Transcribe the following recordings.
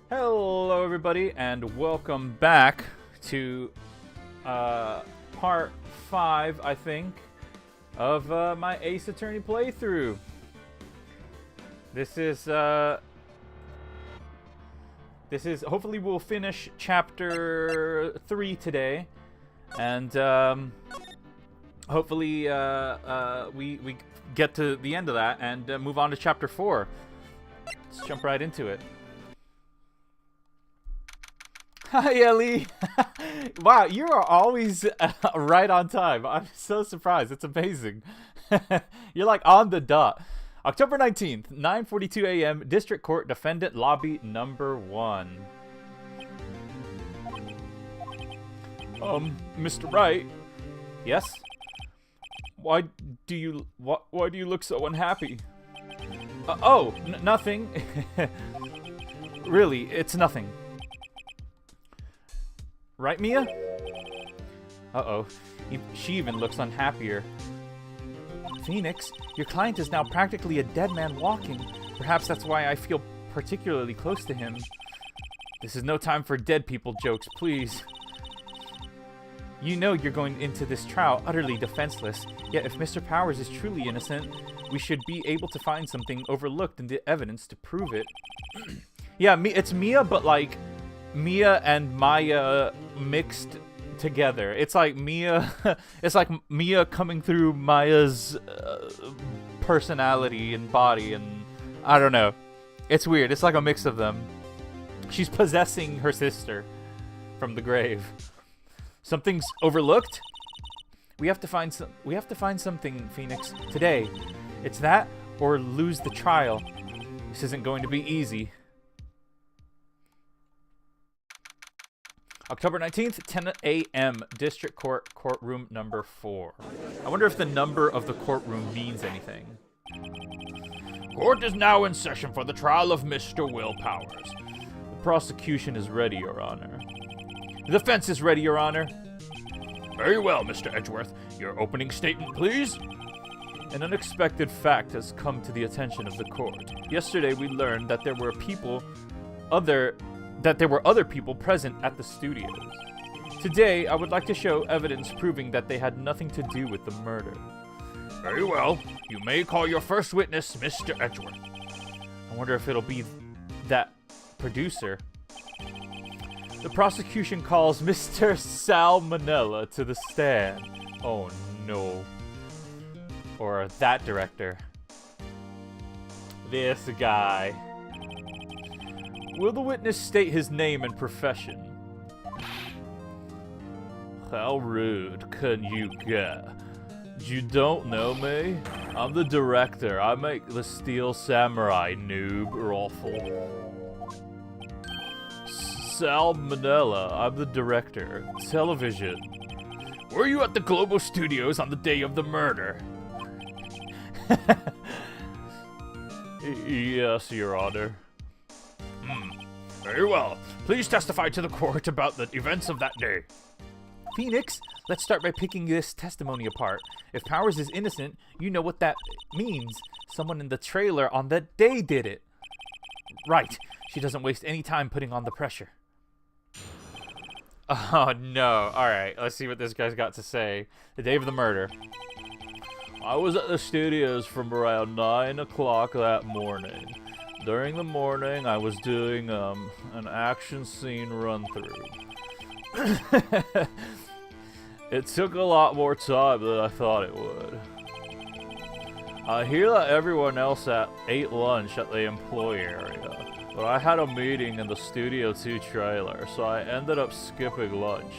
Hello, everybody, and welcome back to part 5, I think, of my Ace Attorney playthrough. This is hopefully we'll finish chapter 3 today, and hopefully we get to the end of that and move on to chapter 4. Let's jump right into it. Hi, Ellie. Wow, you are always right on time. I'm so surprised. It's amazing. You're like on the dot. October 19th, 9:42 a.m., District Court Defendant Lobby Number 1. Mr. Wright? Yes? Why do you look so unhappy? Nothing. Really, it's nothing. Right, Mia? Uh-oh. She even looks unhappier. Phoenix, your client is now practically a dead man walking. Perhaps that's why I feel particularly close to him. This is no time for dead people jokes, please. You know you're going into this trial utterly defenseless, yet if Mr. Powers is truly innocent, we should be able to find something overlooked in the evidence to prove it. Yeah, it's Mia, but like Mia and Maya mixed together. It's like Mia coming through Maya's personality and body, and I don't know. It's weird. It's like a mix of them. She's possessing her sister from the grave. Something's overlooked? We have to find something, Phoenix, today. It's that or lose the trial. This isn't going to be easy. October 19th, 10 a.m., District Court, Courtroom Number 4. I wonder if the number of the courtroom means anything. Court is now in session for the trial of Mr. Will Powers. The prosecution is ready, Your Honor. The defense is ready, Your Honor. Very well, Mr. Edgeworth. Your opening statement, please. An unexpected fact has come to the attention of the court. Yesterday, we learned that there were other people present at the studios. Today, I would like to show evidence proving that they had nothing to do with the murder. Very well. You may call your first witness, Mr. Edgeworth. I wonder if it'll be that producer. The prosecution calls Mr. Salmonella to the stand. Oh no. Or that director. This guy. Will the witness state his name and profession? How rude can you get? You don't know me? I'm the director. I make the Steel Samurai, noob, Raffle. Salmonella, I'm the director. Television. Were you at the Global Studios on the day of the murder? Yes, Your Honor. Very well. Please testify to the court about the events of that day. Phoenix, let's start by picking this testimony apart. If Powers is innocent, you know what that means. Someone in the trailer on that day did it. Right. She doesn't waste any time putting on the pressure. Oh, no. Alright, let's see what this guy's got to say. The day of the murder. I was at the studios from around 9 o'clock that morning. During the morning, I was doing an action scene run-through. It took a lot more time than I thought it would. I hear that everyone else ate lunch at the employee area, but I had a meeting in the Studio 2 trailer, so I ended up skipping lunch.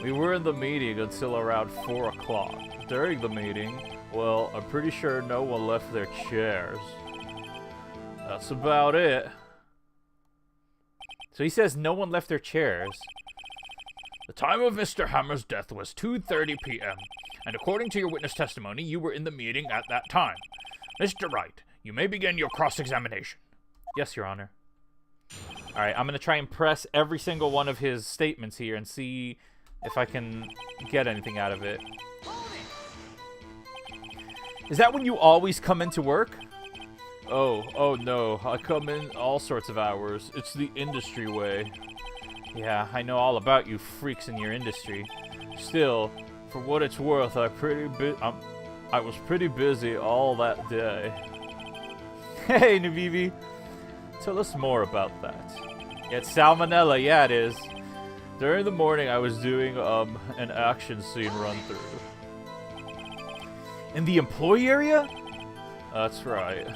We were in the meeting until around 4 o'clock. During the meeting, well, I'm pretty sure no one left their chairs. That's about it. So he says no one left their chairs. The time of Mr. Hammer's death was 2:30 p.m., and according to your witness testimony, you were in the meeting at that time. Mr. Wright, you may begin your cross-examination. Yes, Your Honor. Alright, I'm going to try and press every single one of his statements here and see if I can get anything out of it. Is that when you always come into work? Oh no, I come in all sorts of hours. It's the industry way. Yeah, I know all about you freaks in your industry. Still, for what it's worth, I was pretty busy all that day. Hey, Navivi! Tell us more about that. It's salmonella, yeah it is. During the morning, I was doing, an action scene run-through. In the employee area? That's right.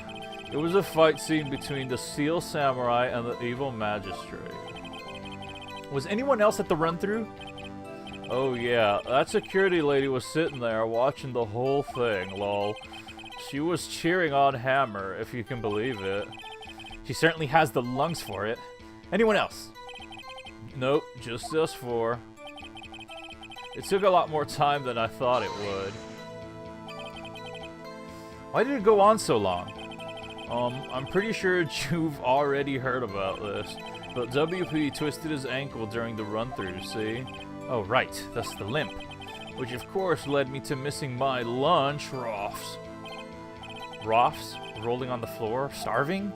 It was a fight scene between the Steel Samurai and the Evil Magistrate. Was anyone else at the run-through? Oh yeah, that security lady was sitting there watching the whole thing, lol. She was cheering on Hammer, if you can believe it. She certainly has the lungs for it. Anyone else? Nope, just us four. It took a lot more time than I thought it would. Why did it go on so long? I'm pretty sure you've already heard about this, but WP twisted his ankle during the run-through, see? Oh, right, that's the limp. Which of course led me to missing my lunch, Roffs. Roffs? Rolling on the floor? Starving?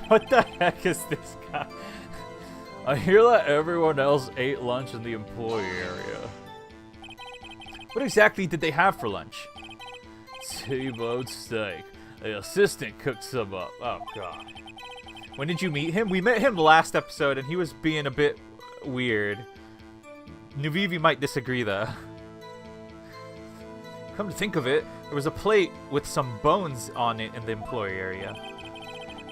What the heck is this guy? I hear that everyone else ate lunch in the employee area. What exactly did they have for lunch? T-bone steak. The assistant cooked some up. Oh, God. When did you meet him? We met him last episode, and he was being a bit weird. Nuvivi might disagree, though. Come to think of it, there was a plate with some bones on it in the employee area.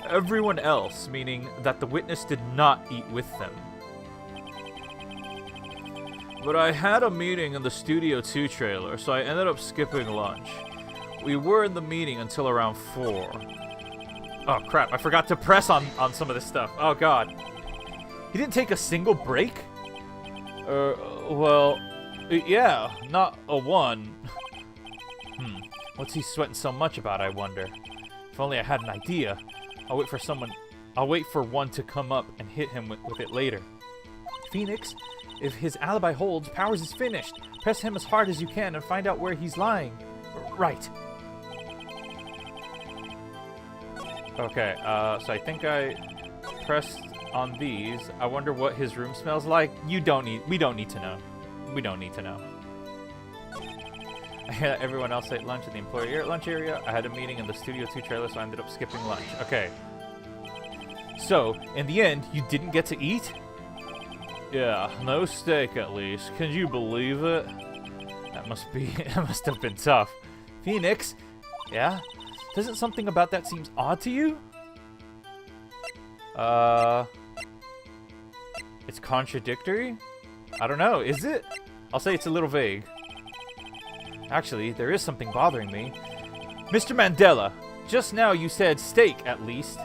Everyone else, meaning that the witness did not eat with them. But I had a meeting in the Studio 2 trailer, so I ended up skipping lunch. We were in the meeting until around 4. Oh crap, I forgot to press on some of this stuff. Oh god. He didn't take a single break? Well, yeah, not a one. What's he sweating so much about, I wonder? If only I had an idea. I'll wait for one to come up and hit him with it later. Phoenix, if his alibi holds, Powers is finished. Press him as hard as you can and find out where he's lying. Right. Okay, so I think I pressed on these. I wonder what his room smells like. We don't need to know. We don't need to know. Everyone else ate lunch in the employee lunch area. I had a meeting in the Studio 2 trailer, so I ended up skipping lunch. Okay. So, in the end, you didn't get to eat? Yeah, no steak at least. Can you believe it? That must have been tough. Phoenix? Yeah? Doesn't something about that seem odd to you? It's contradictory? I don't know, is it? I'll say it's a little vague. Actually, there is something bothering me. Mr. Mandela, just now you said steak, at least.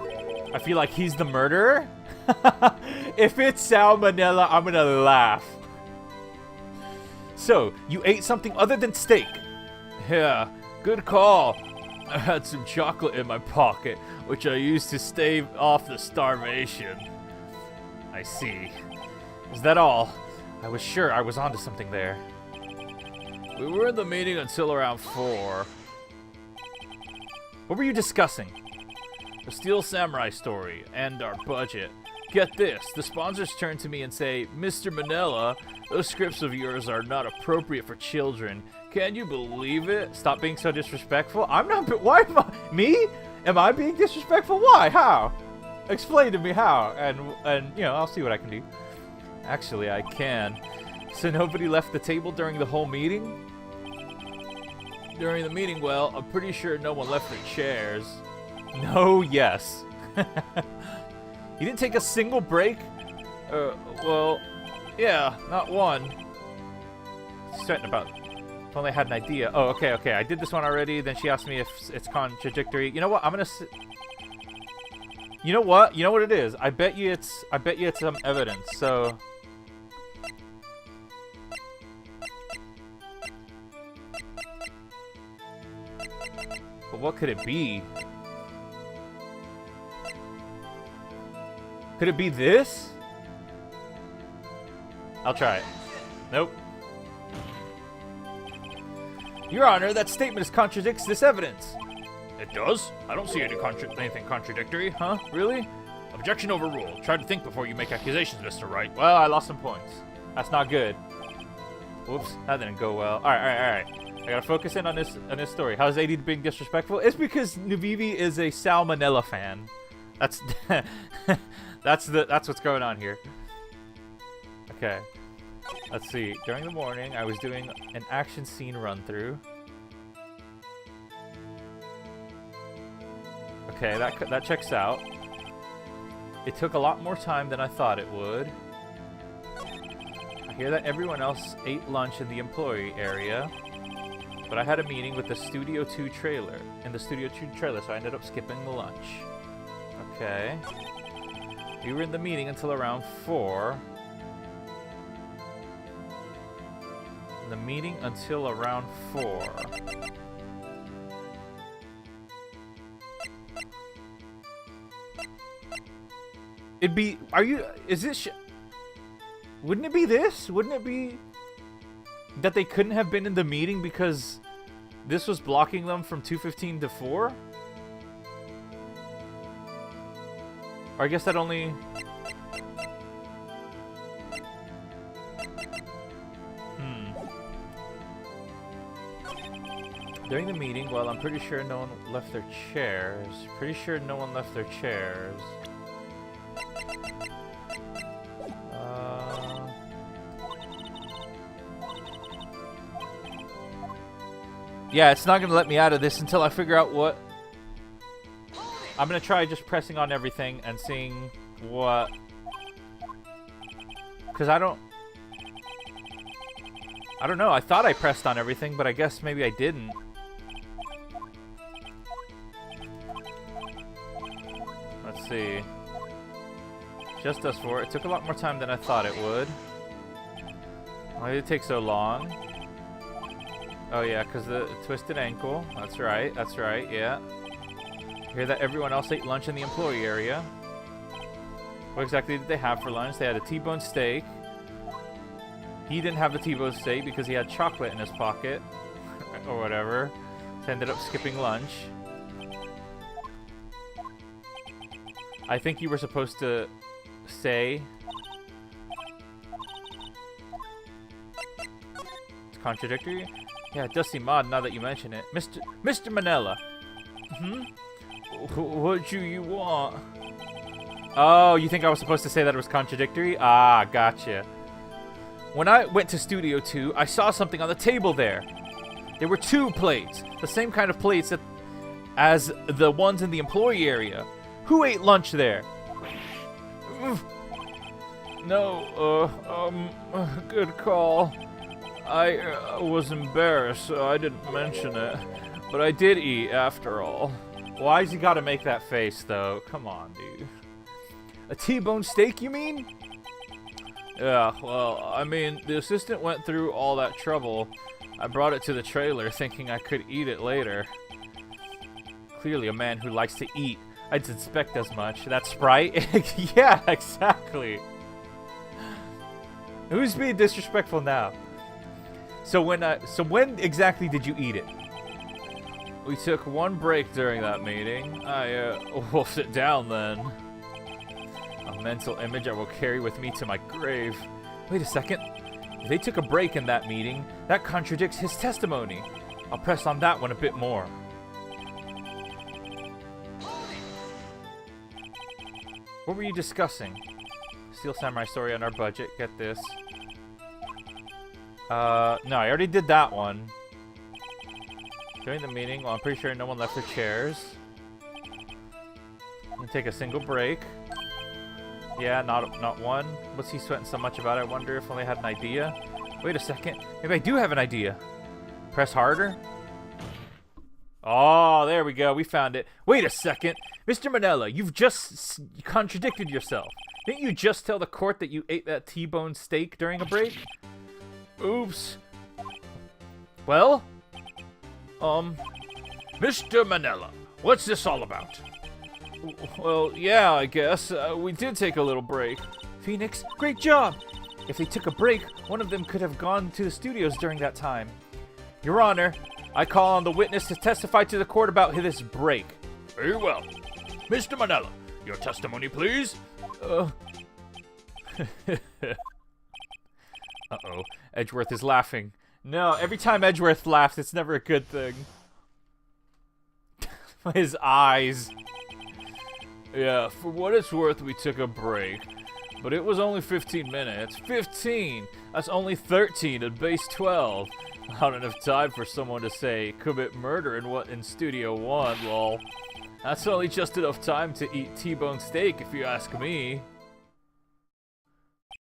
I feel like he's the murderer. If it's salmonella, I'm gonna laugh. So, you ate something other than steak? Yeah, good call. I had some chocolate in my pocket, which I used to stave off the starvation. I see. Is that all? I was sure I was onto something there. We were in the meeting until around 4. What were you discussing? The Steel Samurai story and our budget. Get this, the sponsors turn to me and say, Mr. Manila, those scripts of yours are not appropriate for children. Can you believe it? Stop being so disrespectful. I'm not, why am I, me? Am I being disrespectful? Why? How? Explain to me how, and you know, I'll see what I can do. Actually, I can. So nobody left the table during the whole meeting? During the meeting, well, I'm pretty sure no one left their chairs. No, yes. You didn't take a single break? Well, yeah, not one. Certain about. If only I had an idea. Oh, okay. I did this one already. Then she asked me if it's contradictory. You know what? I'm gonna. You know what? You know what it is? I bet you it's some evidence. So. But what could it be? Could it be this? I'll try it. Nope. Your Honor, that statement contradicts this evidence. It does? I don't see anything contradictory, huh? Really? Objection overruled. Try to think before you make accusations, Mr. Wright. Well, I lost some points. That's not good. Whoops, that didn't go well. Alright. I gotta focus in on this story. How's A-Dee being disrespectful? It's because Nubibi is a salmonella fan. That's that's what's going on here. Okay. Let's see. During the morning, I was doing an action scene run-through. Okay, that checks out. It took a lot more time than I thought it would. I hear that everyone else ate lunch in the employee area, but I had a meeting with the Studio 2 trailer, so I ended up skipping the lunch. Okay. We were in the meeting until around 4. The meeting until around 4. It'd be, wouldn't it be this? Wouldn't it be that they couldn't have been in the meeting because this was blocking them from 2:15 to 4? Or I guess that only... During the meeting, well, I'm pretty sure no one left their chairs. Yeah, it's not gonna let me out of this until I figure out what... I'm gonna try just pressing on everything and seeing what... Because I don't know. I thought I pressed on everything, but I guess maybe I didn't. Let's see. Just us 4. It took a lot more time than I thought it would. Why did it take so long? Oh yeah, because the twisted ankle. That's right, yeah. Hear that everyone else ate lunch in the employee area. What exactly did they have for lunch? They had a T-bone steak. He didn't have the T-bone steak because he had chocolate in his pocket. Or whatever. So ended up skipping lunch. I think you were supposed to say... It's contradictory? Yeah, it does seem odd now that you mention it. Mr. Manila. What do you want? Oh, you think I was supposed to say that it was contradictory? Ah, gotcha. When I went to Studio 2, I saw something on the table there. There were 2 plates. The same kind of plates as the ones in the employee area. Who ate lunch there? No, good call. I was embarrassed, so I didn't mention it. But I did eat, after all. Why's he gotta make that face, though? Come on, dude. A T-bone steak, you mean? Yeah, well, I mean, the assistant went through all that trouble. I brought it to the trailer, thinking I could eat it later. Clearly a man who likes to eat. I'd suspect as much. That Sprite? Yeah, exactly. Who's being disrespectful now? So when exactly did you eat it? We took 1 break during that meeting. I wolfed it down then. A mental image I will carry with me to my grave. Wait a second. If they took a break in that meeting, that contradicts his testimony. I'll press on that one a bit more. What were you discussing? Steel Samurai story on our budget. Get this. No, I already did that one. During the meeting, well, I'm pretty sure no one left their chairs. I'm gonna take a single break. Yeah, not one. What's he sweating so much about? I wonder if only had an idea. Wait a second. Maybe I do have an idea. Press harder. Oh, there we go. We found it. Wait a second. Mr. Manila, you've just contradicted yourself. Didn't you just tell the court that you ate that T-bone steak during a break? Oops. Well? Mr. Manila, what's this all about? Well, yeah, I guess. We did take a little break. Phoenix, great job! If they took a break, one of them could have gone to the studios during that time. Your Honor, I call on the witness to testify to the court about this break. Very well. Mr. Manella, your testimony, please. Uh-oh. Edgeworth is laughing. No, every time Edgeworth laughs, it's never a good thing. His eyes. Yeah, for what it's worth, we took a break. But it was only 15 minutes. 15! That's only 13 at base 12. Not enough time for someone to say, commit murder in Studio 1, lol. That's only just enough time to eat T-bone steak, if you ask me.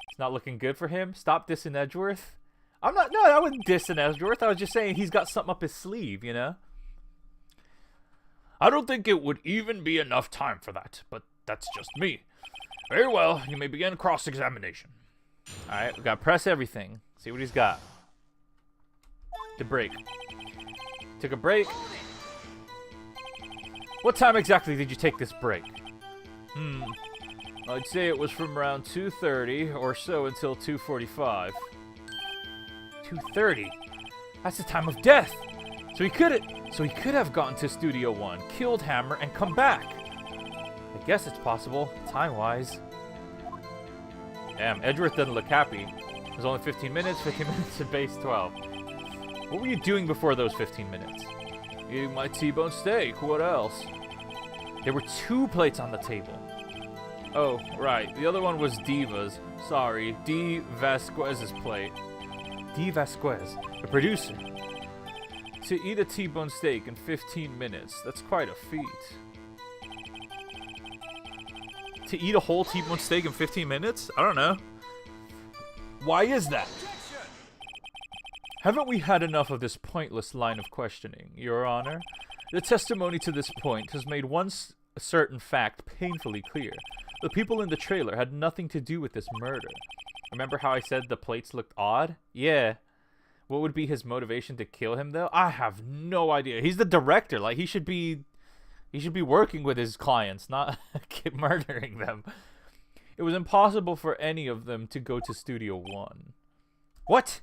It's not looking good for him? Stop dissing Edgeworth? No, I wasn't dissing Edgeworth. I was just saying he's got something up his sleeve, you know? I don't think it would even be enough time for that, but that's just me. Very well, you may begin cross-examination. Alright, we gotta press everything. See what he's got. The break. Took a break. What time exactly did you take this break? I'd say it was from around 2:30 or so until 2:45. 2:30? That's the time of death! So he could have gotten to Studio 1, killed Hammer, and come back. I guess it's possible, time-wise. Damn, Edgeworth doesn't look happy. It was only 15 minutes at base 12. What were you doing before those 15 minutes? Eating my T-bone steak, what else? There were 2 plates on the table. Oh, right, the other one was Diva's. Sorry, D. Vasquez's plate. D. Vasquez, the producer. To eat a T-bone steak in 15 minutes, that's quite a feat. To eat a whole T-bone steak in 15 minutes? I don't know. Why is that? Haven't we had enough of this pointless line of questioning, Your Honor? The testimony to this point has made one certain fact painfully clear. The people in the trailer had nothing to do with this murder. Remember how I said the plates looked odd? Yeah. What would be his motivation to kill him, though? I have no idea. He's the director. Like, he should be working with his clients, not murdering them. It was impossible for any of them to go to Studio 1. What?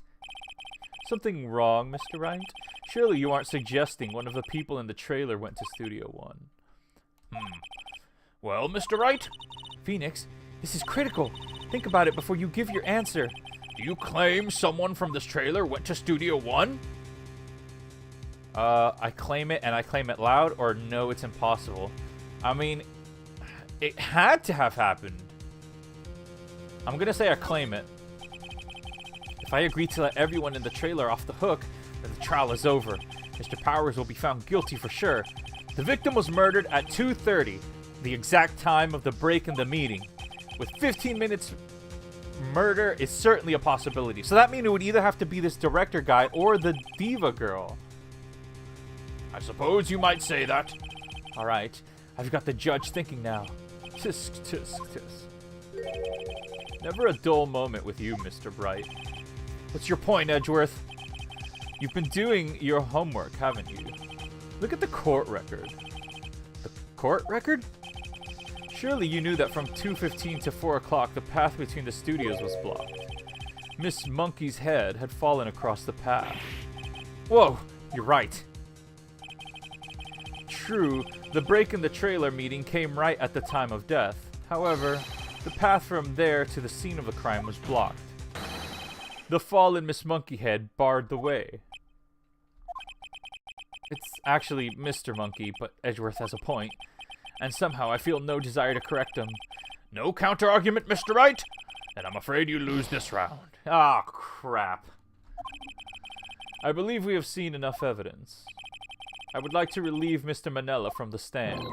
Something wrong, Mr. Wright? Surely you aren't suggesting one of the people in the trailer went to Studio 1. Well, Mr. Wright? Phoenix, this is critical. Think about it before you give your answer. Do you claim someone from this trailer went to Studio 1? I claim it, and I claim it loud, or no, it's impossible. I mean, it had to have happened. I'm gonna say I claim it. If I agree to let everyone in the trailer off the hook, then the trial is over. Mr. Powers will be found guilty for sure. The victim was murdered at 2:30, the exact time of the break in the meeting. With 15 minutes, murder is certainly a possibility. So that means it would either have to be this director guy or the diva girl. I suppose you might say that. Alright, I've got the judge thinking now. Tisk, tisk, tisk. Never a dull moment with you, Mr. Bright. What's your point, Edgeworth? You've been doing your homework, haven't you? Look at the court record. The court record? Surely you knew that from 2:15 to 4 o'clock the path between the studios was blocked. Miss Monkey's head had fallen across the path. Whoa, you're right. True, the break in the trailer meeting came right at the time of death. However, the path from there to the scene of the crime was blocked. The fallen Miss Monkeyhead barred the way. It's actually Mr. Monkey, but Edgeworth has a point. And somehow I feel no desire to correct him. No counter-argument, Mr. Wright? Then I'm afraid you lose this round. Ah, crap. I believe we have seen enough evidence. I would like to relieve Mr. Manella from the stand.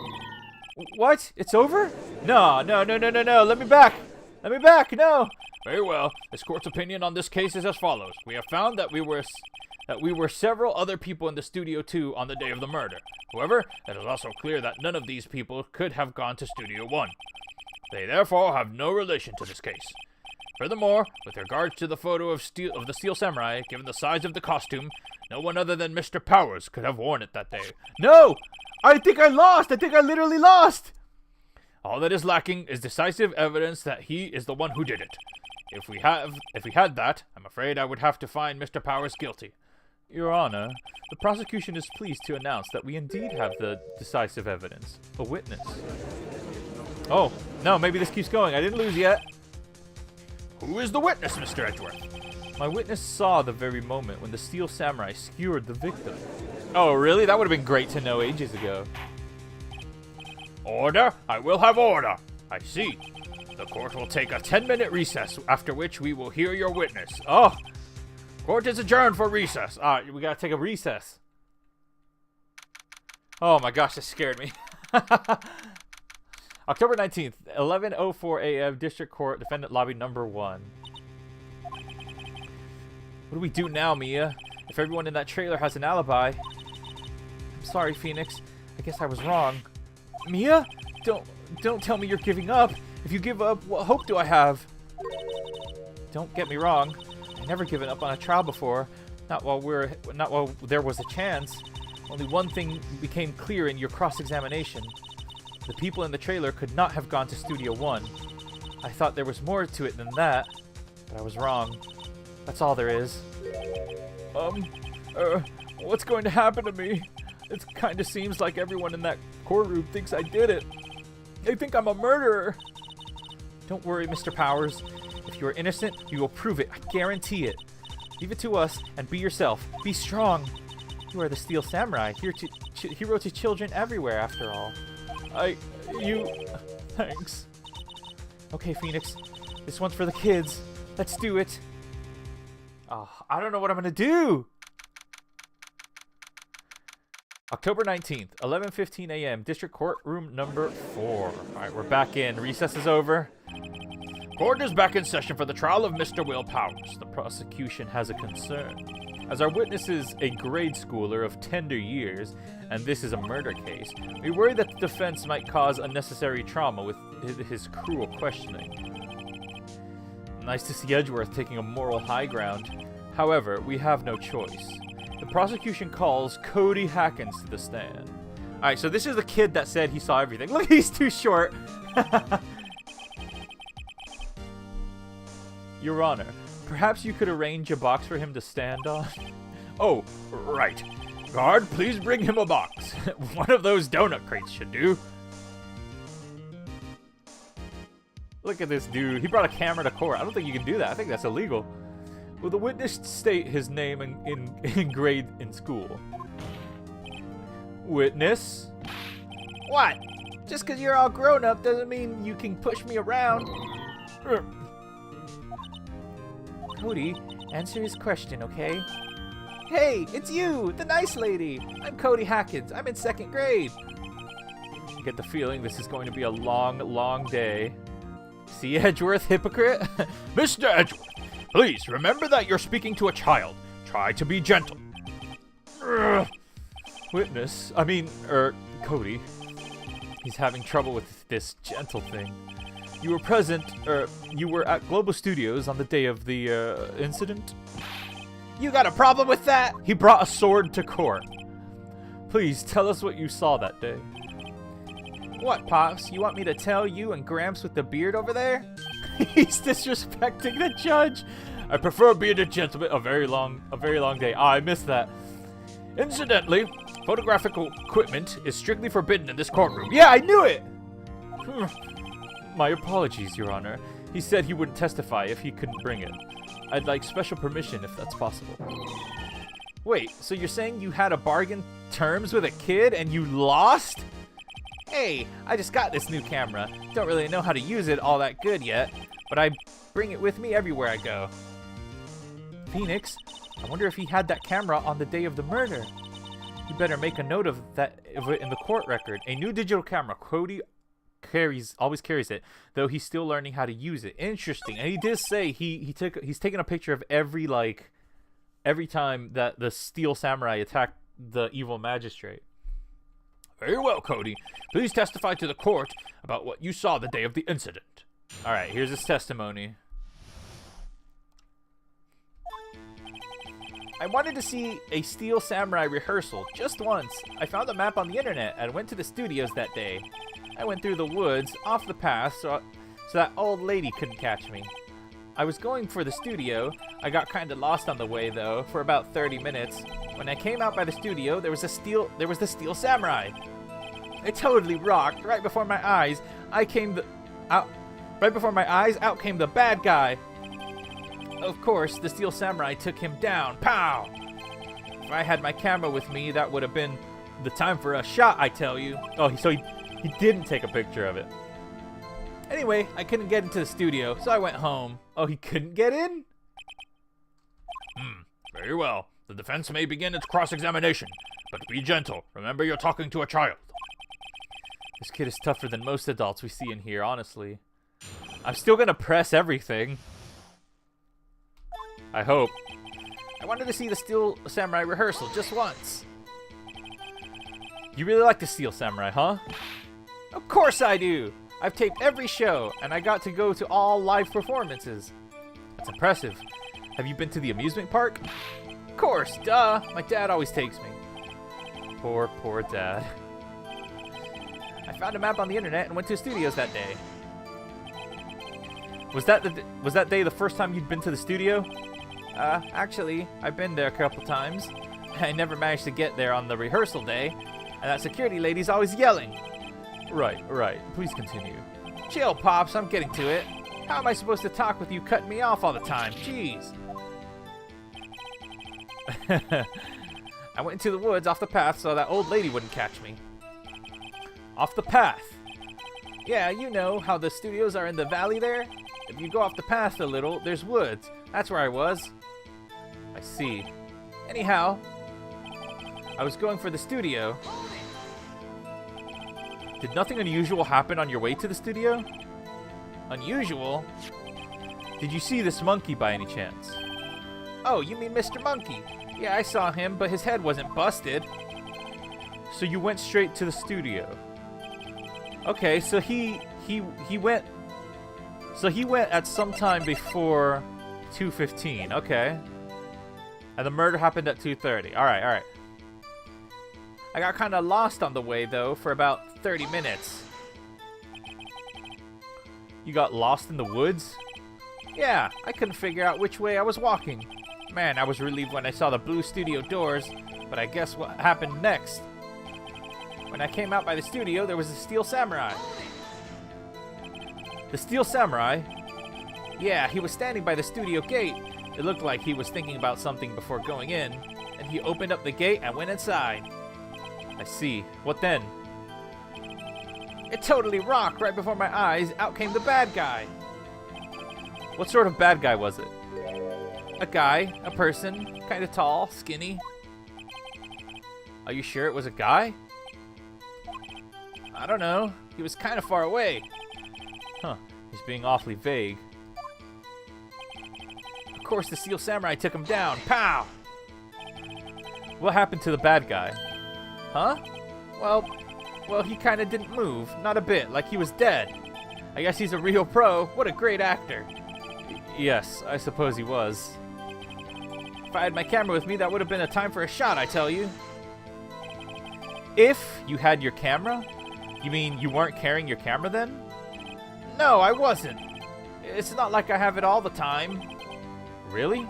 What? It's over? No. Let me back. Let me back. No. Very well. This court's opinion on this case is as follows. We have found that we were several other people in the Studio 2 on the day of the murder. However, it is also clear that none of these people could have gone to Studio 1. They therefore have no relation to this case. Furthermore, with regards to the photo of the Steel Samurai, given the size of the costume, no one other than Mr. Powers could have worn it that day. No! I think I lost! I think I literally lost! All that is lacking is decisive evidence that he is the one who did it. If we had that, I'm afraid I would have to find Mr. Powers guilty. Your Honor, the prosecution is pleased to announce that we indeed have the decisive evidence. A witness. Oh, no, maybe this keeps going. I didn't lose yet. Who is the witness, Mr. Edgeworth? My witness saw the very moment when the steel samurai skewered the victim. Oh, really? That would have been great to know ages ago. Order? I will have order. I see. The court will take a 10-minute recess, after which we will hear your witness. Oh! Court is adjourned for recess. We gotta take a recess. Oh my gosh, that scared me. October 19th, 11:04 a.m. District Court, Defendant Lobby Number 1. What do we do now, Mia? If everyone in that trailer has an alibi... I'm sorry, Phoenix. I guess I was wrong. Mia? Don't tell me you're giving up. If you give up, what hope do I have? Don't get me wrong. I've never given up on a trial before. Not while there was a chance. Only one thing became clear in your cross-examination. The people in the trailer could not have gone to Studio 1. I thought there was more to it than that, but I was wrong. That's all there is. What's going to happen to me? It kind of seems like everyone in that courtroom thinks I did it. They think I'm a murderer. Don't worry, Mr. Powers. If you are innocent, you will prove it. I guarantee it. Leave it to us and be yourself. Be strong. You are the Steel Samurai, hero to children everywhere, after all. Thanks. Okay, Phoenix. This one's for the kids. Let's do it. Oh, I don't know what I'm gonna do. October 19th, 11:15 a.m. District Courtroom Number 4. All right, we're back in. Recess is over. Court is back in session for the trial of Mr. Will Powers. The prosecution has a concern. As our witness is a grade schooler of tender years, and this is a murder case, we worry that the defense might cause unnecessary trauma with his cruel questioning. Nice to see Edgeworth taking a moral high ground. However, we have no choice. The prosecution calls Cody Hackins to the stand. Alright, so this is the kid that said he saw everything. Look, he's too short. Your Honor, perhaps you could arrange a box for him to stand on? Oh, right. Guard, please bring him a box. One of those donut crates should do. Look at this dude. He brought a camera to court. I don't think you can do that. I think that's illegal. Will the witness state his name in grade in school? Witness? What? Just because you're all grown up doesn't mean you can push me around. Cody, answer his question, okay? Hey, it's you, the nice lady. I'm Cody Hackins. I'm in 2nd grade. I get the feeling this is going to be a long, long day. See, Edgeworth, hypocrite? Mr. Edgeworth, please remember that you're speaking to a child. Try to be gentle. Witness, Cody. He's having trouble with this gentle thing. You were at Global Studios on the day of the, incident? You got a problem with that? He brought a sword to court. Please, tell us what you saw that day. What, Pops? You want me to tell you and Gramps with the beard over there? He's disrespecting the judge. I prefer bearded gentlemen. A very long day. I missed that. Incidentally, photographic equipment is strictly forbidden in this courtroom. Yeah, I knew it! My apologies, Your Honor. He said he wouldn't testify if he couldn't bring it. I'd like special permission if that's possible. Wait, so you're saying you had a bargain terms with a kid and you lost? Hey, I just got this new camera. Don't really know how to use it all that good yet, but I bring it with me everywhere I go. Phoenix, I wonder if he had that camera on the day of the murder. You better make a note of it in the court record. A new digital camera. Cody always carries it, though he's still learning how to use it. Interesting. And he did say he's taken a picture of every time that the Steel Samurai attacked the evil magistrate. Very well, Cody. Please testify to the court about what you saw the day of the incident. All right, here's his testimony. I wanted to see a Steel Samurai rehearsal just once. I found a map on the internet and went to the studios that day. I went through the woods, off the path, so that old lady couldn't catch me. I was going for the studio. I got kind of lost on the way, though, for about 30 minutes. When I came out by the studio, there was the Steel Samurai. It totally rocked. Right before my eyes, out came the bad guy. Of course, the Steel Samurai took him down. Pow! If I had my camera with me, that would have been the time for a shot, I tell you. Oh, so he didn't take a picture of it. Anyway, I couldn't get into the studio, so I went home. Oh, he couldn't get in? Very well. The defense may begin its cross-examination, but be gentle. Remember, you're talking to a child. This kid is tougher than most adults we see in here, honestly. I'm still gonna press everything. I hope. I wanted to see the Steel Samurai rehearsal just once. You really like the Steel Samurai, huh? Of course I do! I've taped every show, and I got to go to all live performances. That's impressive. Have you been to the amusement park? Of course, duh! My dad always takes me. Poor, poor dad. I found a map on the internet and went to studios that day. Was that day the first time you'd been to the studio? Actually, I've been there a couple times. I never managed to get there on the rehearsal day, and that security lady's always yelling. Right. Please continue. Chill, Pops. I'm getting to it. How am I supposed to talk with you cutting me off all the time? Jeez. I went into the woods off the path so that old lady wouldn't catch me. Off the path? Yeah, you know how the studios are in the valley there? If you go off the path a little, there's woods. That's where I was. I see. Anyhow, I was going for the studio. Did nothing unusual happen on your way to the studio? Unusual? Did you see this monkey by any chance? Oh, you mean Mr. Monkey? Yeah, I saw him, but his head wasn't busted. So you went straight to the studio. Okay, so he went. So he went at some time before 2:15. Okay. And the murder happened at 2:30. All right. I got kind of lost on the way though for about 30 minutes. You got lost in the woods? Yeah, I couldn't figure out which way I was walking. Man, I was relieved when I saw the blue studio doors, but I guess what happened next? When I came out by the studio, there was a Steel Samurai. The Steel Samurai? Yeah, he was standing by the studio gate. It looked like he was thinking about something before going in, and he opened up the gate and went inside. I see. What then? It totally rocked. Right before my eyes, out came the bad guy. What sort of bad guy was it? A guy, a person, kind of tall, skinny. Are you sure it was a guy? I don't know. He was kind of far away. Huh, he's being awfully vague. Of course, the Steel Samurai took him down. Pow! What happened to the bad guy? Huh? Well, he kind of didn't move. Not a bit, like he was dead. I guess he's a real pro. What a great actor. Yes, I suppose he was. If I had my camera with me, that would have been a time for a shot, I tell you. If you had your camera? You mean you weren't carrying your camera then? No, I wasn't. It's not like I have it all the time. Really?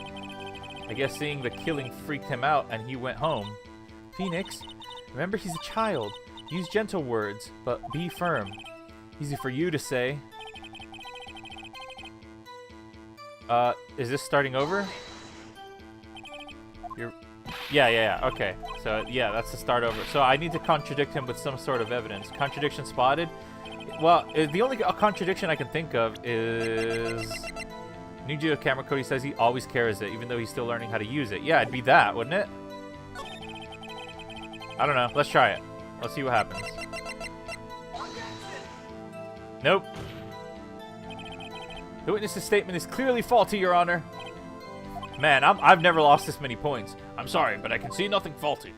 I guess seeing the killing freaked him out and he went home. Phoenix, remember he's a child. Use gentle words, but be firm. Easy for you to say. Is this starting over? Yeah, okay. So, yeah, that's the start over. So I need to contradict him with some sort of evidence. Contradiction spotted? Well, the only contradiction I can think of is... Ninja Camera Cody says he always carries it, even though he's still learning how to use it. Yeah, it'd be that, wouldn't it? I don't know. Let's try it. Let's see what happens. Nope. The witness's statement is clearly faulty, Your Honor. Man, I've never lost this many points. I'm sorry, but I can see nothing faulty.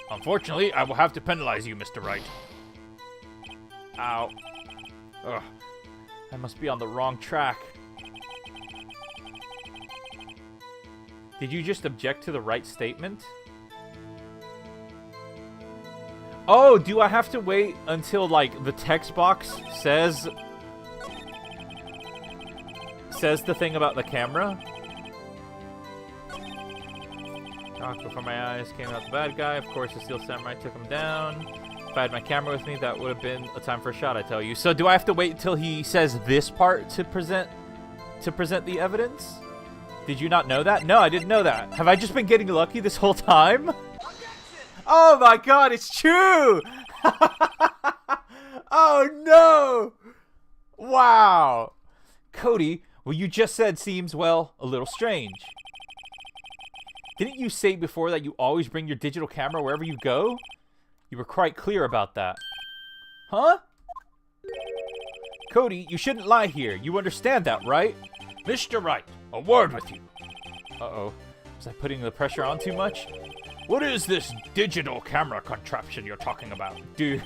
Unfortunately, I will have to penalize you, Mr. Wright. Ow. Ugh. I must be on the wrong track. Did you just object to the right statement? Oh, do I have to wait until, like, the text box says says the thing about the camera. Knocked before my eyes, came out the bad guy. Of course, the Steel Samurai took him down. If I had my camera with me, that would have been a time for a shot, I tell you. So do I have to wait until he says this part to present the evidence? Did you not know that? No, I didn't know that. Have I just been getting lucky this whole time? Oh my god, it's true! Oh no! Wow! Cody, what you just said seems, well, a little strange. Didn't you say before that you always bring your digital camera wherever you go? You were quite clear about that. Huh? Cody, you shouldn't lie here. You understand that, right? Mr. Wright, a word with you. Uh-oh. Was I putting the pressure on too much? What is this digital camera contraption you're talking about? Dude.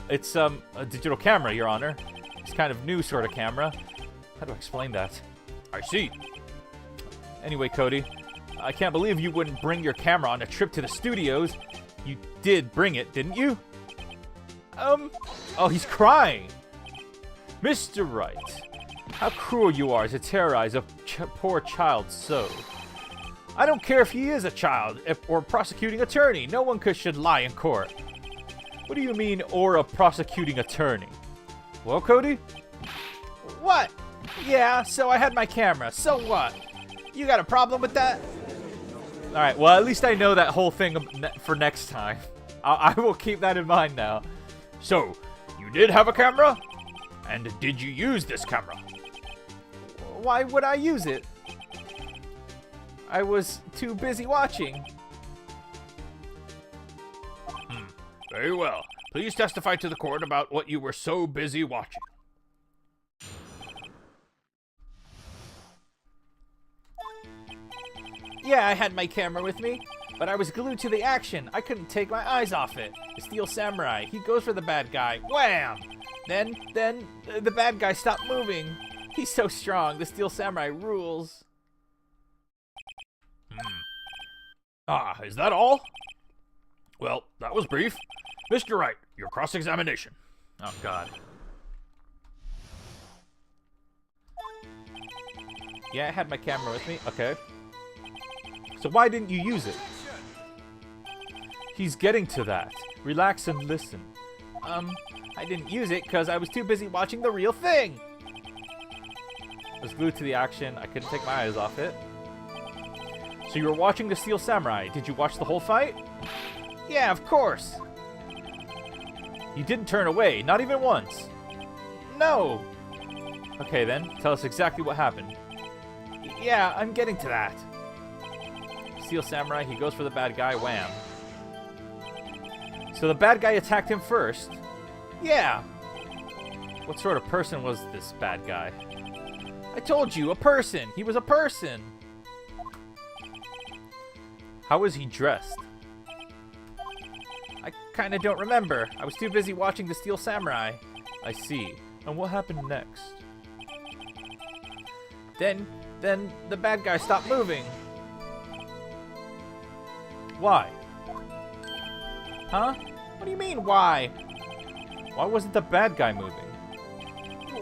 It's, a digital camera, Your Honor. It's kind of new sort of camera. How do I explain that? I see. Anyway, Cody, I can't believe you wouldn't bring your camera on a trip to the studios. You did bring it, didn't you? Oh, he's crying. Mr. Wright, how cruel you are to terrorize a poor child so. I don't care if he is a child or a prosecuting attorney. No one should lie in court. What do you mean, or a prosecuting attorney? Well, Cody? What? Yeah, so I had my camera. So what? You got a problem with that? Alright, well, at least I know that whole thing for next time. I will keep that in mind now. So, you did have a camera? And did you use this camera? Why would I use it? I was too busy watching. Very well. Please testify to the court about what you were so busy watching. Yeah, I had my camera with me, but I was glued to the action. I couldn't take my eyes off it. The Steel Samurai, he goes for the bad guy. Wham! Then the bad guy stopped moving. He's so strong. The Steel Samurai rules. Ah, is that all? Well, that was brief. Mr. Wright, your cross-examination. Oh, God. Yeah, I had my camera with me. Okay. So why didn't you use it? He's getting to that. Relax and listen. I didn't use it because I was too busy watching the real thing. I was glued to the action. I couldn't take my eyes off it. So you were watching the Steel Samurai. Did you watch the whole fight? Yeah, of course. You didn't turn away, not even once. No. Okay then, tell us exactly what happened. Yeah, I'm getting to that. Steel Samurai, he goes for the bad guy, wham. So the bad guy attacked him first? Yeah. What sort of person was this bad guy? I told you, a person. He was a person. How was he dressed? I kind of don't remember. I was too busy watching the Steel Samurai. I see. And what happened next? Then the bad guy stopped moving. Why? Huh? What do you mean, why? Why wasn't the bad guy moving?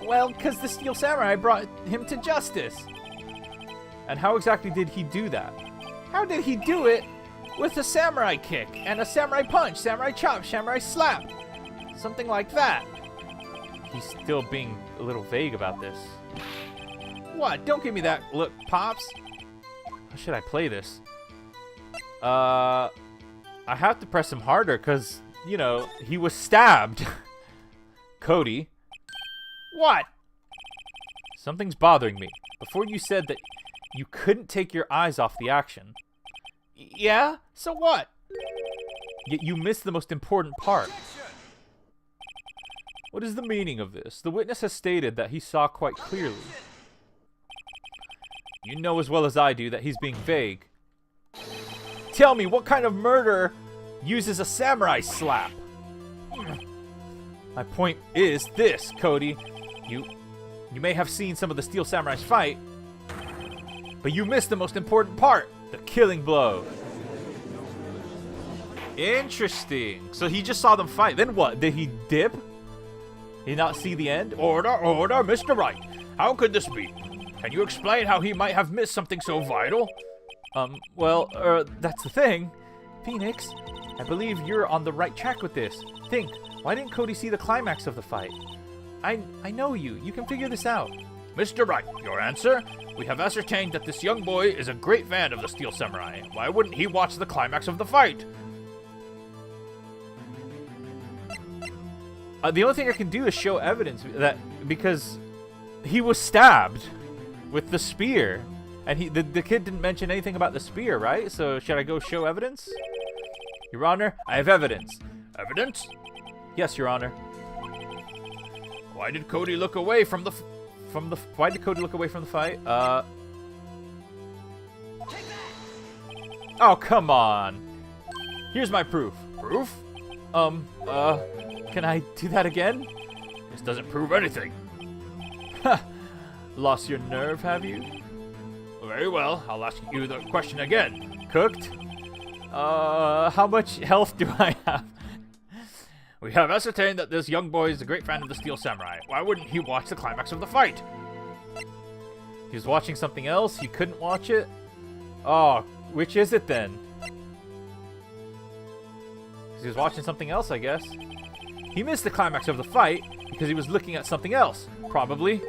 Well, because the Steel Samurai brought him to justice. And how exactly did he do that? How did he do it? With a samurai kick, and a samurai punch, samurai chop, samurai slap. Something like that. He's still being a little vague about this. What? Don't give me that look, Pops. How should I play this? I have to press him harder because, you know, he was stabbed. Cody. What? Something's bothering me. Before you said that you couldn't take your eyes off the action. Yeah? So what? Yet you missed the most important part. What is the meaning of this? The witness has stated that he saw quite clearly. You know as well as I do that he's being vague. Tell me, what kind of murder uses a samurai slap? My point is this, Cody. You may have seen some of the Steel Samurais fight, but you missed the most important part, the killing blow. Interesting. So he just saw them fight. Then what? Did he dip? Did he not see the end? Order, order, Mr. Wright. How could this be? Can you explain how he might have missed something so vital? Well, that's the thing. Phoenix, I believe you're on the right track with this. Think, why didn't Cody see the climax of the fight? I know you. You can figure this out. Mr. Wright, your answer? We have ascertained that this young boy is a great fan of the Steel Samurai. Why wouldn't he watch the climax of the fight? The only thing I can do is show evidence that because he was stabbed with the spear, and the kid didn't mention anything about the spear, right? So should I go show evidence? Your Honor, I have evidence. Evidence? Yes, Your Honor. Why did Cody look away from the Why did Cody look away from the fight? Oh, come on. Here's my proof. Proof? Can I do that again? This doesn't prove anything. Lost your nerve, have you? Very well, I'll ask you the question again. Cooked? How much health do I have? We have ascertained that this young boy is a great fan of the Steel Samurai. Why wouldn't he watch the climax of the fight? He was watching something else? He couldn't watch it? Oh, which is it then? 'Cause he was watching something else, I guess. He missed the climax of the fight because he was looking at something else. Probably.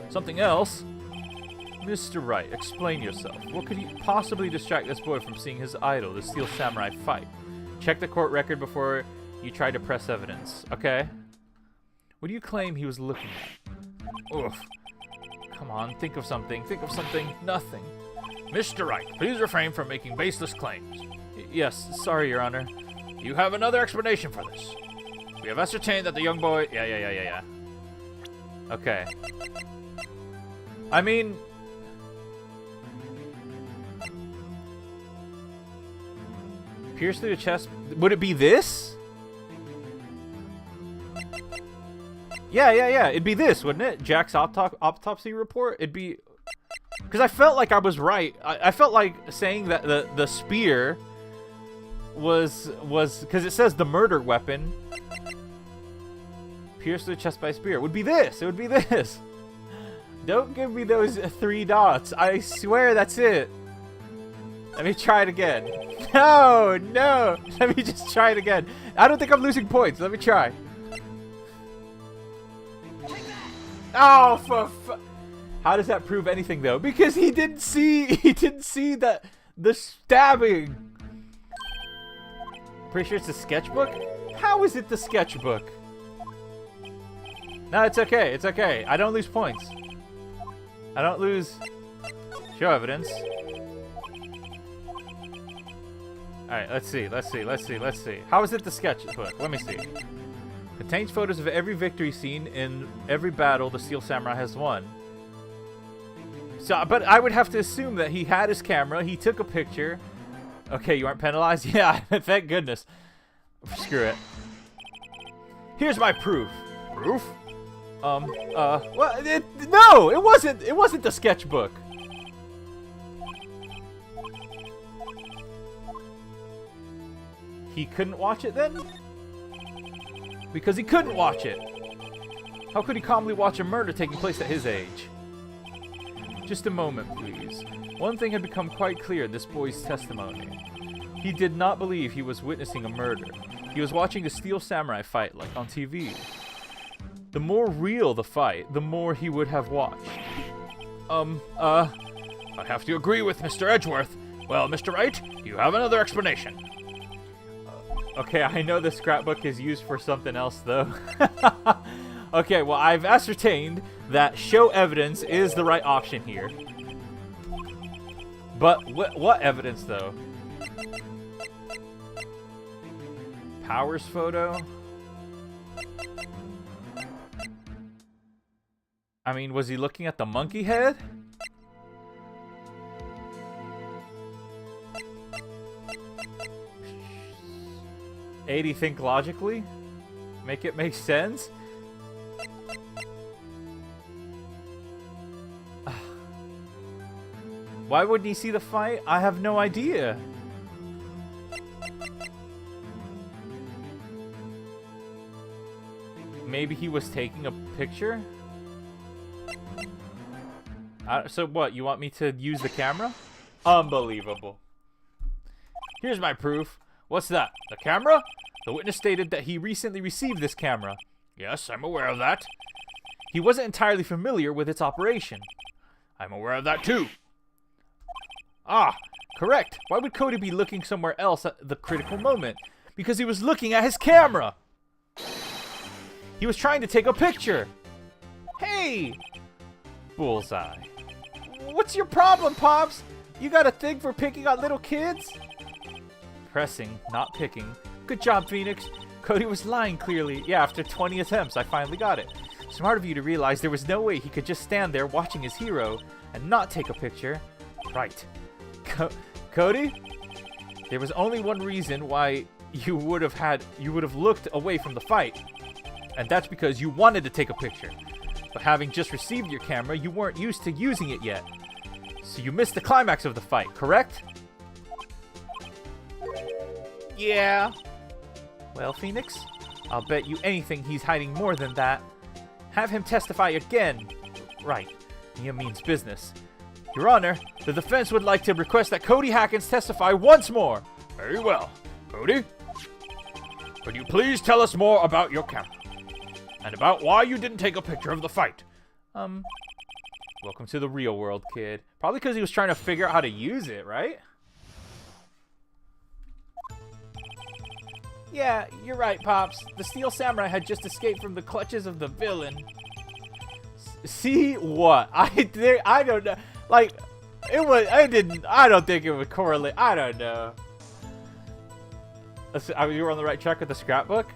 Something else? Mr. Wright, explain yourself. What could possibly distract this boy from seeing his idol, the Steel Samurai, fight? Check the court record before you try to press evidence. Okay. What do you claim he was looking at? Oof. Come on, think of something. Nothing. Mr. Wright, please refrain from making baseless claims. Yes, sorry, Your Honor. You have another explanation for this. We have ascertained that the young boy... Yeah. Okay. I mean... Pierce through the chest. Would it be this? Yeah. It'd be this, wouldn't it? Jack's autopsy report? It'd be... Because I felt like I was right. I felt like saying that the spear was... Because it says the murder weapon. Pierce through the chest by a spear. It would be this. It would be this. Don't give me those 3 dots. I swear that's it. Let me try it again. No. Let me just try it again. I don't think I'm losing points. Let me try. Oh, how does that prove anything though? Because he didn't see that the stabbing. Pretty sure it's a sketchbook. How is it the sketchbook? No, it's okay. It's okay. I don't lose points. I don't lose. Show evidence. Alright, let's see. How is it the sketchbook? Let me see. Contains photos of every victory scene in every battle the Steel Samurai has won. So, but I would have to assume that he had his camera, he took a picture. Okay, you aren't penalized? Yeah, thank goodness. Screw it. Here's my proof. Proof? Well, no, it wasn't the sketchbook. He couldn't watch it then? Because he couldn't watch it. How could he calmly watch a murder taking place at his age? Just a moment, please. One thing had become quite clear in this boy's testimony. He did not believe he was witnessing a murder. He was watching a Steel Samurai fight like on TV. The more real the fight, the more he would have watched. I have to agree with Mr. Edgeworth. Well, Mr. Wright, you have another explanation. Okay, I know the scrapbook is used for something else, though. Okay, well, I've ascertained that show evidence is the right option here. But what evidence, though? Powers photo? I mean, was he looking at the monkey head? A-Dee, think logically? Make it make sense? Why wouldn't he see the fight? I have no idea. Maybe he was taking a picture? So what, you want me to use the camera? Unbelievable. Here's my proof. What's that? The camera? The witness stated that he recently received this camera. Yes, I'm aware of that. He wasn't entirely familiar with its operation. I'm aware of that too. Ah, correct. Why would Cody be looking somewhere else at the critical moment? Because he was looking at his camera. He was trying to take a picture. Hey! Bullseye. What's your problem, Pops? You got a thing for picking on little kids? Pressing, not picking. Good job, Phoenix. Cody was lying clearly. Yeah, after 20 attempts, I finally got it. Smart of you to realize there was no way he could just stand there watching his hero and not take a picture. Right. Cody? There was only one reason why you would have looked away from the fight. And that's because you wanted to take a picture. But having just received your camera, you weren't used to using it yet. So you missed the climax of the fight, correct? Yeah. Well, Phoenix, I'll bet you anything he's hiding more than that. Have him testify again. Right. Mia means business. Your Honor, the defense would like to request that Cody Hackins testify once more. Very well. Cody, would you please tell us more about your camera? And about why you didn't take a picture of the fight? Welcome to the real world, kid. Probably because he was trying to figure out how to use it, right? Yeah, you're right, Pops. The Steel Samurai had just escaped from the clutches of the villain. See what? I don't know. Like, I don't think it would correlate. I don't know. You were on the right track with the scrapbook?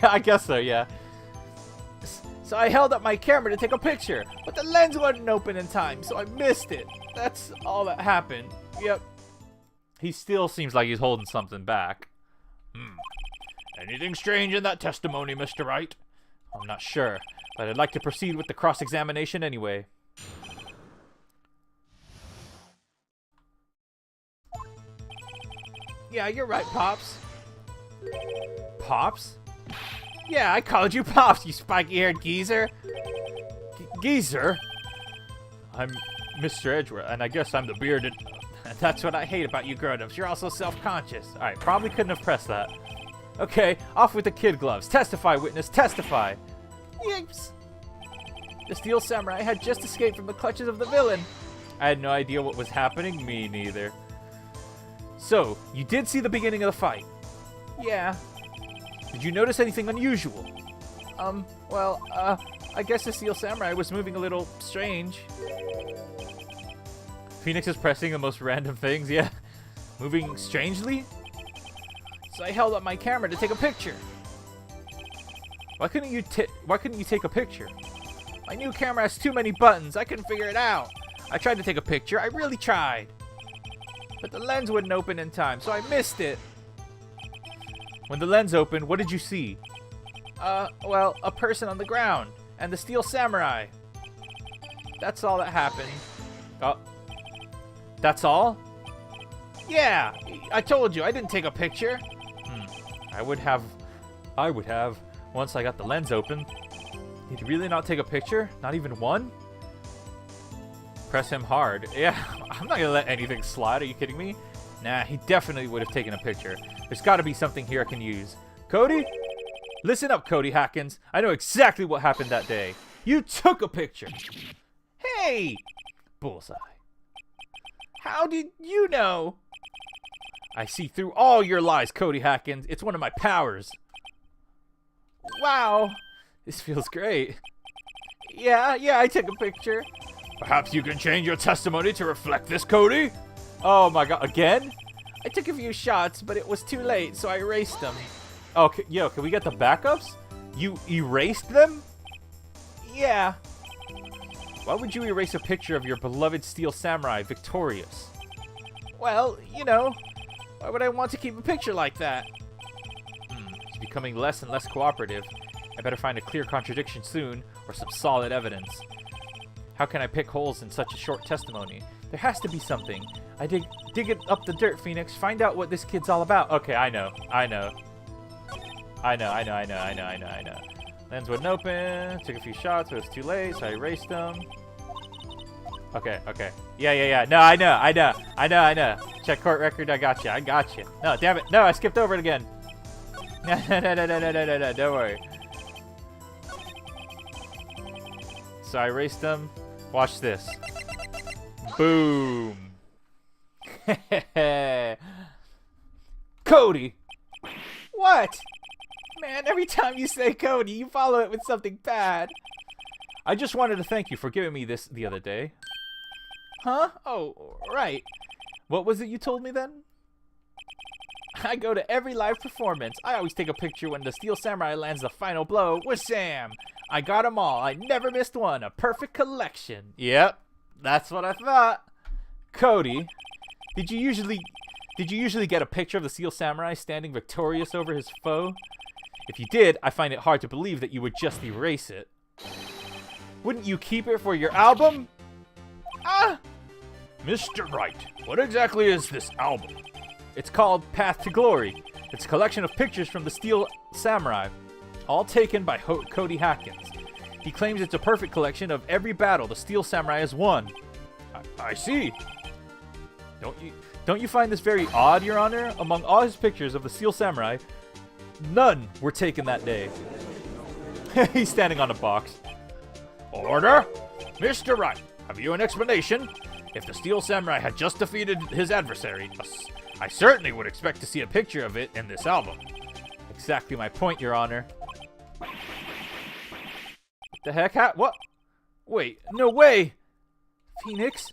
I guess so, yeah. So I held up my camera to take a picture, but the lens wasn't open in time, so I missed it. That's all that happened. Yep. He still seems like he's holding something back. Anything strange in that testimony, Mr. Wright? I'm not sure, but I'd like to proceed with the cross-examination anyway. Yeah, you're right, Pops. Pops? Yeah, I called you Pops, you spiky-haired geezer. Geezer? I'm Mr. Edgeworth, and I guess I'm the bearded... That's what I hate about you grown-ups. You're also self-conscious. Alright, probably couldn't have pressed that. Okay, off with the kid gloves. Testify, witness, testify. Yips. The Steel Samurai had just escaped from the clutches of the villain. I had no idea what was happening. Me neither. So, you did see the beginning of the fight? Yeah. Did you notice anything unusual? I guess the Steel Samurai was moving a little strange. Phoenix is pressing the most random things, yeah. Moving strangely? So I held up my camera to take a picture. Why couldn't you take a picture? My new camera has too many buttons. I couldn't figure it out. I tried to take a picture. I really tried. But the lens wouldn't open in time, so I missed it. When the lens opened, what did you see? A person on the ground. And the Steel Samurai. That's all that happened. That's all? Yeah, I told you, I didn't take a picture. I would have, once I got the lens open. Did you really not take a picture? Not even one? Press him hard. Yeah, I'm not gonna let anything slide, are you kidding me? Nah, he definitely would have taken a picture. There's gotta be something here I can use. Cody? Listen up, Cody Hackins. I know exactly what happened that day. You took a picture. Hey! Bullseye. How did you know? I see through all your lies, Cody Hackins. It's one of my powers. Wow. This feels great. Yeah, I took a picture. Perhaps you can change your testimony to reflect this, Cody? Oh my god, again? I took a few shots, but it was too late, so I erased them. Okay, yo, can we get the backups? You erased them? Yeah. Why would you erase a picture of your beloved Steel Samurai victorious? Well, you know, why would I want to keep a picture like that? He's becoming less and less cooperative. I better find a clear contradiction soon, or some solid evidence. How can I pick holes in such a short testimony? There has to be something. I dig it up the dirt, Phoenix. Find out what this kid's all about. Okay, I know. Lens wouldn't open. Took a few shots, but it was too late, so I erased them. Okay, okay. Yeah. No, I know. Check court record. I got you. No, damn it. No, I skipped over it again. No. Don't worry. So I erased them. Watch this. Boom. Cody. What? Man, every time you say Cody, you follow it with something bad. I just wanted to thank you for giving me this the other day. Huh? Oh, right. What was it you told me then? I go to every live performance. I always take a picture when the Steel Samurai lands the final blow with Sam. I got 'em all. I never missed one. A perfect collection. Yep, that's what I thought. Cody, did you usually get a picture of the Steel Samurai standing victorious over his foe? If you did, I find it hard to believe that you would just erase it. Wouldn't you keep it for your album? Ah! Mr. Wright, what exactly is this album? It's called Path to Glory. It's a collection of pictures from the Steel Samurai, all taken by Cody Hackins. He claims it's a perfect collection of every battle the Steel Samurai has won. I see. Don't you find this very odd, Your Honor? Among all his pictures of the Steel Samurai, none were taken that day. He's standing on a box. Order? Mr. Wright, have you an explanation? If the Steel Samurai had just defeated his adversary, I certainly would expect to see a picture of it in this album. Exactly my point, Your Honor. What the heck? What? Wait, no way! Phoenix,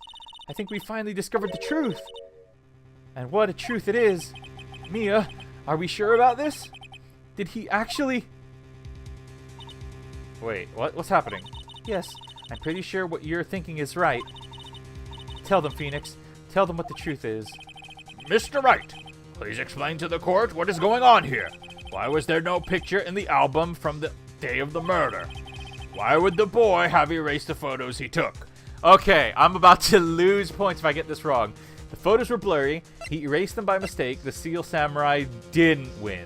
I think we finally discovered the truth. And what a truth it is. Mia, are we sure about this? Did he actually... Wait, what's happening? Yes, I'm pretty sure what you're thinking is right. Tell them, Phoenix. Tell them what the truth is. Mr. Wright, please explain to the court what is going on here. Why was there no picture in the album from the day of the murder? Why would the boy have erased the photos he took? Okay, I'm about to lose points if I get this wrong. The photos were blurry. He erased them by mistake. The Steel Samurai didn't win.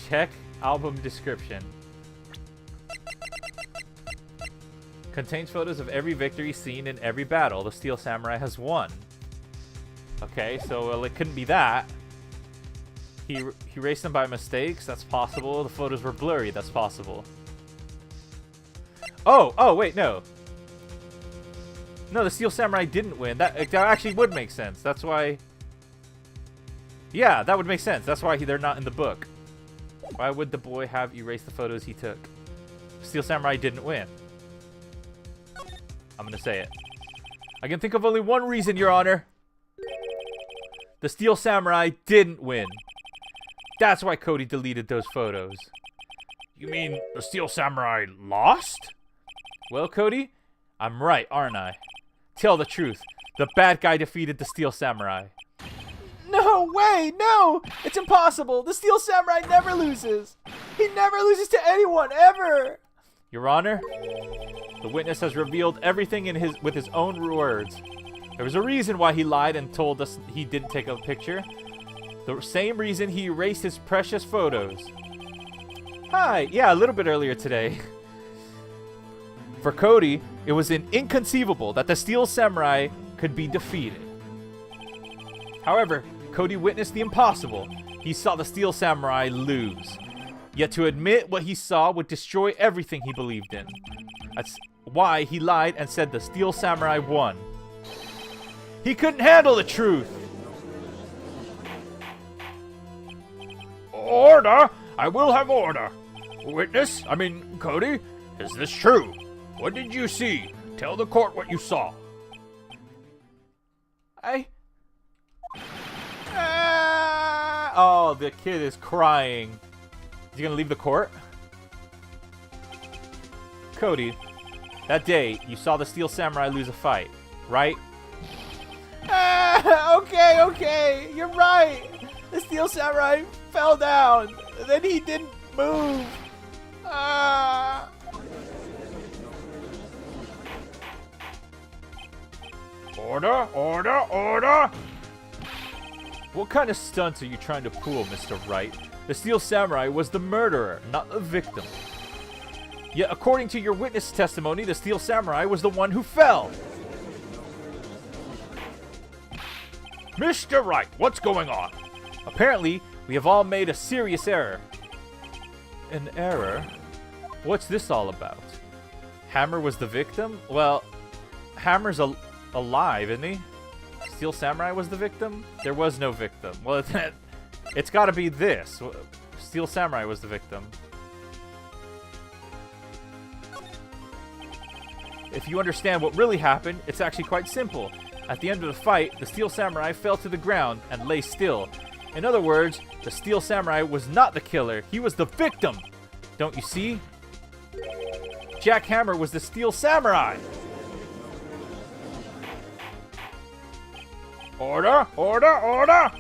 Check album description. Contains photos of every victory seen in every battle the Steel Samurai has won. Okay, so well, it couldn't be that. He erased them by mistakes. That's possible. The photos were blurry. That's possible. Oh, wait, no. No, the Steel Samurai didn't win. That actually would make sense. That's why... Yeah, that would make sense. That's why they're not in the book. Why would the boy have erased the photos he took? Steel Samurai didn't win. I'm gonna say it. I can think of only one reason, Your Honor. The Steel Samurai didn't win. That's why Cody deleted those photos. You mean the Steel Samurai lost? Well, Cody, I'm right, aren't I? Tell the truth. The bad guy defeated the Steel Samurai. No way, no! It's impossible. The Steel Samurai never loses. He never loses to anyone, ever. Your Honor, the witness has revealed everything with his own words. There was a reason why he lied and told us he didn't take a picture. The same reason he erased his precious photos. Hi, yeah, a little bit earlier today. For Cody, it was inconceivable that the Steel Samurai could be defeated. However, Cody witnessed the impossible. He saw the Steel Samurai lose. Yet to admit what he saw would destroy everything he believed in. That's why he lied and said the Steel Samurai won. He couldn't handle the truth. Order! I will have order. Cody, is this true? What did you see? Tell the court what you saw. Oh, the kid is crying. Is he gonna leave the court? Cody, that day, you saw the Steel Samurai lose a fight, right? Okay, you're right. The Steel Samurai fell down. Then he didn't move. Order! What kind of stunts are you trying to pull, Mr. Wright? The Steel Samurai was the murderer, not the victim. Yet according to your witness testimony, the Steel Samurai was the one who fell. Mr. Wright, what's going on? Apparently, we have all made a serious error. An error? What's this all about? Hammer was the victim? Well, Hammer's alive, isn't he? Steel Samurai was the victim? There was no victim. Well, it's got to be this. Steel Samurai was the victim. If you understand what really happened, it's actually quite simple. At the end of the fight, the Steel Samurai fell to the ground and lay still. In other words, the Steel Samurai was not the killer. He was the victim. Don't you see? Jack Hammer was the Steel Samurai. Order! Order! Order!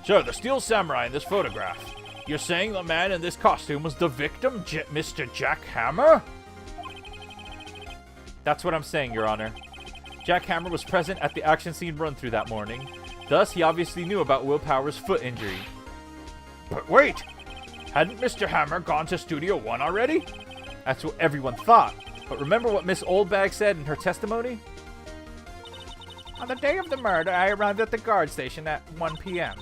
Sir, the Steel Samurai in this photograph. You're saying the man in this costume was the victim, Mr. Jack Hammer? That's what I'm saying, Your Honor. Jack Hammer was present at the action scene run-through that morning. Thus, he obviously knew about Will Power's foot injury. But wait! Hadn't Mr. Hammer gone to Studio 1 already? That's what everyone thought. But remember what Miss Oldbag said in her testimony? On the day of the murder, I arrived at the guard station at 1 p.m.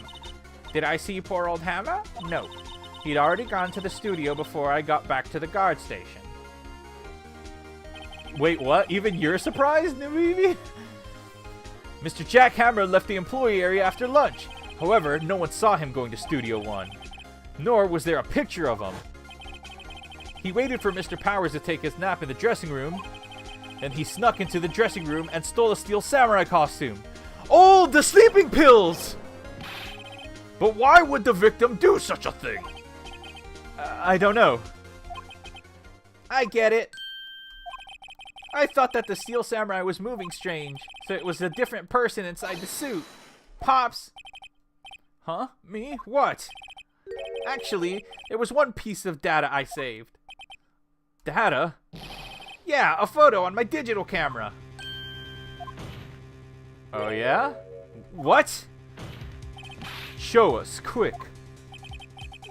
Did I see poor old Hammer? No. He'd already gone to the studio before I got back to the guard station. Wait, what? Even you're surprised, Navini? Mr. Jack Hammer left the employee area after lunch. However, no one saw him going to Studio 1. Nor was there a picture of him. He waited for Mr. Powers to take his nap in the dressing room. Then he snuck into the dressing room and stole a Steel Samurai costume. Oh, the sleeping pills! But why would the victim do such a thing? I don't know. I get it. I thought that the Steel Samurai was moving strange, so it was a different person inside the suit. Pops! Huh? Me? What? Actually, there was one piece of data I saved. Data? Yeah, a photo on my digital camera. Oh yeah? What? Show us, quick.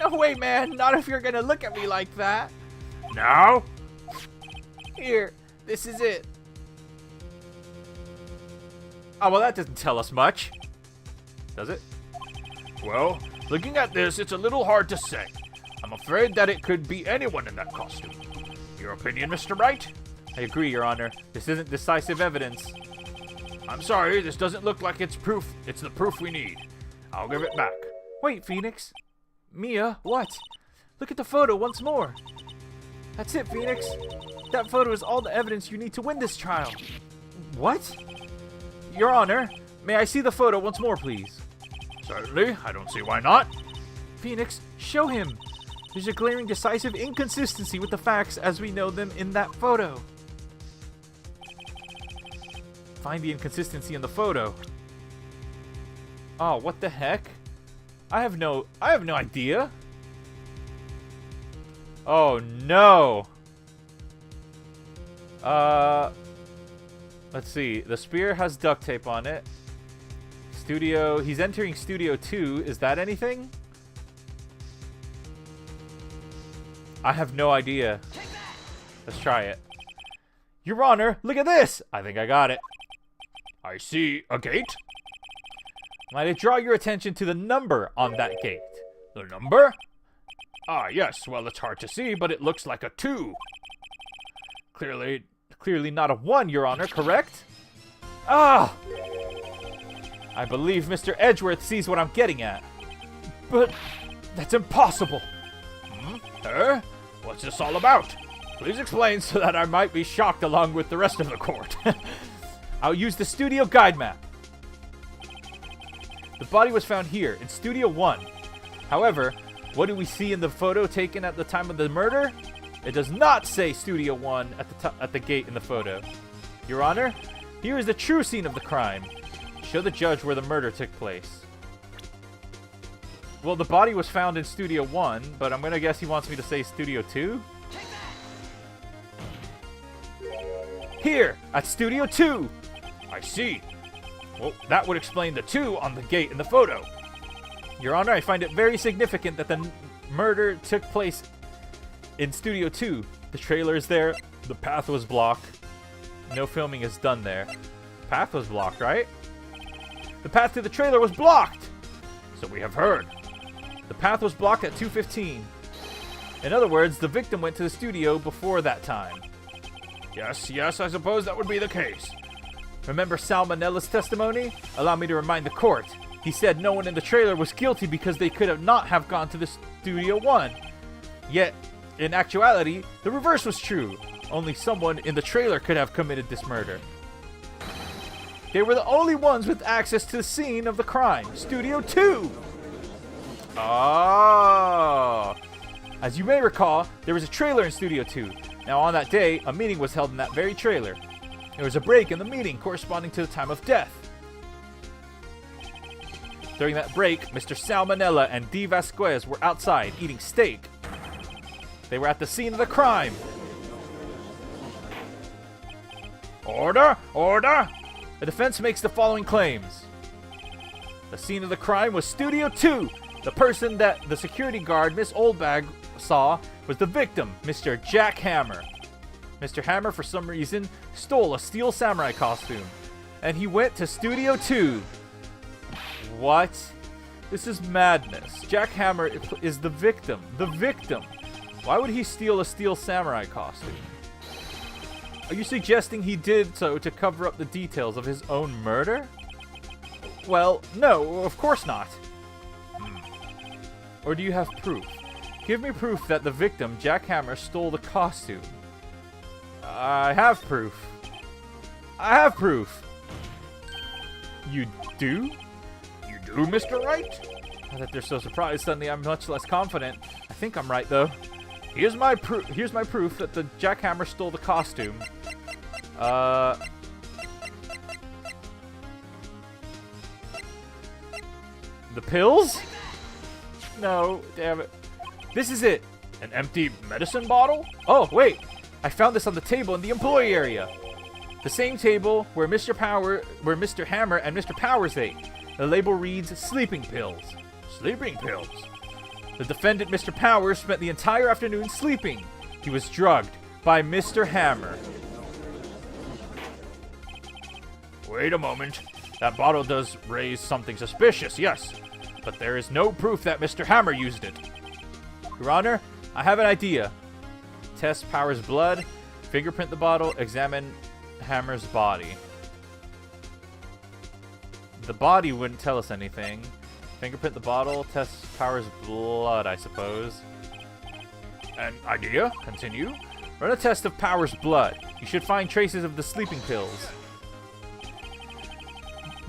No way, man. Not if you're gonna look at me like that. Now? Here. This is it. Oh, well, that doesn't tell us much. Does it? Well, looking at this, it's a little hard to say. I'm afraid that it could be anyone in that costume. Your opinion, Mr. Wright? I agree, Your Honor. This isn't decisive evidence. I'm sorry, this doesn't look like it's proof. It's the proof we need. I'll give it back. Wait, Phoenix. Mia, what? Look at the photo once more. That's it, Phoenix. That photo is all the evidence you need to win this trial. What? Your Honor, may I see the photo once more, please? Certainly. I don't see why not. Phoenix, show him. There's a glaring decisive inconsistency with the facts as we know them in that photo. Find the inconsistency in the photo. Oh, what the heck? I have no idea. Oh no. Let's see. The spear has duct tape on it. He's entering Studio 2. Is that anything? I have no idea. Let's try it. Your Honor, look at this! I think I got it. I see a gate. Might I draw your attention to the number on that gate? The number? Ah, yes. Well, it's hard to see, but it looks like a 2. Clearly not a 1, Your Honor, correct? Ah! I believe Mr. Edgeworth sees what I'm getting at. But that's impossible. What's this all about? Please explain so that I might be shocked along with the rest of the court. I'll use the studio guide map. The body was found here, in Studio 1. However, what do we see in the photo taken at the time of the murder? It does not say Studio 1 at the gate in the photo. Your Honor, here is the true scene of the crime. Show the judge where the murder took place. Well, the body was found in Studio 1, but I'm going to guess he wants me to say Studio 2? Here, at Studio 2! I see. Well, that would explain the 2 on the gate in the photo. Your Honor, I find it very significant that the murder took place in Studio 2. The trailer is there. The path was blocked. No filming is done there. Path was blocked, right? The path to the trailer was blocked! So we have heard. The path was blocked at 2:15. In other words, the victim went to the studio before that time. Yes, I suppose that would be the case. Remember Salmonella's testimony? Allow me to remind the court. He said no one in the trailer was guilty because they could have not have gone to the Studio 1. Yet, in actuality, the reverse was true. Only someone in the trailer could have committed this murder. They were the only ones with access to the scene of the crime, Studio 2! Oh! As you may recall, there was a trailer in Studio 2. Now on that day, a meeting was held in that very trailer. There was a break in the meeting corresponding to the time of death. During that break, Mr. Salmonella and D. Vasquez were outside eating steak. They were at the scene of the crime. Order! Order! The defense makes the following claims. The scene of the crime was Studio 2. The person that the security guard, Miss Oldbag, saw was the victim, Mr. Jack Hammer. Mr. Hammer, for some reason, stole a steel samurai costume, and he went to Studio 2. What? This is madness. Jack Hammer is the victim. The victim. Why would he steal a steel samurai costume? Are you suggesting he did so to cover up the details of his own murder? Well, no, of course not. Or do you have proof? Give me proof that the victim, Jack Hammer, stole the costume. I have proof. I have proof. You do? You do, Mr. Wright? Now that they're so surprised, suddenly I'm much less confident. I think I'm right, though. Here's my proof that the Jack Hammer stole the costume. The pills? No, damn it. This is it. An empty medicine bottle? Oh, wait. I found this on the table in the employee area. The same table where Mr. Hammer and Mr. Powers ate. The label reads sleeping pills. Sleeping pills? The defendant, Mr. Powers, spent the entire afternoon sleeping. He was drugged by Mr. Hammer. Wait a moment. That bottle does raise something suspicious, yes. But there is no proof that Mr. Hammer used it. Your Honor, I have an idea. Test Powers' blood, fingerprint the bottle, examine Hammer's body. The body wouldn't tell us anything. Fingerprint the bottle, test Powers' blood, I suppose. An idea? Continue. Run a test of Powers' blood. You should find traces of the sleeping pills.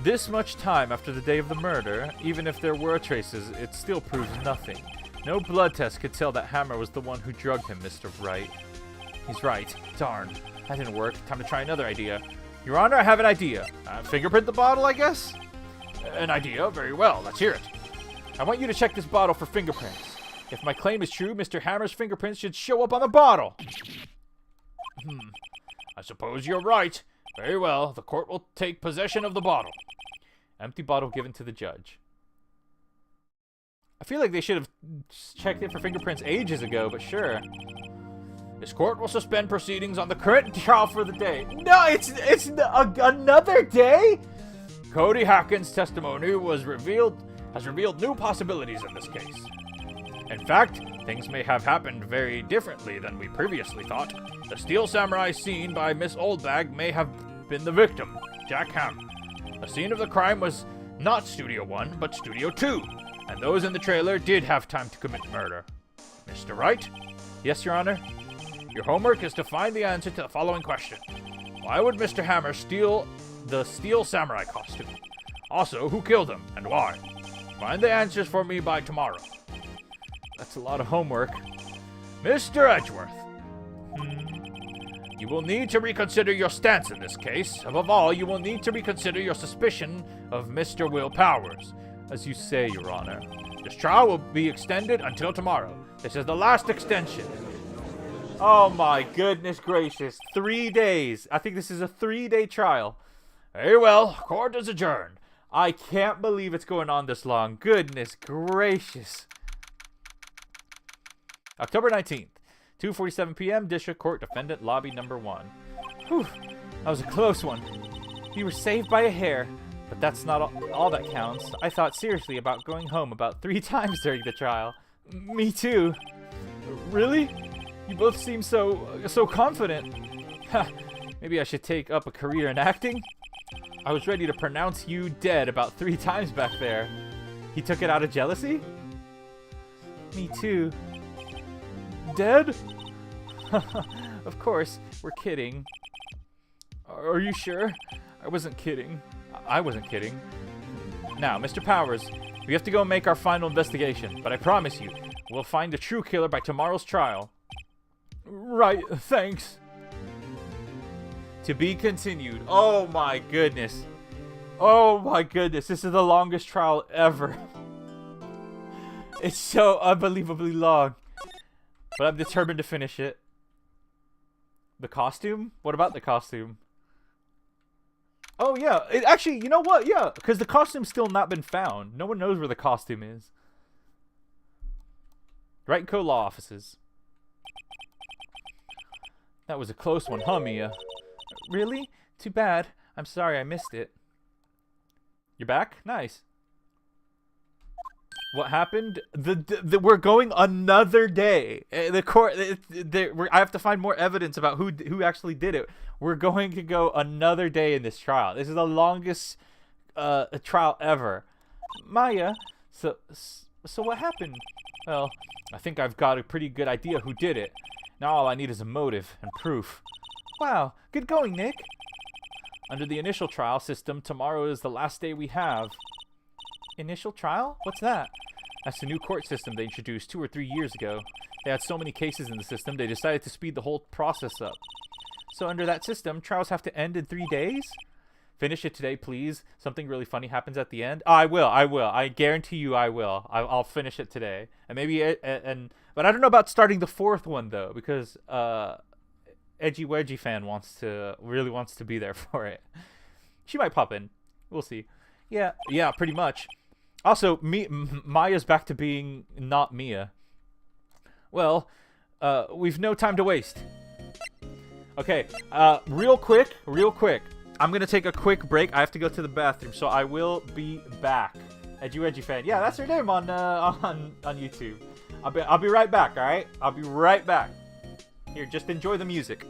This much time after the day of the murder, even if there were traces, it still proves nothing. No blood test could tell that Hammer was the one who drugged him, Mr. Wright. He's right. Darn. That didn't work. Time to try another idea. Your Honor, I have an idea. Fingerprint the bottle, I guess? An idea? Very well. Let's hear it. I want you to check this bottle for fingerprints. If my claim is true, Mr. Hammer's fingerprints should show up on the bottle. I suppose you're right. Very well. The court will take possession of the bottle. Empty bottle given to the judge. I feel like they should have checked it for fingerprints ages ago, but sure. This court will suspend proceedings on the current trial for the day. No, it's another day? Cody Hawkins' testimony has revealed new possibilities in this case. In fact, things may have happened very differently than we previously thought. The steel samurai seen by Miss Oldbag may have been the victim, Jack Hammer. The scene of the crime was not Studio 1, but Studio 2, and those in the trailer did have time to commit murder. Mr. Wright? Yes, Your Honor? Your homework is to find the answer to the following question. Why would Mr. Hammer steal the steel samurai costume? Also, who killed him, and why? Find the answers for me by tomorrow. That's a lot of homework. Mr. Edgeworth, you will need to reconsider your stance in this case. Above all, you will need to reconsider your suspicion of Mr. Will Powers. As you say, Your Honor. This trial will be extended until tomorrow. This is the last extension. Oh my goodness gracious. 3 days. I think this is a 3-day trial. Very well. Court is adjourned. I can't believe it's going on this long. Goodness gracious. October 19th, 2:47 p.m. District Court, Defendant Lobby Number 1. Whew, that was a close one. You were saved by a hair, but that's not all that counts. I thought seriously about going home about 3 times during the trial. Me too. Really? You both seem so confident. Ha, maybe I should take up a career in acting? I was ready to pronounce you dead about 3 times back there. He took it out of jealousy? Me too. Dead? Of course, we're kidding. Are you sure? I wasn't kidding. I wasn't kidding. Now, Mr. Powers, we have to go make our final investigation, but I promise you, we'll find the true killer by tomorrow's trial. Right, thanks. To be continued. Oh my goodness. Oh my goodness, this is the longest trial ever. It's so unbelievably long. But I'm determined to finish it. The costume? What about the costume? Oh yeah, it actually, you know what? Yeah, because the costume's still not been found. No one knows where the costume is. Wright & Co. Law Offices. That was a close one, huh, Mia? Really? Too bad. I'm sorry I missed it. You're back? Nice. What happened? We're going another day. The court. I have to find more evidence about who actually did it. We're going to go another day in this trial. This is the longest trial ever. Maya. So what happened? Well, I think I've got a pretty good idea who did it. Now all I need is a motive and proof. Wow, good going, Nick. Under the initial trial system, tomorrow is the last day we have. Initial trial? What's that? That's the new court system they introduced 2 or 3 years ago. They had so many cases in the system, they decided to speed the whole process up. So under that system, trials have to end in 3 days? Finish it today, please. Something really funny happens at the end. Oh, I will. I guarantee you I will. I'll finish it today. And maybe, but I don't know about starting the 4th one, though, because, Edgy Wedgie fan really wants to be there for it. She might pop in. We'll see. Yeah, pretty much. Also, Maya's back to being not Mia. Well, we've no time to waste. Okay, real quick. I'm gonna take a quick break. I have to go to the bathroom, so I will be back. Edgy Wedgie fan. Yeah, that's her name on YouTube. I'll be right back. All right, I'll be right back. Here, just enjoy the music.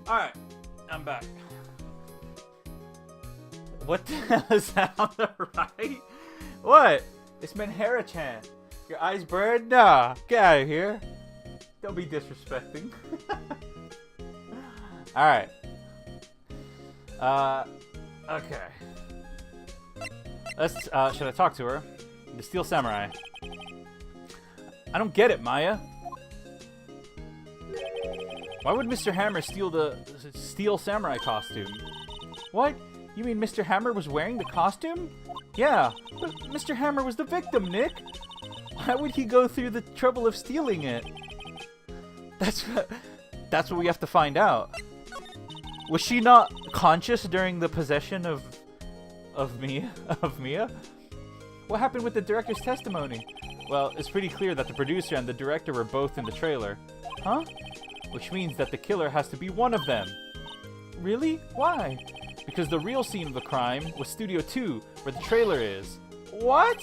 Alright, I'm back. What the hell is that on the right? What? It's Menhera-chan. Your eyes burned? Nah, get out of here. Don't be disrespecting. Alright. Okay. Let's, should I talk to her? The Steel Samurai. I don't get it, Maya. Why would Mr. Hammer steal the Steel Samurai costume? What? You mean Mr. Hammer was wearing the costume? Yeah, but Mr. Hammer was the victim, Nick. Why would he go through the trouble of stealing it? That's what we have to find out. Was she not conscious during the possession of Mia? What happened with the director's testimony? Well, it's pretty clear that the producer and the director were both in the trailer. Huh? Which means that the killer has to be one of them. Really? Why? Because the real scene of the crime was Studio 2, where the trailer is. What?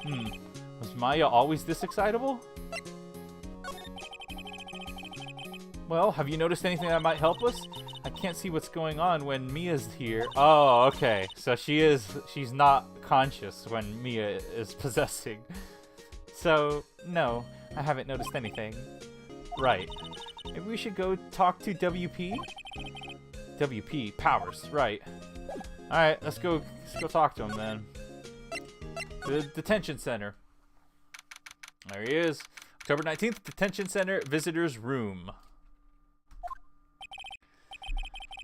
Was Maya always this excitable? Well, have you noticed anything that might help us? I can't see what's going on when Mia's here. Oh, okay. So she's not conscious when Mia is possessing. So, no, I haven't noticed anything. Right. Maybe we should go talk to WP? WP, Powers, right. Alright, let's go talk to him then. The detention center. There he is. October 19th, detention center, visitor's room.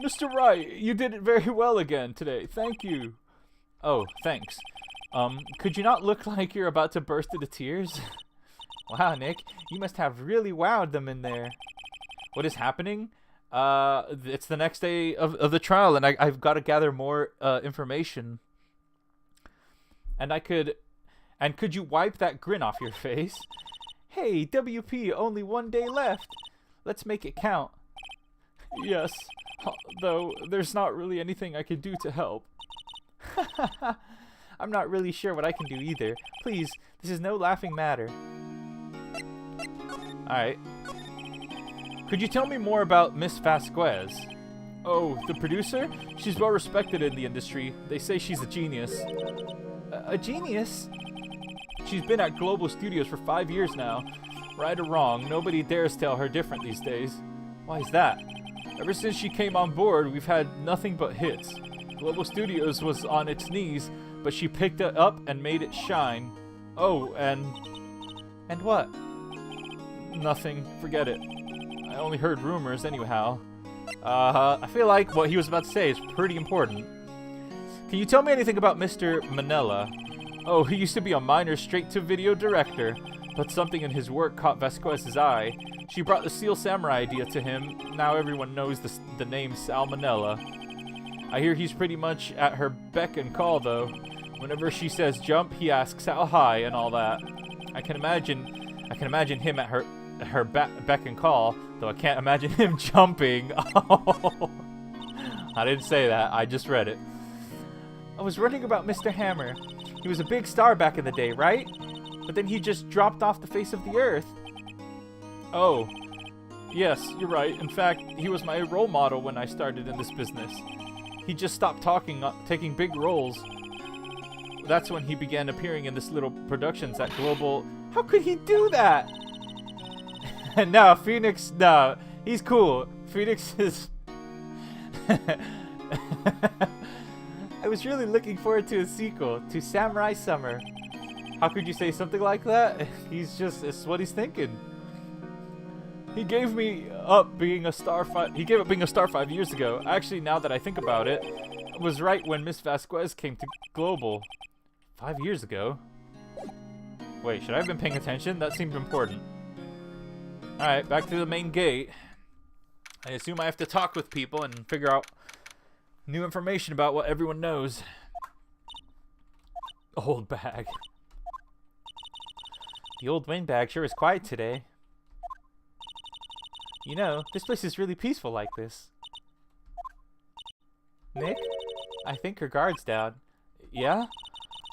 Mr. Wright, you did it very well again today. Thank you. Oh, thanks. Could you not look like you're about to burst into tears? Wow, Nick, you must have really wowed them in there. What is happening? It's the next day of the trial, and I've got to gather more information. And could you wipe that grin off your face? Hey, WP, only one day left. Let's make it count. Yes, though there's not really anything I can do to help. I'm not really sure what I can do either. Please, this is no laughing matter. Alright. Could you tell me more about Miss Vasquez? Oh, the producer? She's well respected in the industry. They say she's a genius. A genius? She's been at Global Studios for 5 years now. Right or wrong, nobody dares tell her different these days. Why is that? Ever since she came on board, we've had nothing but hits. Global Studios was on its knees, but she picked it up and made it shine. Oh, and what? Nothing. Forget it. I only heard rumors anyhow. I feel like what he was about to say is pretty important. Can you tell me anything about Mr. Manila? Oh, he used to be a minor straight-to-video director, but something in his work caught Vasquez's eye. She brought the Steel Samurai idea to him. Now everyone knows the name Salmonella. I hear he's pretty much at her beck and call, though. Whenever she says jump, he asks how high and all that. I can imagine him at her beck and call, though I can't imagine him jumping. Oh, I didn't say that. I just read it. I was wondering about Mr. Hammer. He was a big star back in the day, right? But then he just dropped off the face of the earth. Oh, yes, you're right. In fact, he was my role model when I started in this business. He just stopped taking big roles. That's when he began appearing in this little productions at Global. How could he do that? No, Phoenix, no. He's cool. Phoenix is... I was really looking forward to a sequel to Samurai Summer. How could you say something like that? It's what he's thinking. He gave up being a star 5 years ago. Actually, now that I think about it, it was right when Miss Vasquez came to Global. 5 years ago? Wait, should I have been paying attention? That seemed important. Alright, back to the main gate. I assume I have to talk with people and figure out new information about what everyone knows. Old bag. The old windbag sure is quiet today. You know, this place is really peaceful like this. Nick? I think her guard's down. Yeah?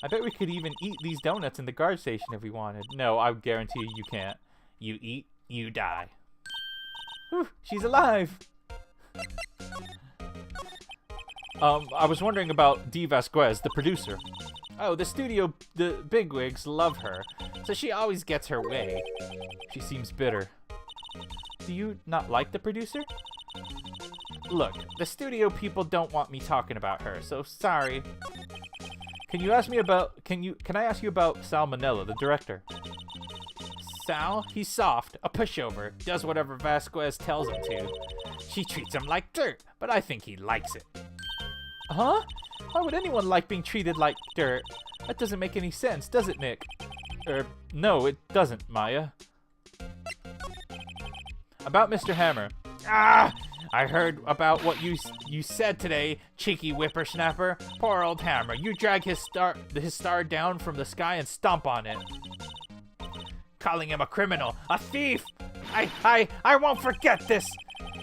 I bet we could even eat these donuts in the guard station if we wanted. No, I guarantee you can't. You eat, you die. Whew, she's alive! I was wondering about Dee Vasquez, the producer. Oh, the bigwigs love her, so she always gets her way. She seems bitter. Do you not like the producer? Look, the studio people don't want me talking about her, so sorry. Can I ask you about Salmonella, the director? Sal? He's soft, a pushover, does whatever Vasquez tells him to. She treats him like dirt, but I think he likes it. Huh? Why would anyone like being treated like dirt? That doesn't make any sense, does it, Nick? No, it doesn't, Maya. About Mr. Hammer. Ah! I heard about what you said today, cheeky whippersnapper. Poor old Hammer. You drag his star down from the sky and stomp on it. Calling him a criminal, a thief. I won't forget this.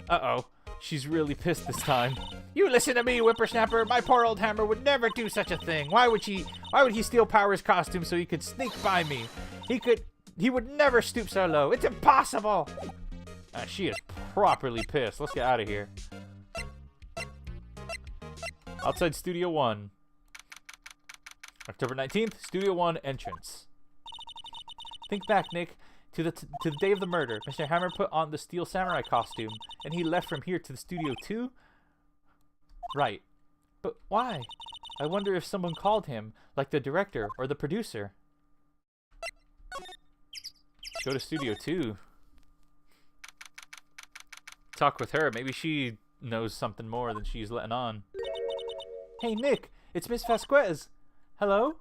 Uh-oh. She's really pissed this time. You listen to me, whippersnapper. My poor old Hammer would never do such a thing. Why would he steal Power's costume so he could sneak by me? He would never stoop so low. It's impossible. She is properly pissed. Let's get out of here. Outside Studio 1. October 19th, Studio 1 entrance. Think back, Nick, to the day of the murder. Mr. Hammer put on the Steel Samurai costume, and he left from here to the Studio 2? Right. But why? I wonder if someone called him, like the director or the producer. Let's go to Studio 2. Talk with her. Maybe she knows something more than she's letting on. Hey, Nick. It's Miss Vasquez. Hello?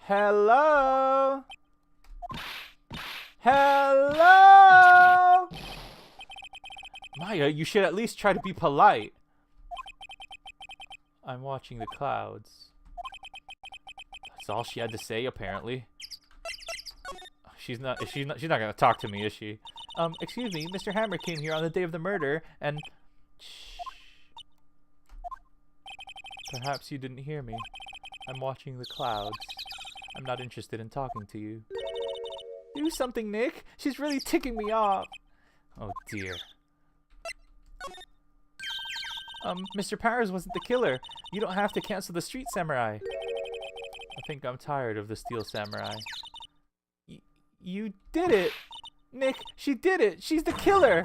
Hello? Hello? Maya, you should at least try to be polite. I'm watching the clouds. That's all she had to say, apparently. She's not gonna talk to me, is she? Excuse me, Mr. Hammer came here on the day of the murder, and... Shh. Perhaps you didn't hear me. I'm watching the clouds. I'm not interested in talking to you. Do something, Nick! She's really ticking me off! Oh, dear. Mr. Powers wasn't the killer. You don't have to cancel the Street Samurai. I think I'm tired of the Steel Samurai. You did it! Nick, she did it! She's the killer!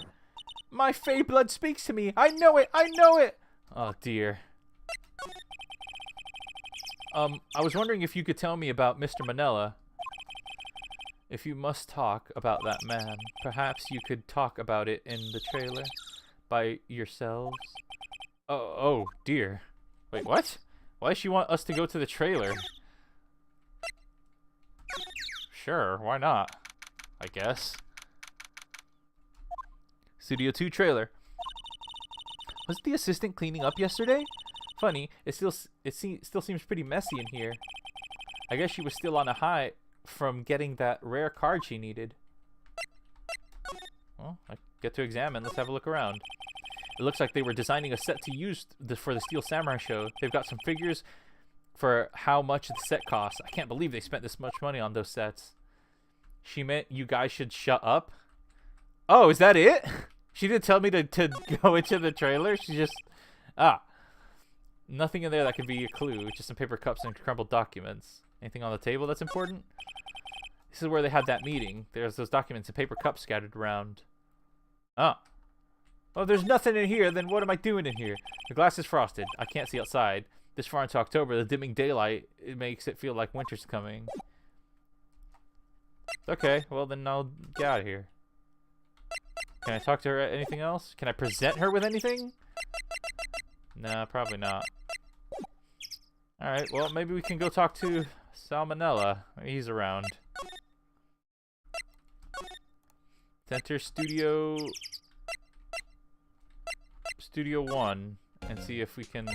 My Fey blood speaks to me! I know it! I know it! Oh, dear. I was wondering if you could tell me about Mr. Manella. If you must talk about that man, perhaps you could talk about it in the trailer by yourselves. Oh dear. Wait, what? Why does she want us to go to the trailer? Sure, why not? I guess. Studio 2 trailer. Was the assistant cleaning up yesterday? Funny, it still seems pretty messy in here. I guess she was still on a high from getting that rare card she needed. Well, I get to examine. Let's have a look around. It looks like they were designing a set to use for the Steel Samurai show. They've got some figures for how much the set costs. I can't believe they spent this much money on those sets. She meant you guys should shut up? Oh, is that it? She didn't tell me to go into the trailer? She just... Nothing in there that could be a clue. Just some paper cups and crumpled documents. Anything on the table that's important? This is where they had that meeting. There's those documents and paper cups scattered around. Oh, there's nothing in here. Then what am I doing in here? The glass is frosted. I can't see outside. This far into October, the dimming daylight, it makes it feel like winter's coming. Okay, well then I'll get out of here. Can I talk to her anything else? Can I present her with anything? Nah, probably not. Alright, well maybe we can go talk to Salmonella. He's around. Enter Studio 1 and see if we can...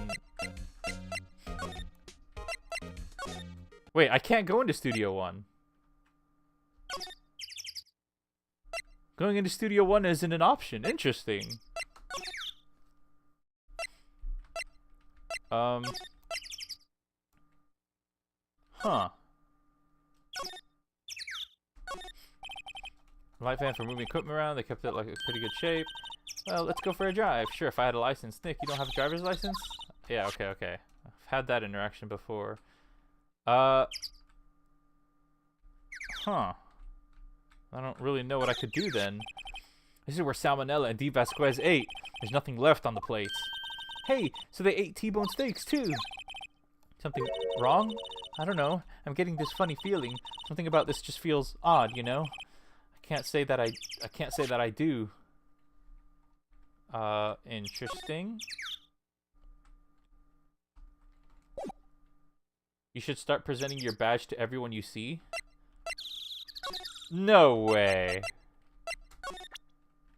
Wait, I can't go into Studio 1. Going into Studio 1 isn't an option. Interesting. Huh. Light fan for moving equipment around. They kept it like a pretty good shape. Well, let's go for a drive. Sure, if I had a license. Nick, you don't have a driver's license? Yeah, okay. I've had that interaction before. Huh. I don't really know what I could do then. This is where Salmonella and D. Vasquez ate. There's nothing left on the plates. Hey, so they ate T-bone steaks too. Something wrong? I don't know. I'm getting this funny feeling. Something about this just feels odd, you know? I can't say that I do. Interesting. You should start presenting your badge to everyone you see. No way.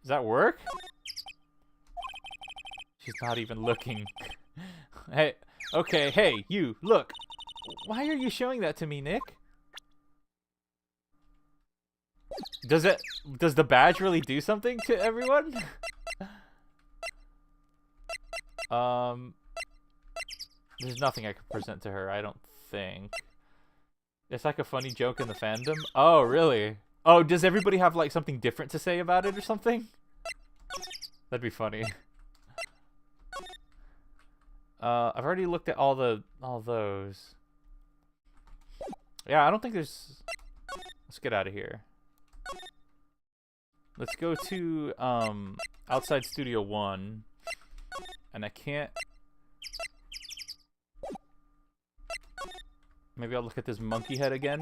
Does that work? She's not even looking. Hey, okay, hey, you, look. Why are you showing that to me, Nick? Does the badge really do something to everyone? There's nothing I could present to her, I don't think. It's like a funny joke in the fandom. Oh, really? Oh, does everybody have like something different to say about it or something? That'd be funny. I've already looked at all those. Yeah, I don't think there's... Let's get out of here. Let's go to outside Studio 1. And I can't... Maybe I'll look at this monkey head again.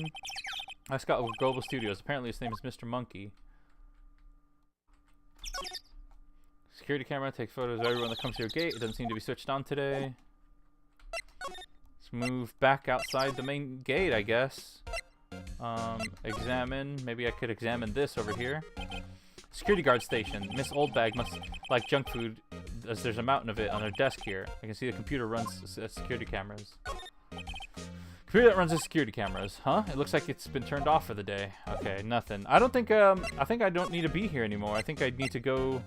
I just got Global Studios. Apparently his name is Mr. Monkey. Security camera takes photos of everyone that comes to your gate. It doesn't seem to be switched on today. Let's move back outside the main gate, I guess. Examine. Maybe I could examine this over here. Security guard station. Miss Oldbag must like junk food, as there's a mountain of it on her desk here. I can see the computer runs security cameras. Computer that runs the security cameras. Huh? It looks like it's been turned off for the day. Okay, nothing. I don't think, I think I don't need to be here anymore. I think I need to go...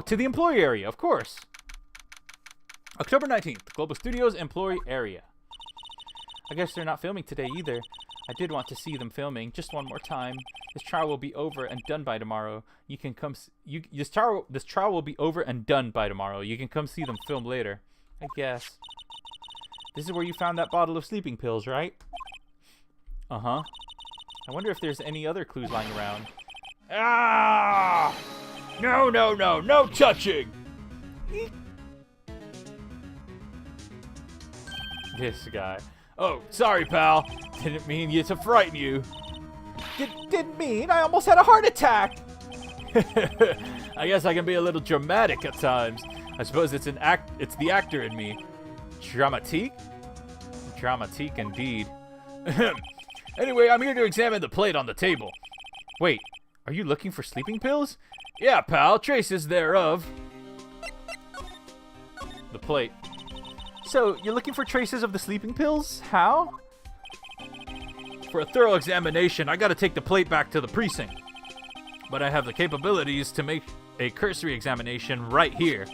to the employee area, of course. October 19th, Global Studios employee area. I guess they're not filming today either. I did want to see them filming just one more time. This trial will be over and done by tomorrow. You can come. This trial will be over and done by tomorrow. You can come see them film later. I guess. This is where you found that bottle of sleeping pills, right? Uh-huh. I wonder if there's any other clues lying around. Ah! No, no, no, no touching! This guy. Oh, sorry, pal. Didn't mean to frighten you. Didn't mean. I almost had a heart attack. I guess I can be a little dramatic at times. I suppose it's the actor in me. Dramatique? Dramatique indeed. Anyway, I'm here to examine the plate on the table. Wait, are you looking for sleeping pills? Yeah, pal, traces thereof. The plate. So, you're looking for traces of the sleeping pills? How? For a thorough examination, I gotta take the plate back to the precinct. But I have the capabilities to make a cursory examination right here.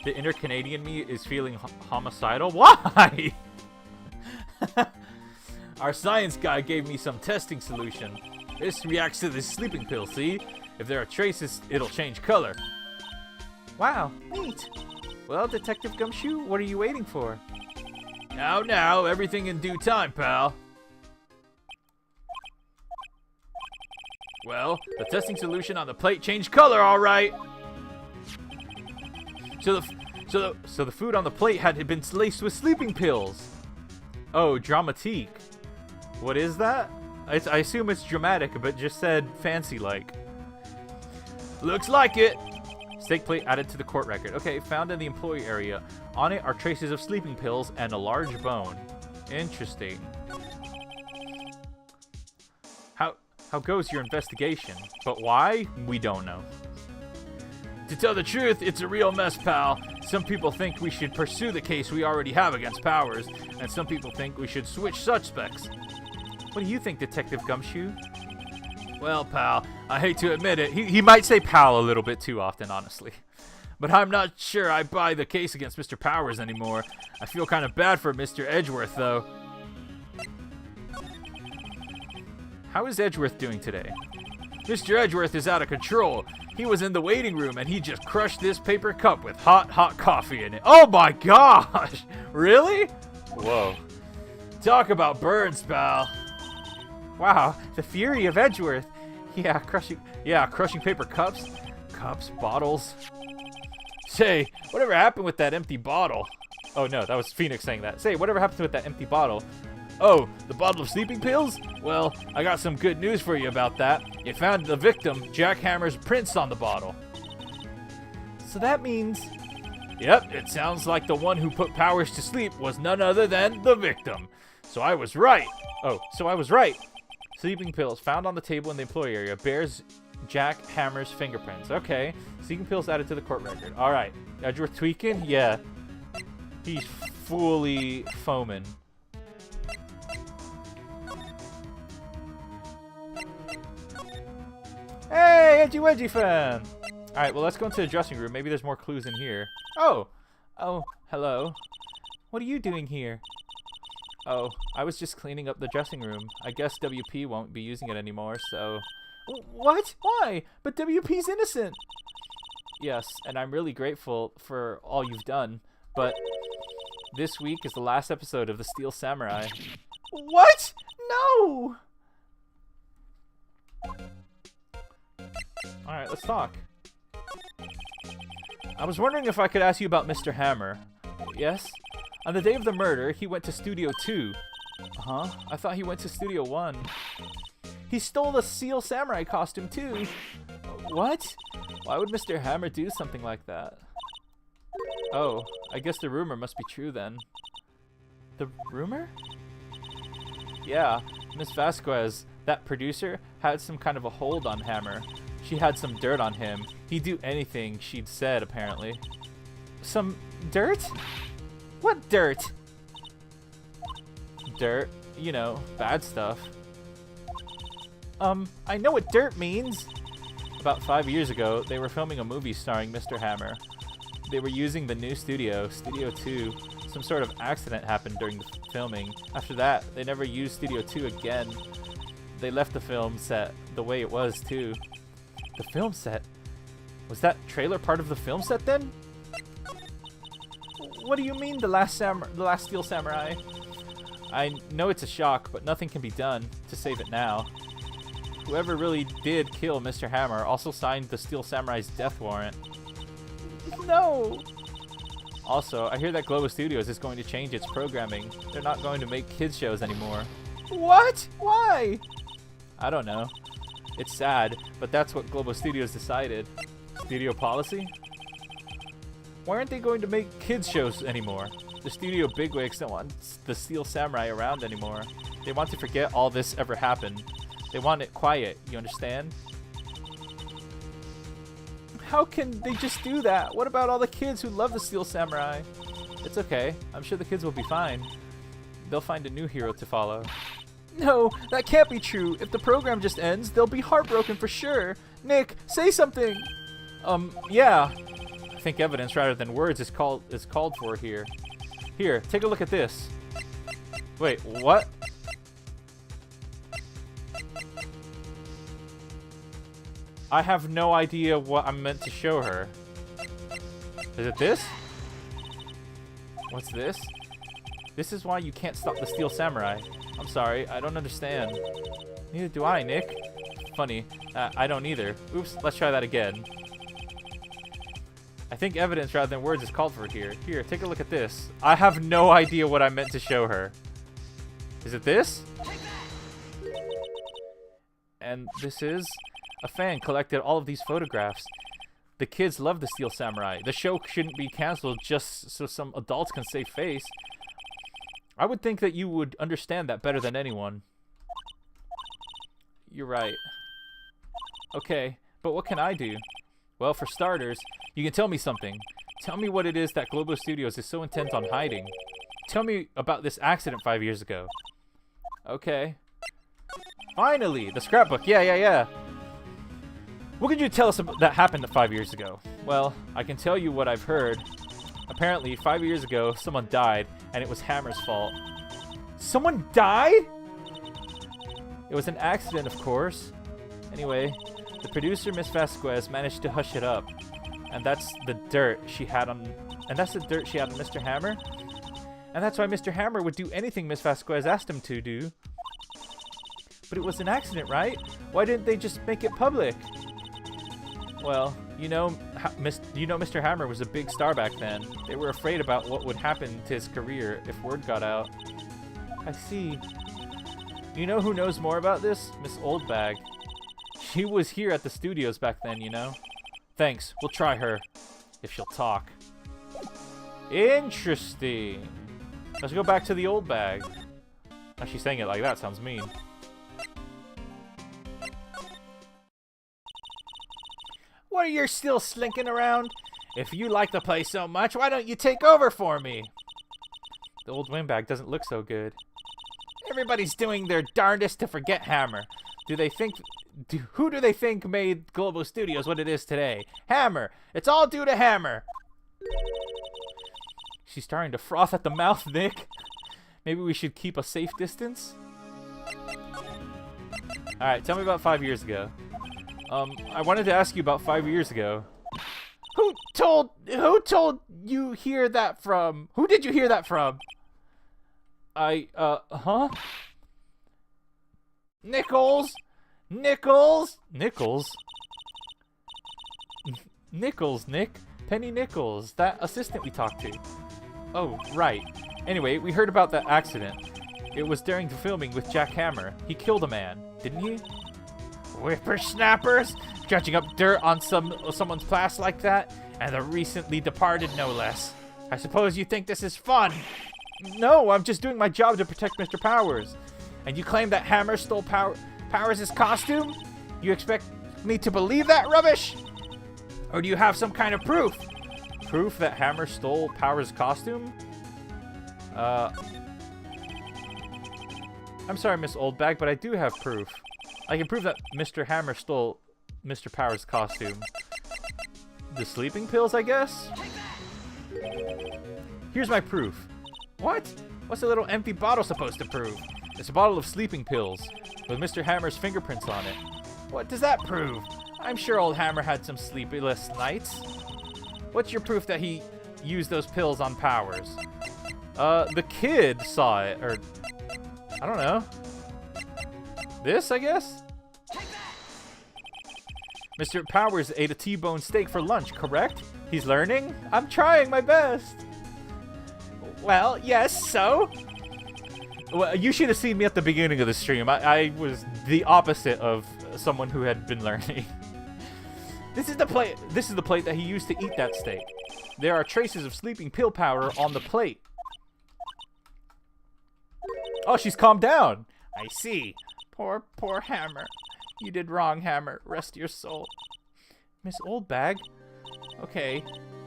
The inner Canadian me is feeling homicidal. Why? Our science guy gave me some testing solution. This reacts to the sleeping pill, see? If there are traces, it'll change color. Wow, neat. Well, Detective Gumshoe, what are you waiting for? Now, everything in due time, pal. Well, the testing solution on the plate changed color, all right. So the food on the plate had been laced with sleeping pills. Oh, dramatique. What is that? I assume it's dramatic, but just said fancy-like. Looks like it. Steak plate added to the court record. Okay, found in the employee area. On it are traces of sleeping pills and a large bone. Interesting. How goes your investigation? But why? We don't know. To tell the truth, it's a real mess, pal. Some people think we should pursue the case we already have against Powers, and some people think we should switch suspects. What do you think, Detective Gumshoe? Well, pal, I hate to admit it, He might say pal a little bit too often, honestly. but I'm not sure I buy the case against Mr. Powers anymore. I feel kind of bad for Mr. Edgeworth, though. How is Edgeworth doing today? Mr. Edgeworth is out of control. He was in the waiting room and he just crushed this paper cup with hot coffee in it. Oh my gosh! Really? Whoa. Talk about burns, pal. Wow, the fury of Edgeworth. Yeah, crushing paper cups. Cups, bottles. Say, whatever happened with that empty bottle? Oh no, that was Phoenix saying that. Say, whatever happened with that empty bottle? Oh, the bottle of sleeping pills? Well, I got some good news for you about that. You found the victim, Jack Hammer's prints on the bottle. So that means... Yep, it sounds like the one who put Powers to sleep was none other than the victim. So I was right. Oh, so I was right. Sleeping pills found on the table in the employee area bears Jack Hammer's fingerprints. Okay. Sleeping pills added to the court record. All right. Edgeworth tweaking? Yeah. He's fully foaming. Hey, Edgy Wedgie fan! Alright, well, let's go into the dressing room. Maybe there's more clues in here. Oh! Oh, hello. What are you doing here? Oh, I was just cleaning up the dressing room. I guess WP won't be using it anymore, so... What? Why? But WP's innocent! Yes, and I'm really grateful for all you've done, but this week is the last episode of The Steel Samurai. What? No! Alright, let's talk. I was wondering if I could ask you about Mr. Hammer. Yes? On the day of the murder, he went to Studio 2. Uh-huh. I thought he went to Studio 1. He stole the Steel Samurai costume, too. What? Why would Mr. Hammer do something like that? Oh, I guess the rumor must be true then. The rumor? Yeah, Miss Vasquez, that producer, had some kind of a hold on Hammer. She had some dirt on him. He'd do anything she'd said, apparently. Some dirt? What dirt? Dirt, you know, bad stuff. I know what dirt means. About 5 years ago, they were filming a movie starring Mr. Hammer. They were using the new studio, Studio 2. Some sort of accident happened during the filming. After that, they never used Studio 2 again. They left the film set the way it was, too. The film set? Was that trailer part of the film set, then? What do you mean, the last Steel Samurai? I know it's a shock, but nothing can be done to save it now. Whoever really did kill Mr. Hammer also signed the Steel Samurai's death warrant. No! Also, I hear that Globo Studios is going to change its programming. They're not going to make kids shows anymore. What? Why? I don't know. It's sad, but that's what Globo Studios decided. Studio policy? Why aren't they going to make kids shows anymore? The studio bigwigs don't want the Steel Samurai around anymore. They want to forget all this ever happened. They want it quiet, you understand? How can they just do that? What about all the kids who love the Steel Samurai? It's okay. I'm sure the kids will be fine. They'll find a new hero to follow. No, that can't be true. If the program just ends, they'll be heartbroken for sure. Nick, say something! Yeah. I think evidence rather than words is called for here. Here, take a look at this. Wait, what? I have no idea what I'm meant to show her. Is it this? What's this? This is why you can't stop the Steel Samurai. I'm sorry, I don't understand. Neither do I, Nick. Funny, I don't either. Oops, let's try that again. I think evidence rather than words is called for here. Here, take a look at this. I have no idea what I meant to show her. Is it this? And this is... A fan collected all of these photographs. The kids love the Steel Samurai. The show shouldn't be canceled just so some adults can save face. I would think that you would understand that better than anyone. You're right. Okay, but what can I do? Well, for starters, you can tell me something. Tell me what it is that Globo Studios is so intent on hiding. Tell me about this accident 5 years ago. Okay. Finally! The scrapbook! Yeah. What could you tell us about that happened 5 years ago? Well, I can tell you what I've heard. Apparently, 5 years ago, someone died, and it was Hammer's fault. Someone died? It was an accident, of course. Anyway, the producer, Miss Vasquez, managed to hush it up. And that's the dirt she had on... And that's the dirt she had on Mr. Hammer? And that's why Mr. Hammer would do anything Miss Vasquez asked him to do. But it was an accident, right? Why didn't they just make it public? Well, you know, Mr. Hammer was a big star back then. They were afraid about what would happen to his career if word got out. I see. You know who knows more about this? Miss Oldbag. She was here at the studios back then, you know? Thanks. We'll try her. If she'll talk. Interesting. Let's go back to the old bag. Now she's saying it like that sounds mean. What are you still slinking around? If you like the place so much, why don't you take over for me? The old windbag doesn't look so good. Everybody's doing their darndest to forget Hammer. Who do they think made Global Studios what it is today? Hammer. It's all due to Hammer. She's starting to froth at the mouth, Nick. Maybe we should keep a safe distance? Alright, tell me about 5 years ago. I wanted to ask you about 5 years ago. Who told you hear that from? Who did you hear that from? Huh? Nichols? Nichols, Nick. Penny Nichols, that assistant we talked to. Oh, right. Anyway, we heard about that accident. It was during the filming with Jack Hammer. He killed a man, didn't he? Whippersnappers? Dredging up dirt on someone's past like that? And the recently departed, no less. I suppose you think this is fun? No, I'm just doing my job to protect Mr. Powers. And you claim that Hammer stole Powers' costume? You expect me to believe that rubbish? Or do you have some kind of proof? Proof that Hammer stole Powers' costume? I'm sorry, Miss Oldbag, but I do have proof. I can prove that Mr. Hammer stole Mr. Powers' costume. The sleeping pills, I guess? Here's my proof. What? What's a little empty bottle supposed to prove? It's a bottle of sleeping pills with Mr. Hammer's fingerprints on it. What does that prove? I'm sure old Hammer had some sleepless nights. What's your proof that he used those pills on Powers? The kid saw it, or I don't know. This, I guess? Mr. Powers ate a T-bone steak for lunch, correct? He's learning? I'm trying my best. Well, yes, so? Well, you should have seen me at the beginning of the stream. I was the opposite of someone who had been learning. This is the plate that he used to eat that steak. There are traces of sleeping pill powder on the plate. Oh, she's calmed down. I see. Poor Hammer. You did wrong, Hammer. Rest your soul. Miss Oldbag? Okay,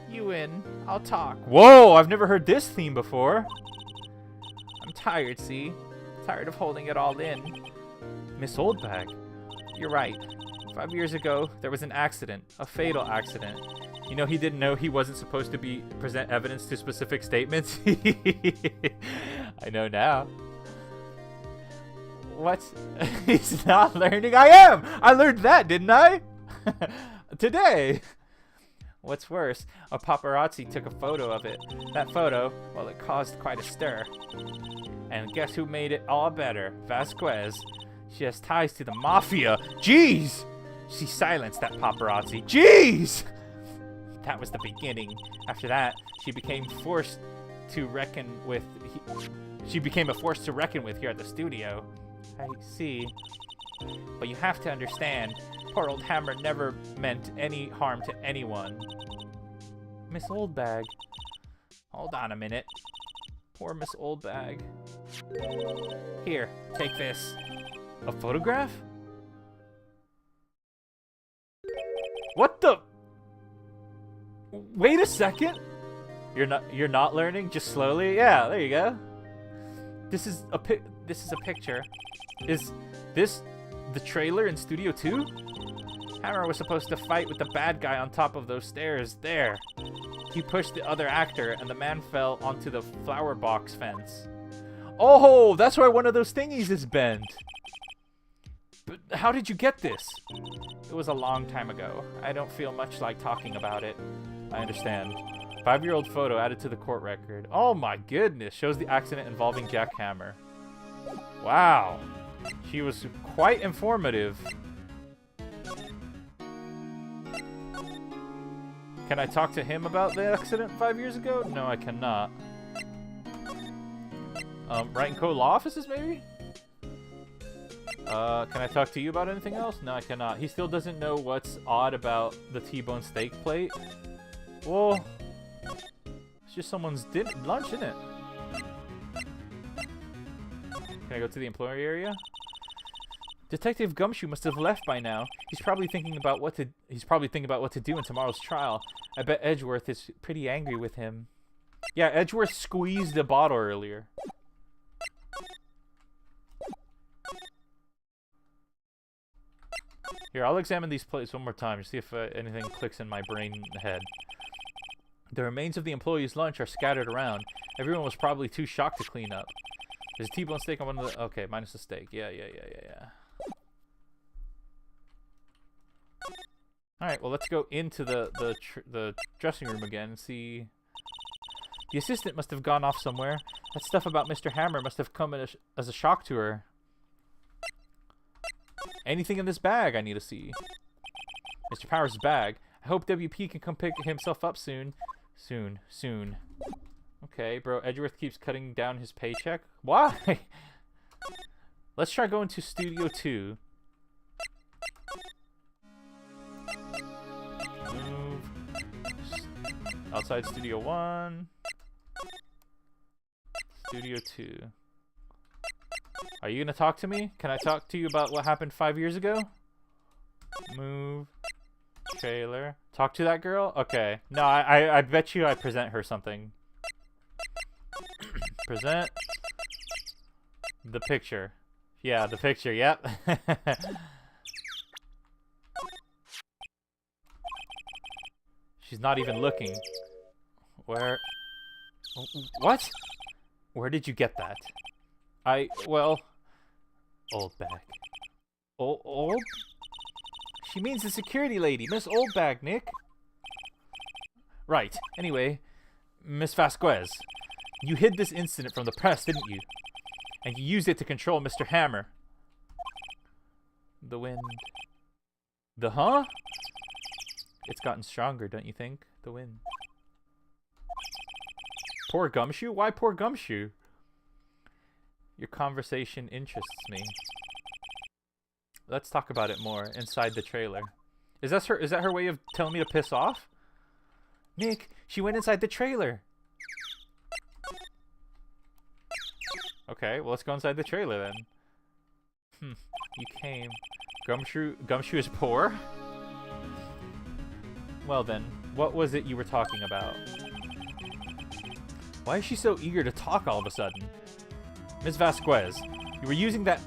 you win. I'll talk. Whoa, I've never heard this theme before. I'm tired, see? Tired of holding it all in. Miss Oldbag? You're right. 5 years ago, there was an accident. A fatal accident. You know, he didn't know he wasn't supposed to present evidence to specific statements. I know now. What? He's not learning? I am! I learned that, didn't I? Today. What's worse, a paparazzi took a photo of it. That photo, well, it caused quite a stir. And guess who made it all better? Vasquez. She has ties to the mafia. Jeez! She silenced that paparazzi. Jeez! That was the beginning. After that, she became a force to reckon with here at the studio. I see. But you have to understand, poor old Hammer never meant any harm to anyone. Miss Oldbag. Hold on a minute. Poor Miss Oldbag. Here, take this. A photograph? What the? Wait a second. You're not learning, just slowly. Yeah, there you go. This is a picture. Is this the trailer in Studio 2? Hammer was supposed to fight with the bad guy on top of those stairs there. He pushed the other actor and the man fell onto the flower box fence. Oh, that's why one of those thingies is bent. But how did you get this? It was a long time ago. I don't feel much like talking about it. I understand. 5-year-old photo added to the court record. Oh my goodness. Shows the accident involving Jack Hammer. Wow. She was quite informative. Can I talk to him about the accident 5 years ago? No, I cannot. Wright and Co. law offices, maybe? Can I talk to you about anything else? No, I cannot. He still doesn't know what's odd about the T-bone steak plate. Well, it's just someone's lunch, isn't it? Can I go to the employee area? Detective Gumshoe must have left by now. He's probably thinking about what to do in tomorrow's trial. I bet Edgeworth is pretty angry with him. Yeah, Edgeworth squeezed a bottle earlier. Here, I'll examine these plates one more time to see if anything clicks in my brain head. The remains of the employees' lunch are scattered around. Everyone was probably too shocked to clean up. There's a T-bone steak on one of the... Okay, minus the steak. Yeah. Alright, well, let's go into the dressing room again and see... The assistant must have gone off somewhere. That stuff about Mr. Hammer must have come as a shock to her. Anything in this bag I need to see. Mr. Power's bag. I hope WP can come pick himself up soon. Soon. Okay, bro, Edgeworth keeps cutting down his paycheck. Why? Let's try going to Studio 2. Move. Outside Studio 1. Studio 2. Are you gonna talk to me? Can I talk to you about what happened 5 years ago? Move. Trailer. Talk to that girl? Okay. No, I bet you I present her something. Present. The picture. Yeah, the picture, yep. She's not even looking. Where? What? Where did you get that? Well... Oldbag. Old? She means the security lady, Miss Oldbag, Nick. Right. Anyway, Miss Vasquez, you hid this incident from the press, didn't you? And you used it to control Mr. Hammer. The wind. The huh? It's gotten stronger, don't you think? The wind. Poor Gumshoe? Why poor Gumshoe? Your conversation interests me. Let's talk about it more inside the trailer. Is that her way of telling me to piss off? Nick, she went inside the trailer. Okay, well, let's go inside the trailer then. You came. Gumshoe is poor? Well then, what was it you were talking about? Why is she so eager to talk all of a sudden? Ms. Vasquez, you were using that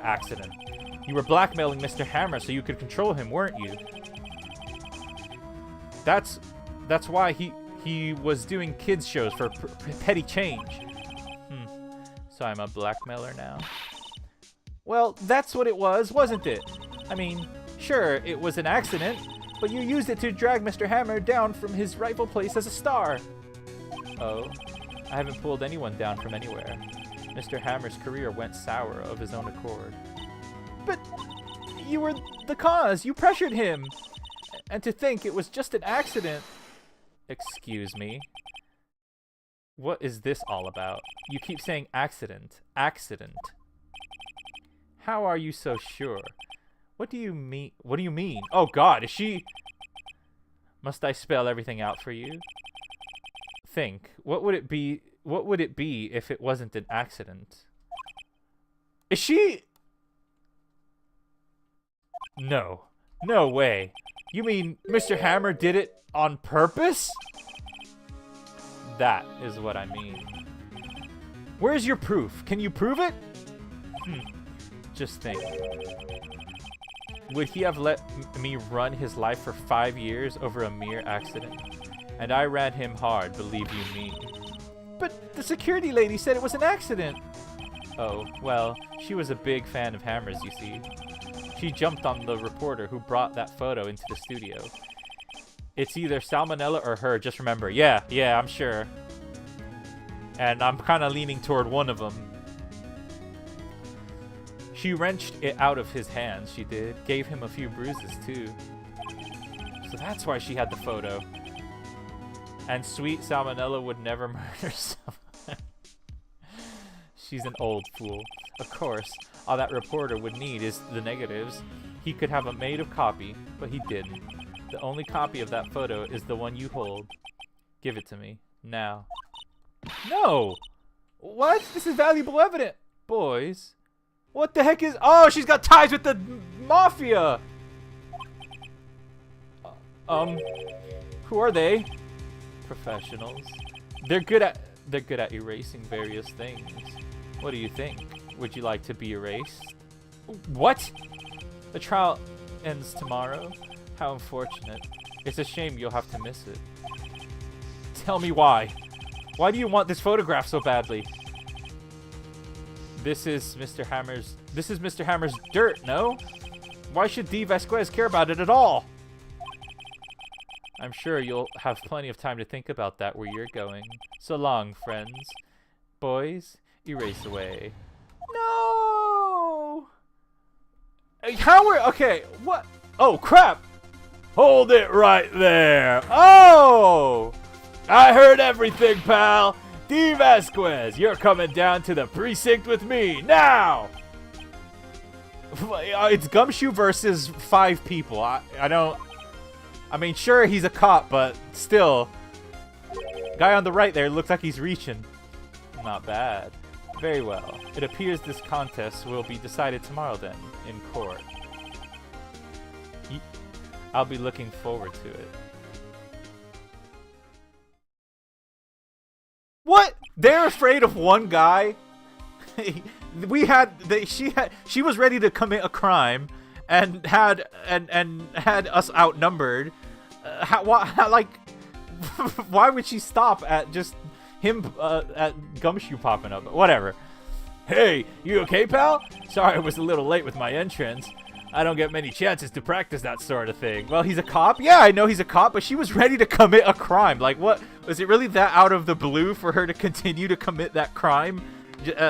accident. You were blackmailing Mr. Hammer so you could control him, weren't you? That's why he was doing kids shows for petty change. So I'm a blackmailer now? Well, that's what it was, wasn't it? I mean, sure, it was an accident, but you used it to drag Mr. Hammer down from his rightful place as a star. Oh, I haven't pulled anyone down from anywhere. Mr. Hammer's career went sour of his own accord. But you were the cause. You pressured him. And to think it was just an accident. Excuse me. What is this all about? You keep saying accident. Accident. How are you so sure? What do you mean? What do you mean? Oh God, is she... Must I spell everything out for you? Think. What would it be if it wasn't an accident? Is she... No. No way. You mean Mr. Hammer did it on purpose? That is what I mean. Where's your proof? Can you prove it? Just think. Would he have let me run his life for 5 years over a mere accident? And I ran him hard, believe you me. But the security lady said it was an accident. Oh, well, she was a big fan of Hammer's, you see. She jumped on the reporter who brought that photo into the studio. It's either Salmonella or her, just remember. Yeah, I'm sure. And I'm kind of leaning toward one of them. She wrenched it out of his hands, she did. Gave him a few bruises, too. So that's why she had the photo. And sweet Salmonella would never murder someone. She's an old fool. Of course, all that reporter would need is the negatives. He could have made a copy, but he didn't. The only copy of that photo is the one you hold. Give it to me. Now. No! What? This is valuable evidence! Boys. What the heck is... Oh, she's got ties with the mafia! Who are they? Professionals. They're good at erasing various things. What do you think? Would you like to be erased? What? The trial ends tomorrow? How unfortunate. It's a shame you'll have to miss it. Tell me why. Why do you want this photograph so badly? This is Mr. Hammer's dirt, no? Why should D. Vasquez care about it at all? I'm sure you'll have plenty of time to think about that where you're going. So long, friends. Boys, erase away. No! How are... Okay, what? Oh, crap! Hold it right there. Oh! I heard everything, pal. D. Vasquez, you're coming down to the precinct with me now. It's Gumshoe versus 5 people. I don't... I mean, sure, he's a cop, but still. Guy on the right there looks like he's reaching. Not bad. Very well. It appears this contest will be decided tomorrow then, in court. I'll be looking forward to it. What? They're afraid of one guy? She was ready to commit a crime and had us outnumbered. Why would she stop at just him at Gumshoe popping up? Whatever. Hey, you okay, pal? Sorry I was a little late with my entrance. I don't get many chances to practice that sort of thing. Well, he's a cop? Yeah, I know he's a cop, but she was ready to commit a crime. Like, what? Was it really that out of the blue for her to continue to commit that crime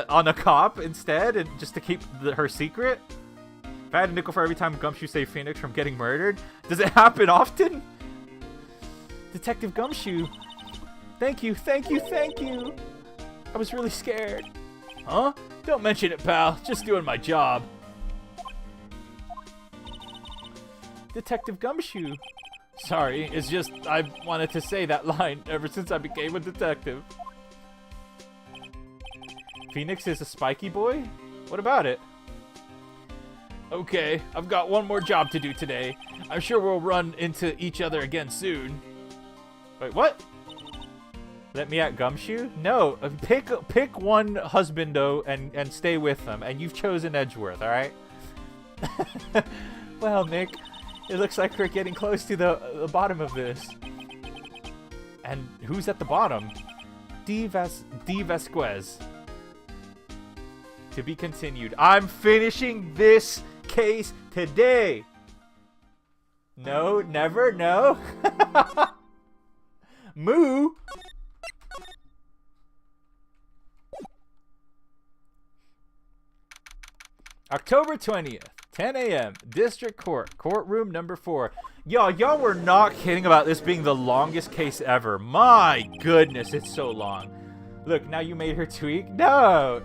on a cop instead, and just to keep her secret? If I had a nickel for every time Gumshoe saved Phoenix from getting murdered. Does it happen often? Detective Gumshoe. Thank you, thank you, thank you. I was really scared. Huh? Don't mention it, pal. Just doing my job. Detective Gumshoe. Sorry, it's just I wanted to say that line ever since I became a detective. Phoenix is a spiky boy? What about it? Okay, I've got one more job to do today. I'm sure we'll run into each other again soon. Wait, what? Let me at Gumshoe? No, pick one husbando and stay with them, and you've chosen Edgeworth, alright? Well, Nick, it looks like we're getting close to the bottom of this. And who's at the bottom? D. Vasquez. To be continued. I'm finishing this case today. No, never, no. Moo. October 20th, 10 a.m., District Court, courtroom number 4. Y'all were not kidding about this being the longest case ever. My goodness, it's so long. Look, now you made her tweak? No.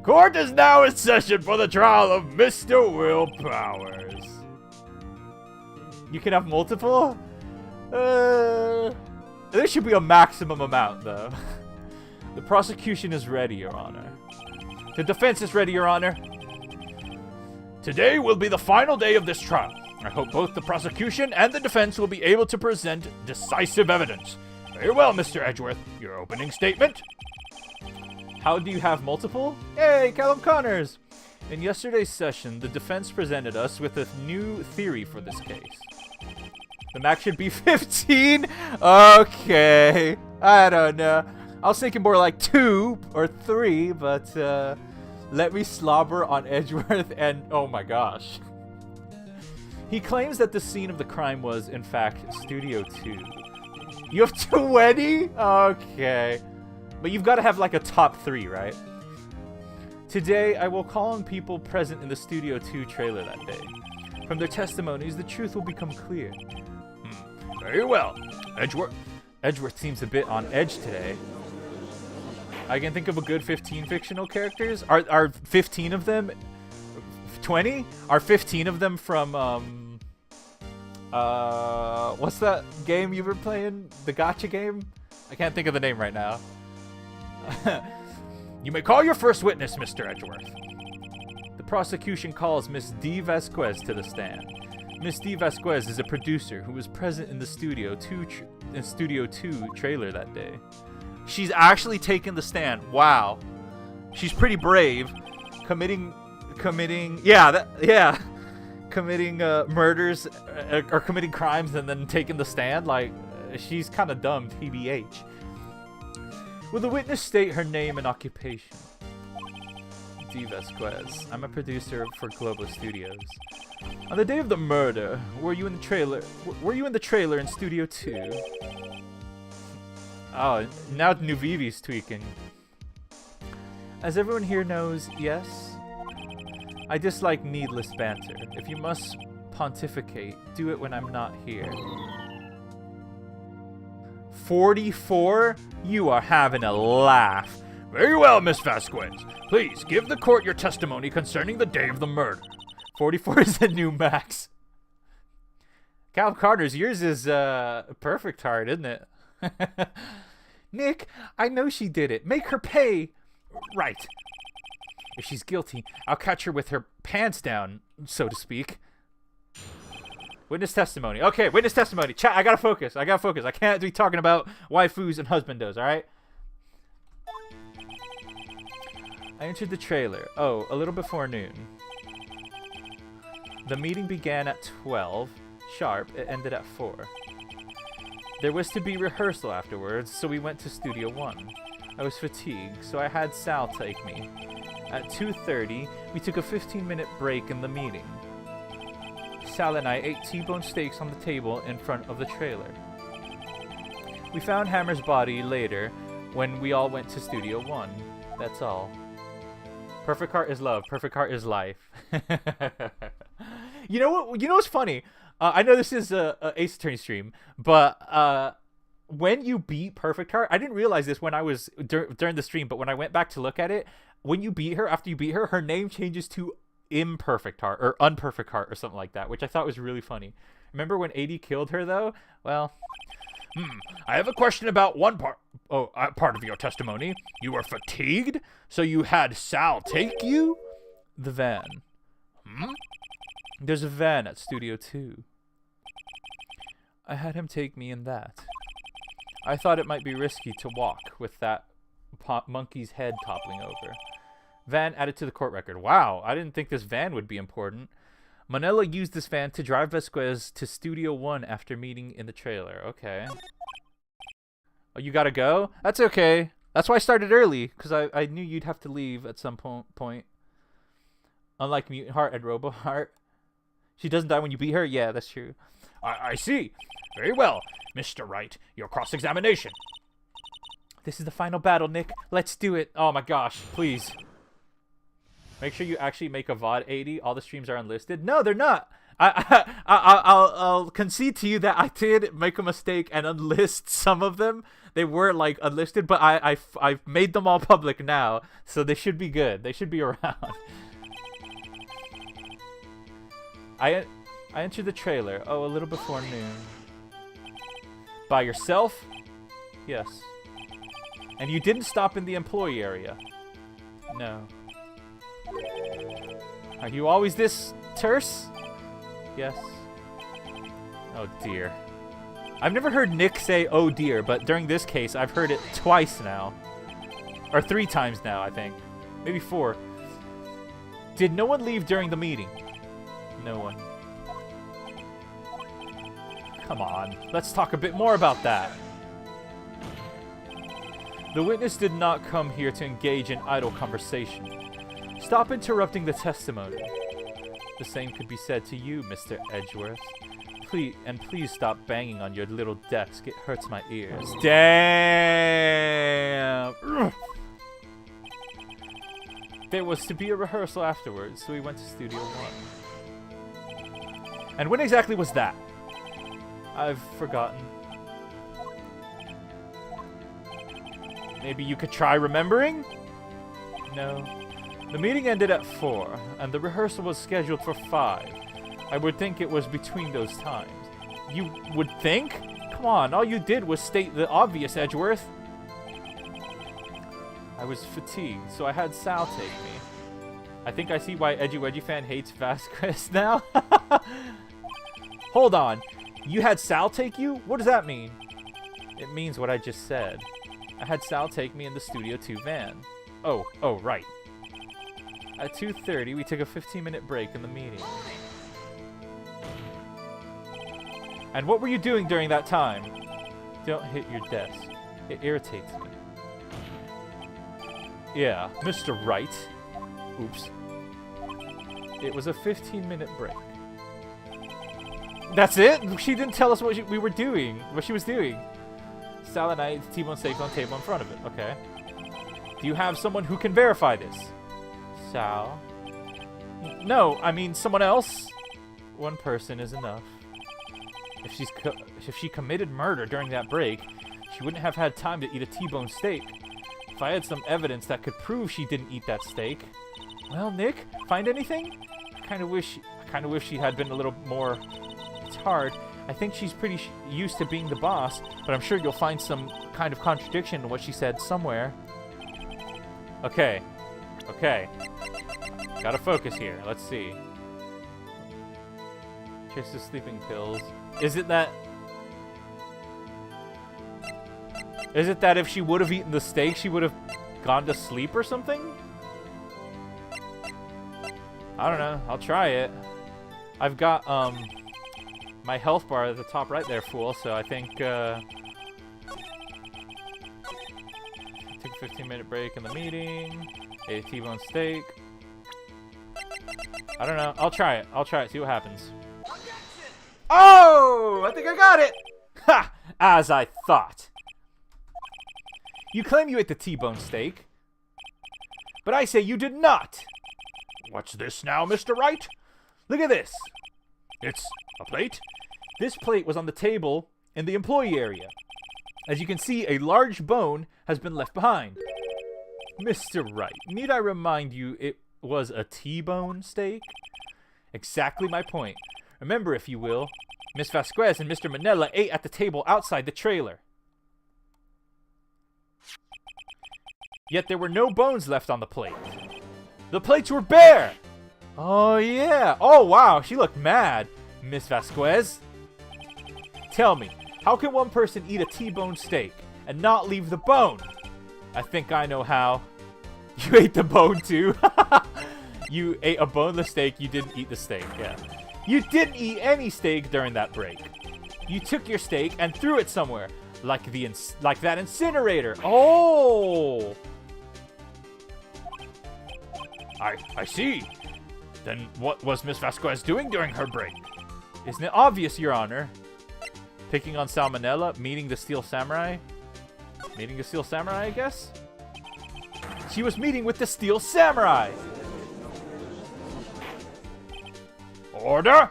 Court is now in session for the trial of Mr. Will Powers. You can have multiple? There should be a maximum amount, though. The prosecution is ready, Your Honor. The defense is ready, Your Honor. Today will be the final day of this trial. I hope both the prosecution and the defense will be able to present decisive evidence. Very well, Mr. Edgeworth. Your opening statement? How do you have multiple? Hey, Callum Connors! In yesterday's session, the defense presented us with a new theory for this case. The max should be 15? Okay. I don't know. I was thinking more like 2 or 3, but let me slobber on Edgeworth and oh my gosh. He claims that the scene of the crime was, in fact, Studio 2. You have 20? Okay. But you've got to have like a top 3, right? Today, I will call on people present in the Studio 2 trailer that day. From their testimonies, the truth will become clear. Very well. Edgeworth seems a bit on edge today. I can think of a good 15 fictional characters. Are 15 of them 20? Are 15 of them from what's that game you were playing? The gacha game? I can't think of the name right now. You may call your first witness, Mr. Edgeworth. The prosecution calls Miss D. Vasquez to the stand. Miss D. Vasquez is a producer who was present in the Studio 2 trailer that day. She's actually taken the stand. Wow. She's pretty brave. Committing murders or committing crimes and then taking the stand. Like, she's kind of dumb, TBH. Will the witness state her name and occupation? D. Vasquez. I'm a producer for Global Studios. On the day of the murder, were you in the trailer? Were you in the trailer in Studio 2? Oh, now Nuvivi's tweaking. As everyone here knows, yes. I dislike needless banter. If you must pontificate, do it when I'm not here. 44? You are having a laugh. Very well, Miss Vasquez. Please give the court your testimony concerning the day of the murder. 44 is the new max. Cal Carter's, yours is perfect hard, isn't it? Nick, I know she did it. Make her pay. Right. If she's guilty, I'll catch her with her pants down, so to speak. Witness testimony. Okay, witness testimony. Chat, I gotta focus. I can't be talking about waifus and husbandos, alright? I entered the trailer. Oh, a little before noon. The meeting began at 12 sharp. It ended at 4. There was to be rehearsal afterwards, so we went to Studio 1. I was fatigued, so I had Sal take me. At 2:30, we took a 15-minute break in the meeting. Sal and I ate T-bone steaks on the table in front of the trailer. We found Hammer's body later when we all went to Studio 1. That's all. Perfect heart is love. Perfect heart is life. You know what? You know what's funny? I know this is a Ace Attorney stream, but when you beat Perfect Heart, I didn't realize this when I was during the stream, but when I went back to look at it, when you beat her, after you beat her, her name changes to Imperfect Heart or Unperfect Heart or something like that, which I thought was really funny. Remember when A-Dee killed her though? Well, I have a question about one part of your testimony. You were fatigued, so you had Sal take you? The van. There's a van at Studio 2. I had him take me in that. I thought it might be risky to walk with that monkey's head toppling over. Van added to the court record. Wow, I didn't think this van would be important. Manila used this van to drive Vasquez to Studio 1 after meeting in the trailer. Okay. Oh, you gotta go? That's okay. That's why I started early, because I knew you'd have to leave at some point. Unlike Mutant Heart and Robo Heart. She doesn't die when you beat her? Yeah, that's true. I see. Very well. Mr. Wright, your cross-examination. This is the final battle, Nick. Let's do it. Oh my gosh, please. Make sure you actually make a VOD 80. All the streams are unlisted. No, they're not. I'll concede to you that I did make a mistake and unlist some of them. They were like unlisted, but I've made them all public now, so they should be good. They should be around. I entered the trailer. Oh, a little before noon. By yourself? Yes. And you didn't stop in the employee area? No. Are you always this terse? Yes. Oh dear. I've never heard Nick say oh dear, but during this case I've heard it twice now. Or 3 times now, I think. Maybe 4. Did no one leave during the meeting? No one. Come on, let's talk a bit more about that. The witness did not come here to engage in idle conversation. Stop interrupting the testimony. The same could be said to you, Mr. Edgeworth. Please stop banging on your little desk. It hurts my ears. Damn! there was to be a rehearsal afterwards, so we went to Studio 1. And when exactly was that? I've forgotten. Maybe you could try remembering? No. The meeting ended at 4, and the rehearsal was scheduled for 5. I would think it was between those times. You would think? Come on, all you did was state the obvious, Edgeworth. I was fatigued, so I had Sal take me. I think I see why Edgy Wedgy fan hates Vasquez now. Hold on. You had Sal take you? What does that mean? It means what I just said. I had Sal take me in the Studio 2 van. Oh, right. At 2:30, we took a 15-minute break in the meeting. And what were you doing during that time? Don't hit your desk. It irritates me. Yeah, Mr. Wright. Oops. It was a 15-minute break. That's it? She didn't tell us what we were doing. What she was doing. Sal and I ate the T-bone steak on the table in front of it. Okay. Do you have someone who can verify this? Sal? No, I mean someone else. One person is enough. If she committed murder during that break, she wouldn't have had time to eat a T-bone steak. If I had some evidence that could prove she didn't eat that steak. Well, Nick, find anything? I kind of wish she had been a little more. It's hard. I think she's pretty used to being the boss, but I'm sure you'll find some kind of contradiction in what she said somewhere. Okay. Gotta focus here. Let's see. Chase the sleeping pills. Is it that if she would have eaten the steak, she would have gone to sleep or something? I don't know. I'll try it. I've got, my health bar at the top right there full, so I think, take a 15-minute break in the meeting. Ate a T-bone steak. I don't know. I'll try it. See what happens. Oh! I think I got it! Ha! As I thought. You claim you ate the T-bone steak, but I say you did not. What's this now, Mr. Wright? Look at this. It's a plate? This plate was on the table in the employee area. As you can see, a large bone has been left behind. Mr. Wright, need I remind you it was a T-bone steak? Exactly my point. Remember, if you will, Miss Vasquez and Mr. Manella ate at the table outside the trailer. Yet there were no bones left on the plate. The plates were bare! Oh, yeah. Oh, wow. She looked mad, Miss Vasquez. Tell me, how can one person eat a T-bone steak and not leave the bone? I think I know how. You ate the bone, too. You ate a boneless steak. You didn't eat the steak, yeah. You didn't eat any steak during that break. You took your steak and threw it somewhere, like that incinerator. Oh! I see. Then what was Miss Vasquez doing during her break? Isn't it obvious, Your Honor? Picking on Salmonella, meeting the Steel Samurai? Meeting the Steel Samurai, I guess? She was meeting with the Steel Samurai! Order?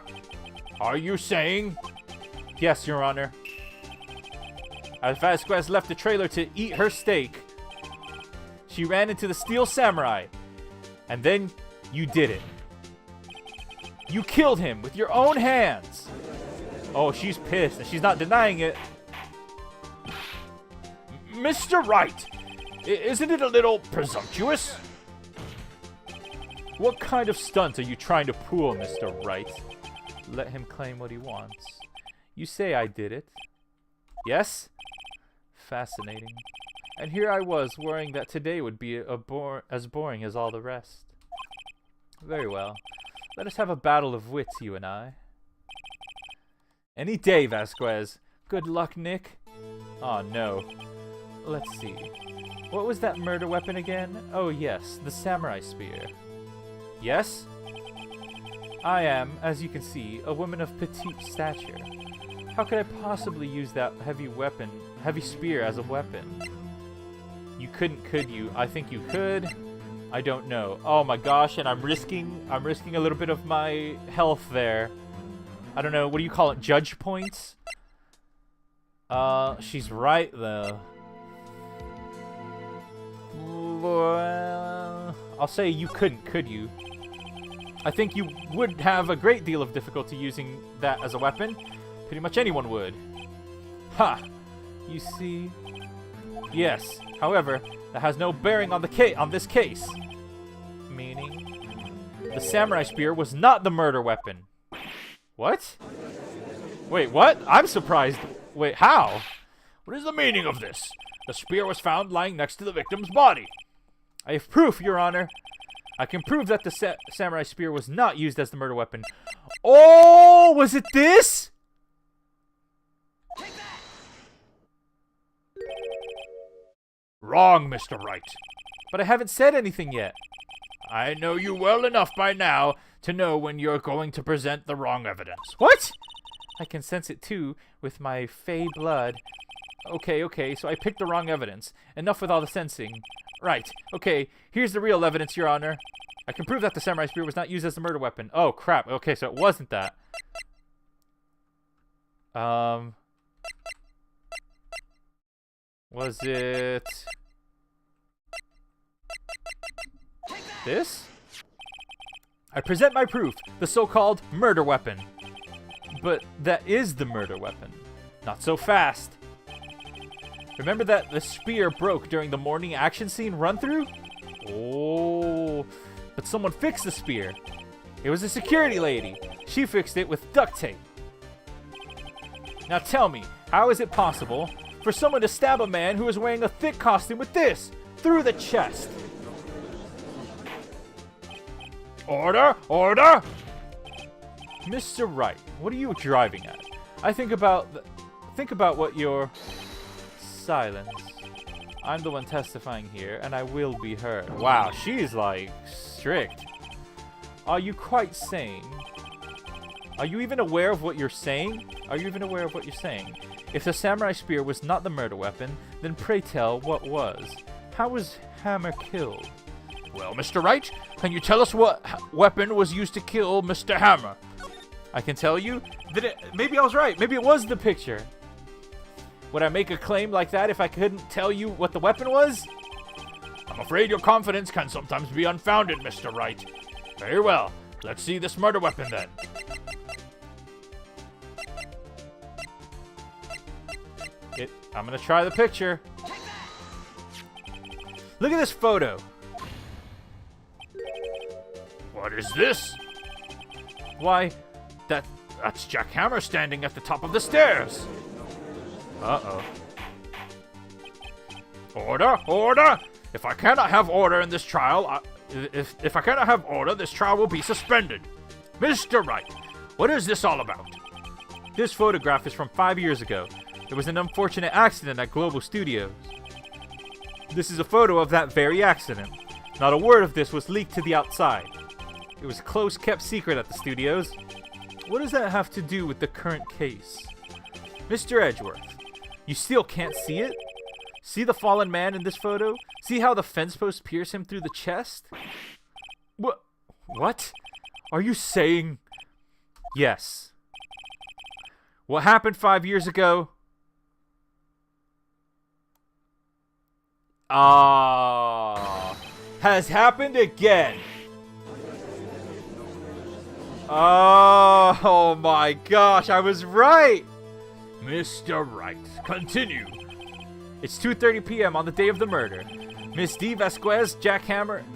Are you saying? Yes, Your Honor. As Vasquez left the trailer to eat her steak, she ran into the Steel Samurai. And then you did it. You killed him with your own hands. Oh, she's pissed, and she's not denying it. Mr. Wright, isn't it a little presumptuous? What kind of stunt are you trying to pull, Mr. Wright? Let him claim what he wants. You say I did it. Yes? Fascinating. And here I was, worrying that today would be as boring as all the rest. Very well. Let us have a battle of wits, you and I. Any day, Vasquez. Good luck, Nick. Oh, no. Let's see. What was that murder weapon again? Oh, yes, the samurai spear. Yes? I am, as you can see, a woman of petite stature. How could I possibly use that heavy spear as a weapon? You couldn't, could you? I think you could. I don't know. Oh my gosh, and I'm risking a little bit of my health there. I don't know, what do you call it? Judge points? She's right though. Well, I'll say you couldn't, could you? I think you would have a great deal of difficulty using that as a weapon. Pretty much anyone would. Ha! You see? Yes. However, that has no bearing on this case. Meaning? The samurai spear was not the murder weapon. What? Wait, what? I'm surprised. Wait, how? What is the meaning of this? The spear was found lying next to the victim's body. I have proof, Your Honor. I can prove that the samurai spear was not used as the murder weapon. Oh, was it this? Wrong, Mr. Wright. But I haven't said anything yet. I know you well enough by now to know when you're going to present the wrong evidence. What? I can sense it too with my fey blood. Okay, so I picked the wrong evidence. Enough with all the sensing. Right, okay, here's the real evidence, Your Honor. I can prove that the samurai spear was not used as the murder weapon. Oh, crap. Okay, so it wasn't that. Was it... this? I present my proof, the so-called murder weapon. But that is the murder weapon. Not so fast. Remember that the spear broke during the morning action scene run-through? Oh, but someone fixed the spear. It was a security lady. She fixed it with duct tape. Now tell me, how is it possible for someone to stab a man who is wearing a thick costume with this through the chest? Order! Order! Mr. Wright, what are you driving at? I think about what you're... Silence. I'm the one testifying here, and I will be heard. Wow, she's like strict. Are you quite sane? Are you even aware of what you're saying? If the samurai spear was not the murder weapon, then pray tell what was. How was Hammer killed? Well, Mr. Wright, can you tell us what weapon was used to kill Mr. Hammer? I can tell you that maybe I was right. Maybe it was the picture. Would I make a claim like that if I couldn't tell you what the weapon was? I'm afraid your confidence can sometimes be unfounded, Mr. Wright. Very well. Let's see this murder weapon then. I'm gonna try the picture. Look at this photo. What is this? Why, That's Jack Hammer standing at the top of the stairs. uh-oh. Order! Order! If I cannot have order in this trial, if I cannot have order, this trial will be suspended. Mr. Wright, what is this all about? This photograph is from 5 years ago. There was an unfortunate accident at Global Studios. This is a photo of that very accident. Not a word of this was leaked to the outside. It was a close-kept secret at the studios. What does that have to do with the current case? Mr. Edgeworth, you still can't see it? See the fallen man in this photo? See how the fence posts pierce him through the chest? What? Are you saying... Yes. What happened 5 years ago? Has happened again. Oh my gosh, I was right. Mr. Wright, continue. It's 2:30 p.m. on the day of the murder. Miss D. Vasquez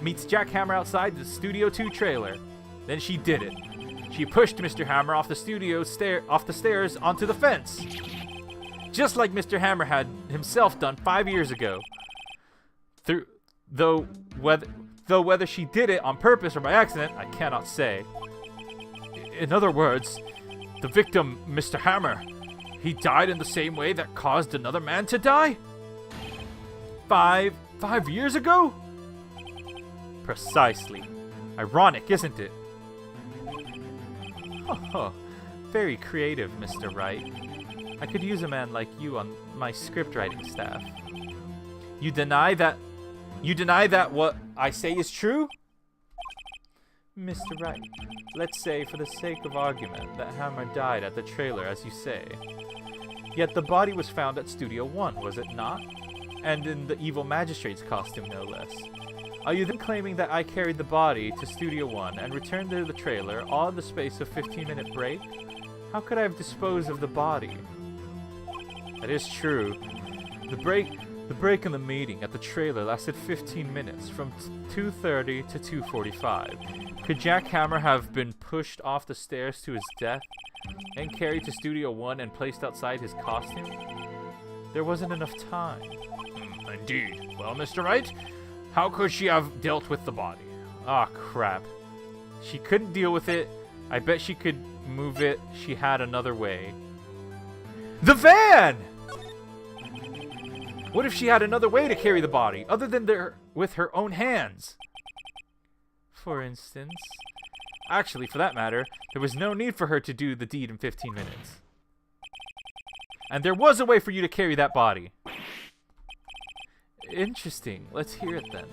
meets Jack Hammer outside the Studio 2 trailer. Then she did it. She pushed Mr. Hammer off the stairs onto the fence. Just like Mr. Hammer had himself done 5 years ago. Though whether she did it on purpose or by accident, I cannot say. In other words, the victim, Mr. Hammer, he died in the same way that caused another man to die? 5 years ago? Precisely. Ironic, isn't it? Oh, very creative, Mr. Wright. I could use a man like you on my script writing staff. You deny that You deny that what I say is true? Mr. Wright, let's say for the sake of argument that Hammer died at the trailer, as you say. Yet the body was found at Studio 1, was it not? And in the evil magistrate's costume, no less. Are you then claiming that I carried the body to Studio 1 and returned to the trailer all in the space of 15-minute break? How could I have disposed of the body? That is true. The break in the meeting at the trailer lasted 15 minutes, from 2:30 to 2:45. Could Jack Hammer have been pushed off the stairs to his death and carried to Studio 1 and placed outside his costume? There wasn't enough time. Indeed. Well, Mr. Wright, how could she have dealt with the body? Ah, crap. She couldn't deal with it. I bet she could move it. She had another way. The van! What if she had another way to carry the body, other than with her own hands? For instance? Actually, for that matter, there was no need for her to do the deed in 15 minutes. And there was a way for you to carry that body. Interesting. Let's hear it then.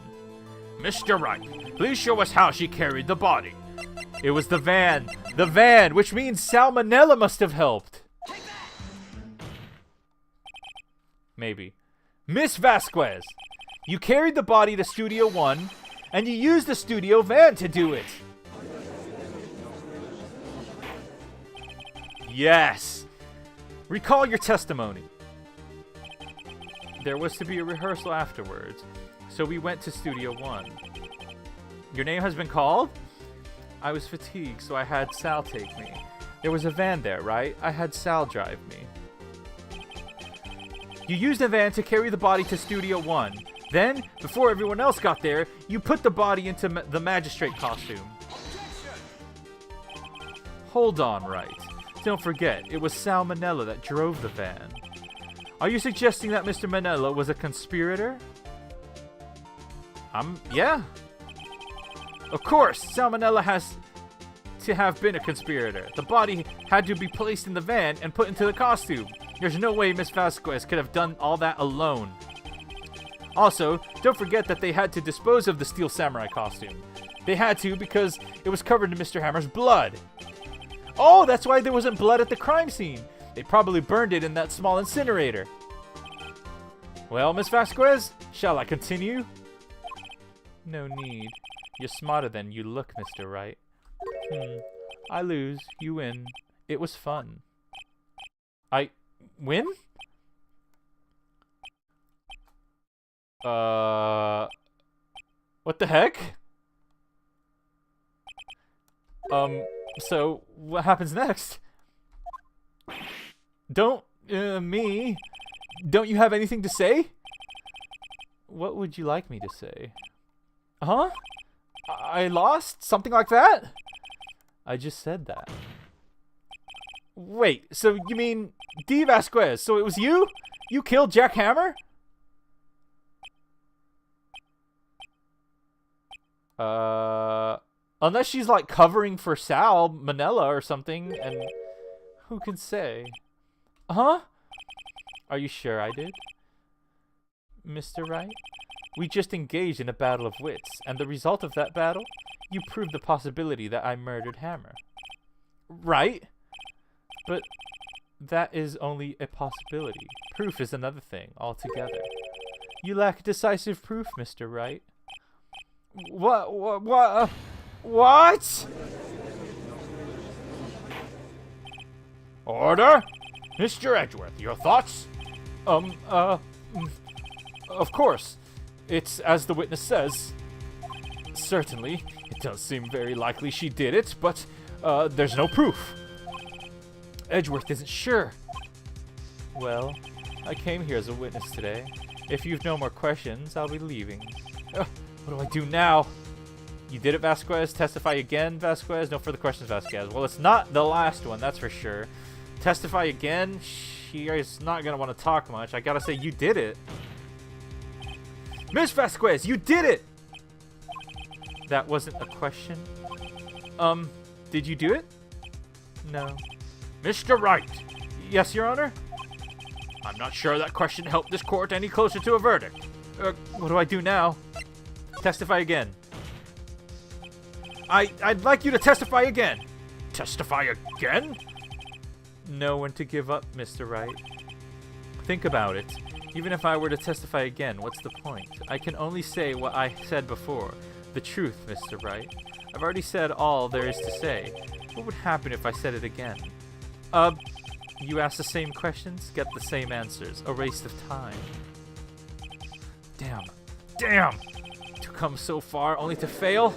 Mr. Wright, please show us how she carried the body. It was the van. The van, which means salmonella must have helped. Maybe. Miss Vasquez, you carried the body to Studio 1, and you used the studio van to do it. Yes. Recall your testimony. There was to be a rehearsal afterwards, so we went to Studio 1. Your name has been called? I was fatigued, so I had Sal take me. There was a van there, right? I had Sal drive me. You used a van to carry the body to Studio 1. Then, before everyone else got there, you put the body into the magistrate costume. Hold on, Wright. Don't forget, it was Sal Manella that drove the van. Are you suggesting that Mr. Manella was a conspirator? Yeah. Of course, Sal Manella has to have been a conspirator. The body had to be placed in the van and put into the costume. There's no way Miss Vasquez could have done all that alone. Also, don't forget that they had to dispose of the Steel Samurai costume. They had to because it was covered in Mr. Hammer's blood. Oh, that's why there wasn't blood at the crime scene. They probably burned it in that small incinerator. Well, Miss Vasquez, shall I continue? No need. You're smarter than you look, Mr. Wright. I lose, you win. It was fun. I win? What the heck? So what happens next? Don't you have anything to say? What would you like me to say? Huh? I lost? Something like that? I just said that. Wait, so you mean D. Vasquez? So it was you? You killed Jack Hammer? Unless she's like covering for Sal Manella or something, and who can say? Huh? Are you sure I did? Mr. Wright, we just engaged in a battle of wits, and the result of that battle, you proved the possibility that I murdered Hammer. Right? But that is only a possibility. Proof is another thing altogether. You lack decisive proof, Mr. Wright. What? Order! Mr. Edgeworth, your thoughts? Of course. It's as the witness says. Certainly. It does seem very likely she did it, but there's no proof. Edgeworth isn't sure. Well, I came here as a witness today. If you've no more questions, I'll be leaving. What do I do now? You did it, Vasquez. Testify again, Vasquez. No further questions, Vasquez. Well, it's not the last one, that's for sure. Testify again. She is not going to want to talk much. I got to say, you did it. Miss Vasquez, you did it! That wasn't a question? Did you do it? No. Mr. Wright! Yes, Your Honor? I'm not sure that question helped this court any closer to a verdict. What do I do now? Testify again. I'd like you to testify again. Testify again? Know when to give up, Mr. Wright. Think about it. Even if I were to testify again, what's the point? I can only say what I said before. The truth, Mr. Wright. I've already said all there is to say. What would happen if I said it again? You ask the same questions, get the same answers. A waste of time. Damn. Damn! To come so far only to fail?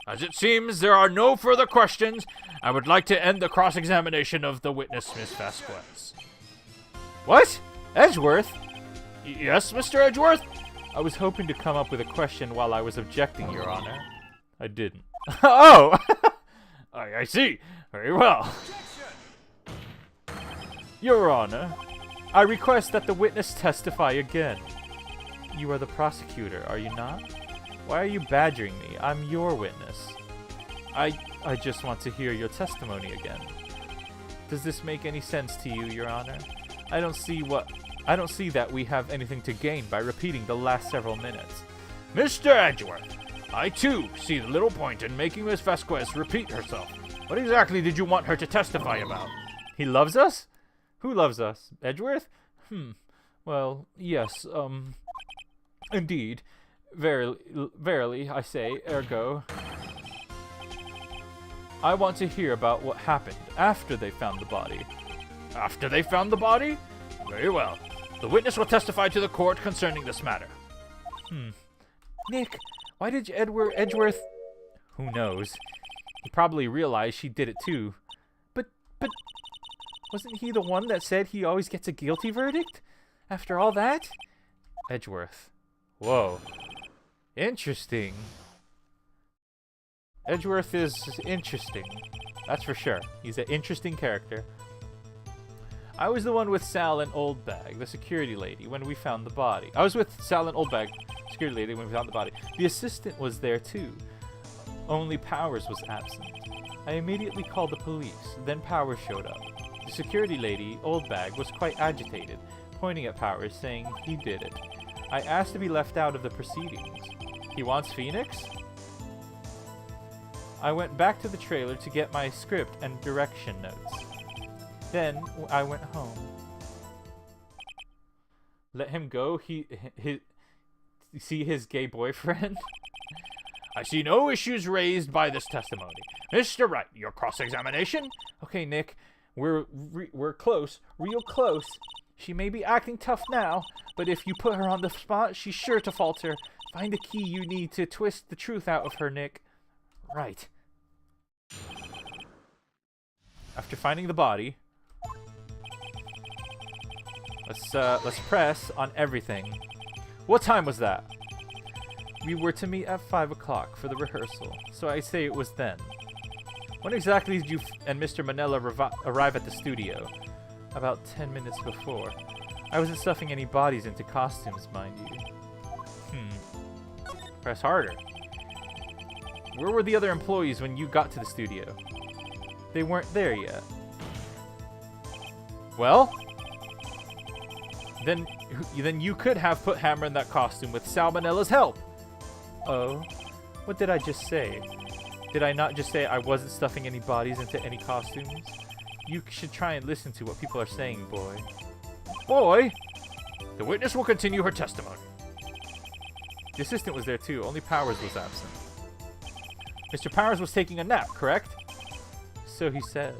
As it seems there are no further questions, I would like to end the cross-examination of the witness, Miss Vasquez. What? Edgeworth? Yes, Mr. Edgeworth? I was hoping to come up with a question while I was objecting, Your Honor. I didn't. Oh! I see. Very well. Your Honor, I request that the witness testify again. You are the prosecutor, are you not? Why are you badgering me? I'm your witness. I just want to hear your testimony again. Does this make any sense to you, Your Honor? I don't see that we have anything to gain by repeating the last several minutes. Mr. Edgeworth, I too see the little point in making Miss Vasquez repeat herself. What exactly did you want her to testify about? He loves us? Who loves us? Edgeworth? Well, yes, indeed. Verily, I say, ergo. I want to hear about what happened after they found the body. After they found the body? Very well. The witness will testify to the court concerning this matter. Nick, why did Edgeworth... Who knows? He probably realized she did it too. But... Wasn't he the one that said he always gets a guilty verdict? After all that? Edgeworth. Whoa. Interesting. Edgeworth is interesting. That's for sure. He's an interesting character. I was the one with Sal and Oldbag, the security lady, when we found the body. I was with Sal and Oldbag, security lady, when we found the body. The assistant was there too. Only Powers was absent. I immediately called the police. Then Powers showed up. The security lady, Oldbag, was quite agitated, pointing at Powers, saying he did it. I asked to be left out of the proceedings. He wants Phoenix? I went back to the trailer to get my script and direction notes. Then I went home. Let him go? See his gay boyfriend? I see no issues raised by this testimony. Mr. Wright, your cross-examination? Okay, Nick. We're close. Real close. She may be acting tough now, but if you put her on the spot, she's sure to falter. Find the key you need to twist the truth out of her, Nick. Right. After finding the body, let's press on everything. What time was that? We were to meet at 5 o'clock for the rehearsal, so I say it was then. When exactly did you and Mr. Manella arrive at the studio? About 10 minutes before. I wasn't stuffing any bodies into costumes, mind you. Press harder. Where were the other employees when you got to the studio? They weren't there yet. Well? Then you could have put Hammer in that costume with Sal Manella's help. Oh? What did I just say? Did I not just say I wasn't stuffing any bodies into any costumes? You should try and listen to what people are saying, boy. Boy? The witness will continue her testimony. The assistant was there too, only Powers was absent. Mr. Powers was taking a nap, correct? So he says.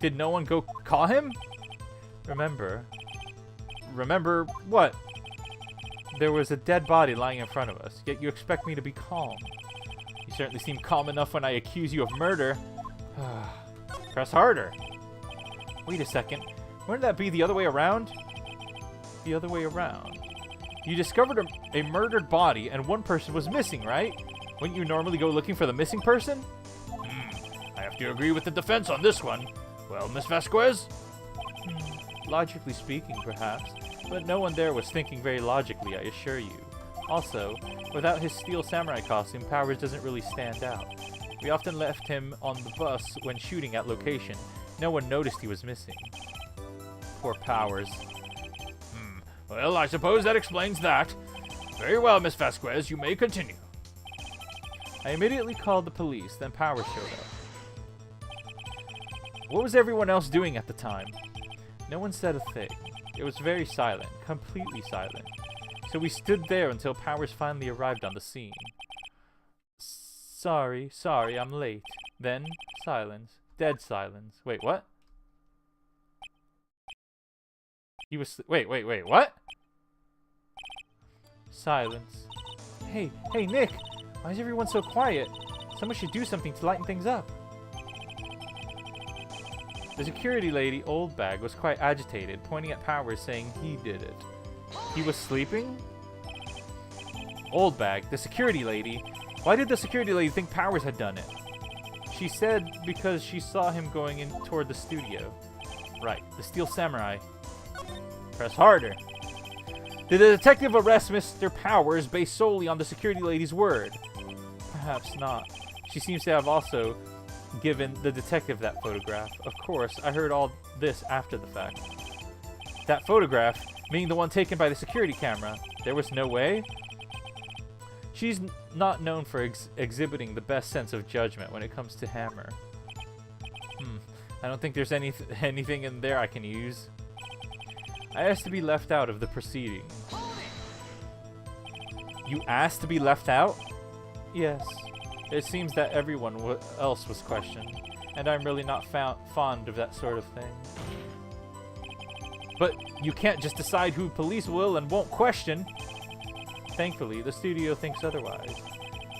Did no one go call him? Remember what? There was a dead body lying in front of us, yet you expect me to be calm. You certainly seem calm enough when I accuse you of murder. Press harder. Wait a second. Wouldn't that be the other way around? The other way around. You discovered a murdered body and one person was missing, right? Wouldn't you normally go looking for the missing person? I have to agree with the defense on this one. Well, Miss Vasquez? Logically speaking, perhaps. But no one there was thinking very logically, I assure you. Also, without his steel samurai costume, Powers doesn't really stand out. We often left him on the bus when shooting at location. No one noticed he was missing. Poor Powers. Well, I suppose that explains that. Very well, Miss Vasquez, you may continue. I immediately called the police, then Powers showed up. What was everyone else doing at the time? No one said a thing. It was very silent, completely silent. So we stood there until Powers finally arrived on the scene. Sorry, I'm late. Then, silence. Dead silence. Wait, what? He was... Wait, what? Silence. Hey, Nick! Why is everyone so quiet? Someone should do something to lighten things up. The security lady, Old Bag, was quite agitated, pointing at Powers, saying he did it. He was sleeping? Old Bag, the security lady. Why did the security lady think Powers had done it? She said because she saw him going in toward the studio. Right, the Steel Samurai. Press harder. Did the detective arrest Mr. Powers based solely on the security lady's word? Perhaps not. She seems to have also given the detective that photograph. Of course, I heard all this after the fact. That photograph, being the one taken by the security camera, there was no way? She's not known for exhibiting the best sense of judgment when it comes to Hammer. I don't think there's anything in there I can use. I asked to be left out of the proceedings. You asked to be left out? Yes. It seems that everyone else was questioned, and I'm really not fond of that sort of thing. But you can't just decide who police will and won't question. Thankfully, the studio thinks otherwise.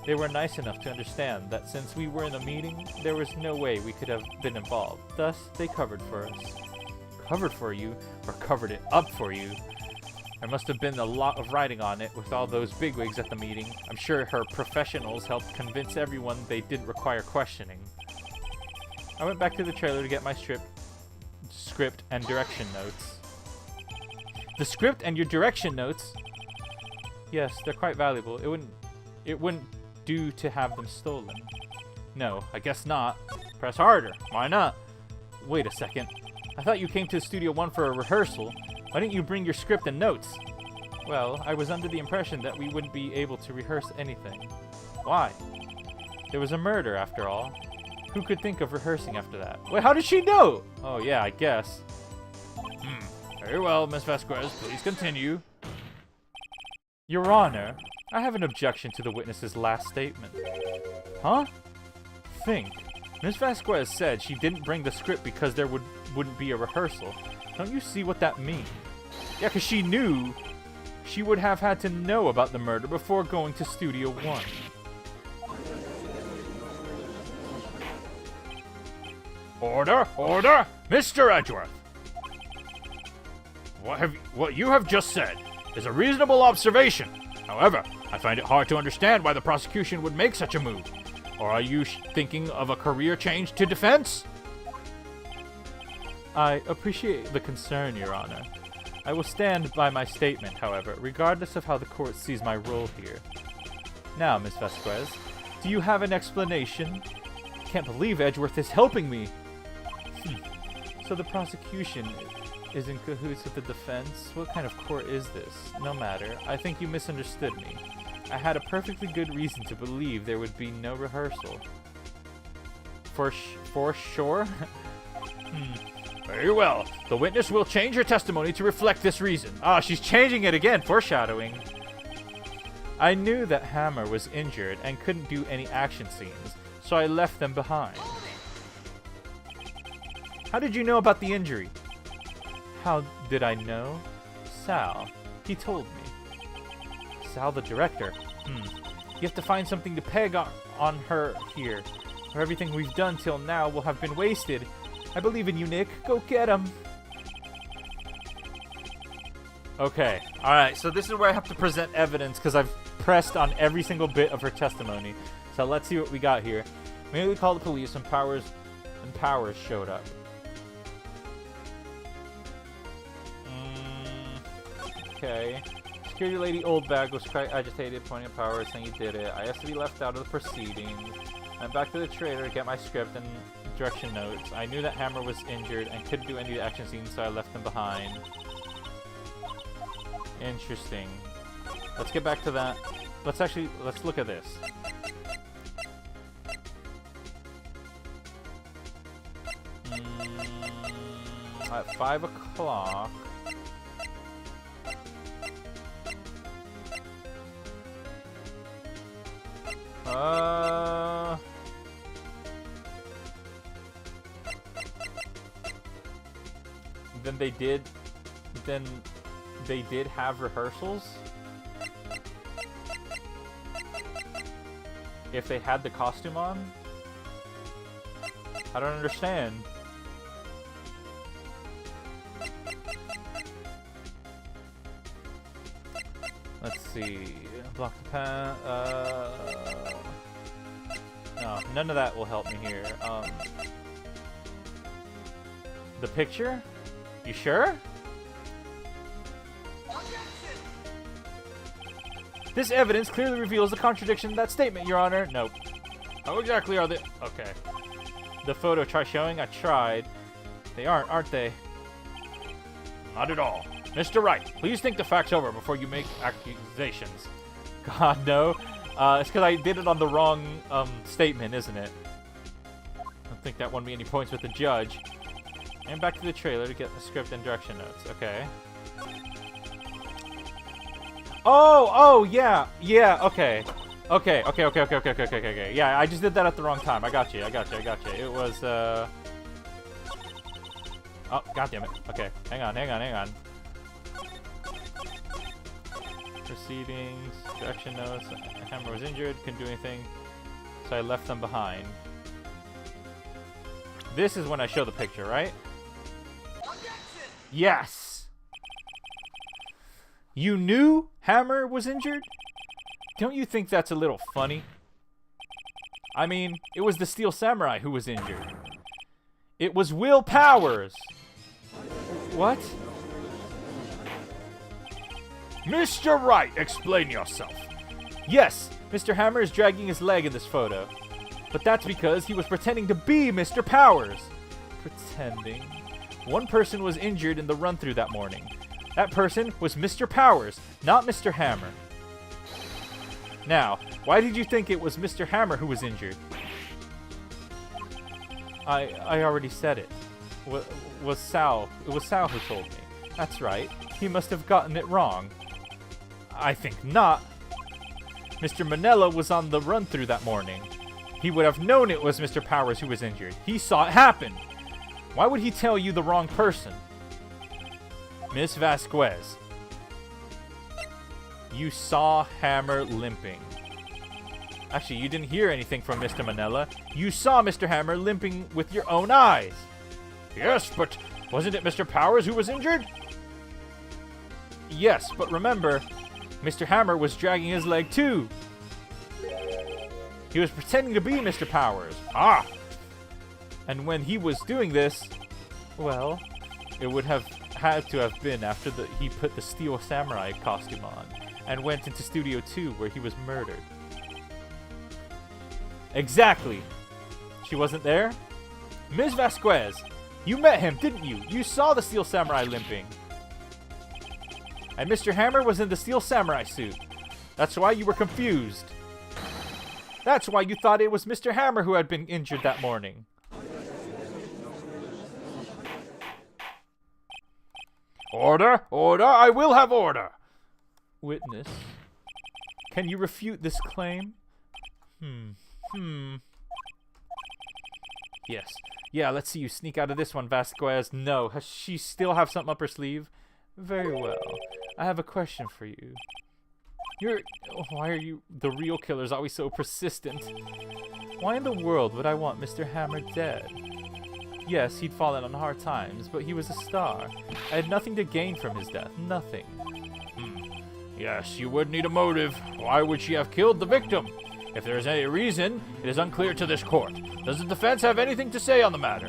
They were nice enough to understand that since we were in a meeting, there was no way we could have been involved. Thus, they covered for us. Covered for you? Or covered it up for you? There must have been a lot of writing on it with all those bigwigs at the meeting. I'm sure her professionals helped convince everyone they didn't require questioning. I went back to the trailer to get my script and direction notes. The script and your direction notes? Yes, they're quite valuable. It wouldn't do to have them stolen. No, I guess not. Press harder. Why not? Wait a second. I thought you came to Studio 1 for a rehearsal. Why didn't you bring your script and notes? Well, I was under the impression that we wouldn't be able to rehearse anything. Why? There was a murder, after all. Who could think of rehearsing after that? Wait, how did she know? Oh, yeah, I guess. Very well, Miss Vasquez. Please continue. Your Honor, I have an objection to the witness's last statement. Huh? Think. Miss Vasquez said she didn't bring the script because there wouldn't be a rehearsal. Don't you see what that means? Yeah, because she knew she would have had to know about the murder before going to Studio 1. Order! Order! Mr. Edgeworth! What you have just said is a reasonable observation. However, I find it hard to understand why the prosecution would make such a move. Or are you thinking of a career change to defense? I appreciate the concern, Your Honor. I will stand by my statement, however, regardless of how the court sees my role here. Now, Miss Vasquez, do you have an explanation? Can't believe Edgeworth is helping me. So the prosecution is in cahoots with the defense? What kind of court is this? No matter. I think you misunderstood me. I had a perfectly good reason to believe there would be no rehearsal. For sure? Very well. The witness will change her testimony to reflect this reason. Ah, she's changing it again. Foreshadowing. I knew that Hammer was injured and couldn't do any action scenes, so I left them behind. How did you know about the injury? How did I know? Sal. He told me. Sal the director. You have to find something to peg on her here, or everything we've done till now will have been wasted. I believe in you, Nick. Go get him. Okay. Alright, so this is where I have to present evidence because I've pressed on every single bit of her testimony. So let's see what we got here. Immediately called the police when Powers showed up. Okay. Security lady Old Bag was quite agitated, pointing at Powers, saying he did it. I asked to be left out of the proceedings. I'm back to the trailer to get my script and direction notes. I knew that Hammer was injured and couldn't do any action scenes, so I left them behind. Interesting. Let's get back to that. Let's look at this. At 5 o'clock. Then they did have rehearsals. If they had the costume on? I don't understand. Let's see. Block the path. No, none of that will help me here. The picture? You sure? This evidence clearly reveals the contradiction in that statement, Your Honor. Nope. How exactly are they? Okay. The photo, try showing? I tried. They aren't they? Not at all. Mr. Wright, please think the facts over before you make accusations. God, no. It's because I did it on the wrong statement, isn't it? I don't think that won me any points with the judge. And back to the trailer to get the script and direction notes. Okay. Oh, yeah, okay. Okay. Yeah, I just did that at the wrong time. I got you. It was, Oh, god damn it. Okay, hang on. Proceedings, direction notes. Hammer was injured, couldn't do anything, so I left them behind. This is when I show the picture, right? Yes! You knew Hammer was injured? Don't you think that's a little funny? I mean, it was the Steel Samurai who was injured. It was Will Powers! What? Mr. Wright, explain yourself. Yes, Mr. Hammer is dragging his leg in this photo. But that's because he was pretending to be Mr. Powers. Pretending. One person was injured in the run-through that morning. That person was Mr. Powers, not Mr. Hammer. Now, why did you think it was Mr. Hammer who was injured? I already said it. It was Sal who told me. That's right. He must have gotten it wrong. I think not. Mr. Manella was on the run-through that morning. He would have known it was Mr. Powers who was injured. He saw it happen. Why would he tell you the wrong person? Miss Vasquez, you saw Hammer limping. Actually, you didn't hear anything from Mr. Manella. You saw Mr. Hammer limping with your own eyes. Yes, but wasn't it Mr. Powers who was injured? Yes, but remember, Mr. Hammer was dragging his leg too. He was pretending to be Mr. Powers. Ah! And when he was doing this, well, it would have had to have been after he put the Steel Samurai costume on and went into Studio 2 where he was murdered. Exactly. She wasn't there? Ms. Vasquez, you met him, didn't you? You saw the Steel Samurai limping. And Mr. Hammer was in the Steel Samurai suit. That's why you were confused. That's why you thought it was Mr. Hammer who had been injured that morning. Order! Order! I will have order! Witness. Can you refute this claim? Yes. Yeah, let's see you sneak out of this one, Vasquez. No. Has she still have something up her sleeve? Very well. I have a question for you. Why are you... The real killer's always so persistent. Why in the world would I want Mr. Hammer dead? Yes, he'd fallen on hard times, but he was a star. I had nothing to gain from his death. Nothing. Yes, you would need a motive. Why would she have killed the victim? If there is any reason, it is unclear to this court. Does the defense have anything to say on the matter?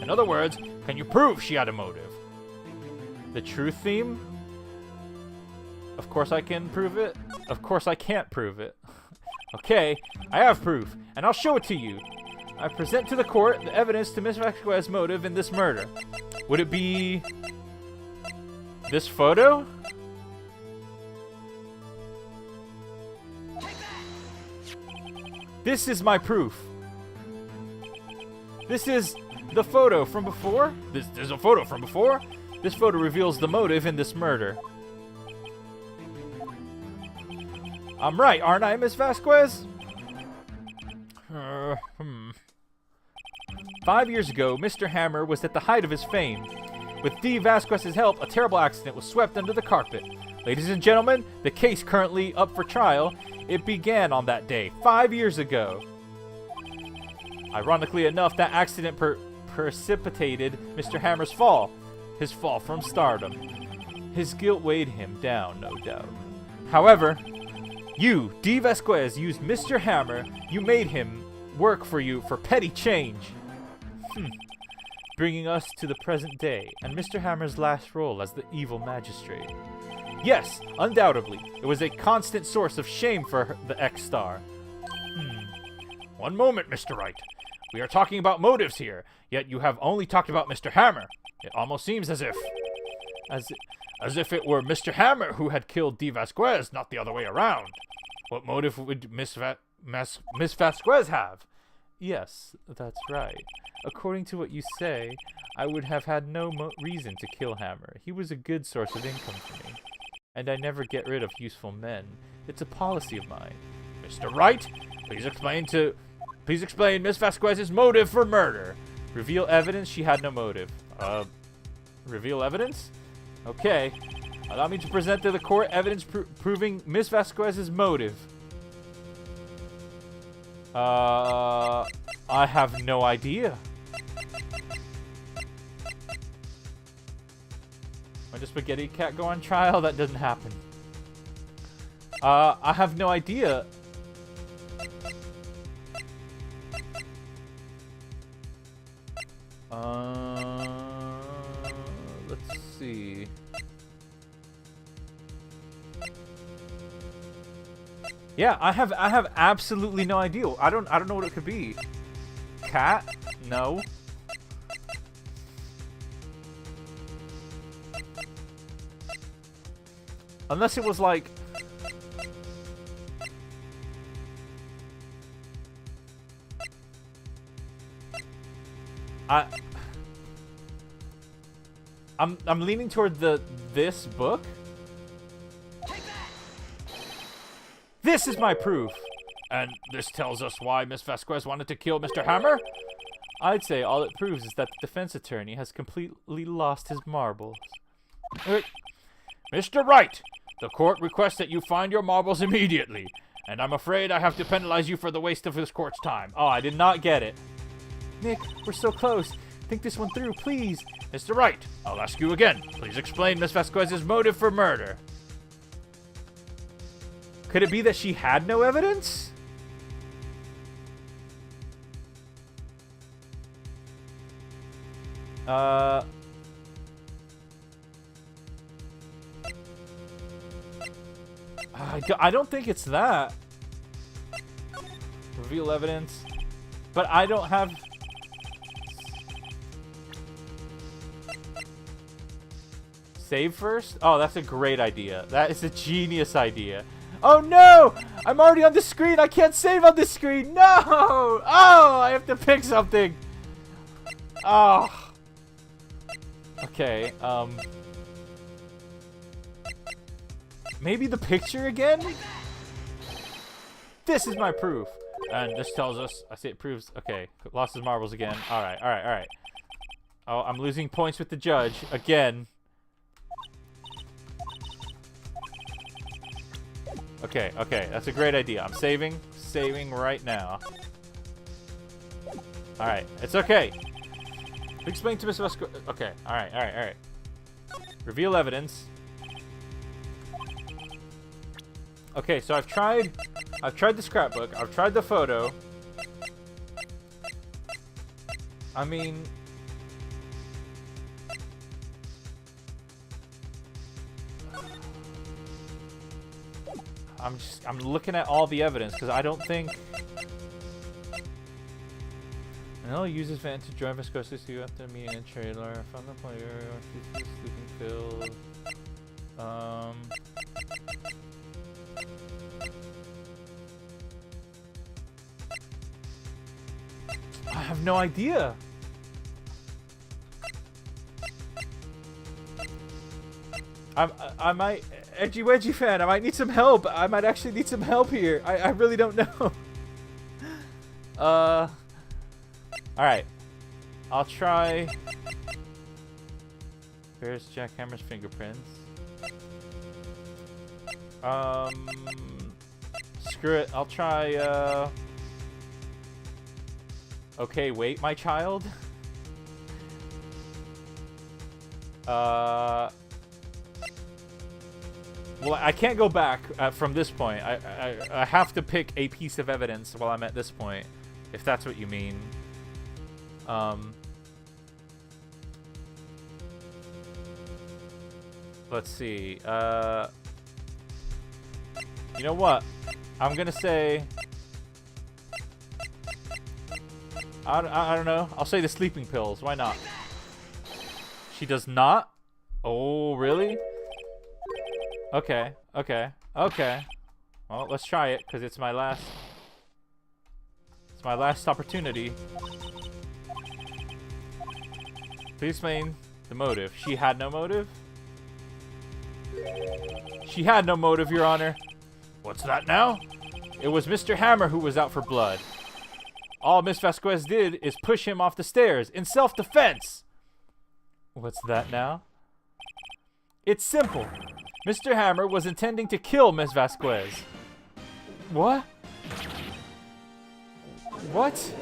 In other words, can you prove she had a motive? The truth theme? Of course I can prove it. Of course I can't prove it. Okay, I have proof, and I'll show it to you. I present to the court the evidence to Miss Vasquez's motive in this murder. Would it be... this photo? This is my proof. This is the photo from before. This is a photo from before? This photo reveals the motive in this murder. I'm right, aren't I, Miss Vasquez? 5 years ago, Mr. Hammer was at the height of his fame. With D. Vasquez's help, a terrible accident was swept under the carpet. Ladies and gentlemen, the case currently up for trial. It began on that day, 5 years ago. Ironically enough, that accident precipitated Mr. Hammer's fall. His fall from stardom. His guilt weighed him down, no doubt. However, you, D. Vasquez, used Mr. Hammer. You made him work for you for petty change. Bringing us to the present day, and Mr. Hammer's last role as the evil magistrate. Yes, undoubtedly, it was a constant source of shame for the ex-star. One moment, Mr. Wright. We are talking about motives here, yet you have only talked about Mr. Hammer. It almost seems as if it were Mr. Hammer who had killed D. Vasquez, not the other way around. What motive would Miss Vasquez have? Yes, that's right. According to what you say, I would have had no reason to kill Hammer. He was a good source of income for me. And I never get rid of useful men. It's a policy of mine. Mr. Wright, please explain Miss Vasquez's motive for murder. Reveal evidence she had no motive. Reveal evidence? Okay. Allow me to present to the court evidence proving Miss Vasquez's motive. I have no idea. When does Spaghetti Cat go on trial? That doesn't happen. I have no idea. Let's see. Yeah, I have absolutely no idea. I don't know what it could be. Cat? No. Unless it was like I'm leaning toward this book. This is my proof. And this tells us why Miss Vasquez wanted to kill Mr. Hammer? I'd say all it proves is that the defense attorney has completely lost his marbles. Mr. Wright, the court requests that you find your marbles immediately, and I'm afraid I have to penalize you for the waste of this court's time. Oh, I did not get it. Nick, we're so close. Think this one through, please. Mr. Wright, I'll ask you again. Please explain Miss Vasquez's motive for murder. Could it be that she had no evidence? I don't think it's that. Reveal evidence. But I don't have... Save first? Oh, that's a great idea. That is a genius idea. Oh no! I'm already on the screen. I can't save on this screen. No! Oh, I have to pick something. Oh. Okay, maybe the picture again? This is my proof. And this tells us, I say it proves, okay, lost his marbles again. Alright. Oh, I'm losing points with the judge again. Okay, that's a great idea. I'm saving right now. Alright, it's okay. Explain to Miss Vasquez. Okay, alright. Reveal evidence. Okay, so I've tried the scrapbook, I've tried the photo. I mean, I'm looking at all the evidence because I don't think. And I'll use his van to drive us close to see you after meeting a trailer. Found the player. She's sleeping filled. have no idea. I might, Edgy Wedgie fan, I might need some help. I might actually need some help here. I really don't know. Alright. I'll try. Where's Jackhammer's fingerprints? Screw it. I'll try, okay, wait, my child. Well, I can't go back from this point. I have to pick a piece of evidence while I'm at this point, if that's what you mean. Let's see. You know what? I'm gonna say... I don't know. I'll say the sleeping pills. Why not? She does not? Oh, really? Okay, okay, okay. Well, let's try it, because it's my last... It's my last opportunity. Please explain the motive. She had no motive? She had no motive, Your Honor. What's that now? It was Mr. Hammer who was out for blood. All Miss Vasquez did is push him off the stairs in self-defense. What's that now? It's simple. Mr. Hammer was intending to kill Miss Vasquez. What? What?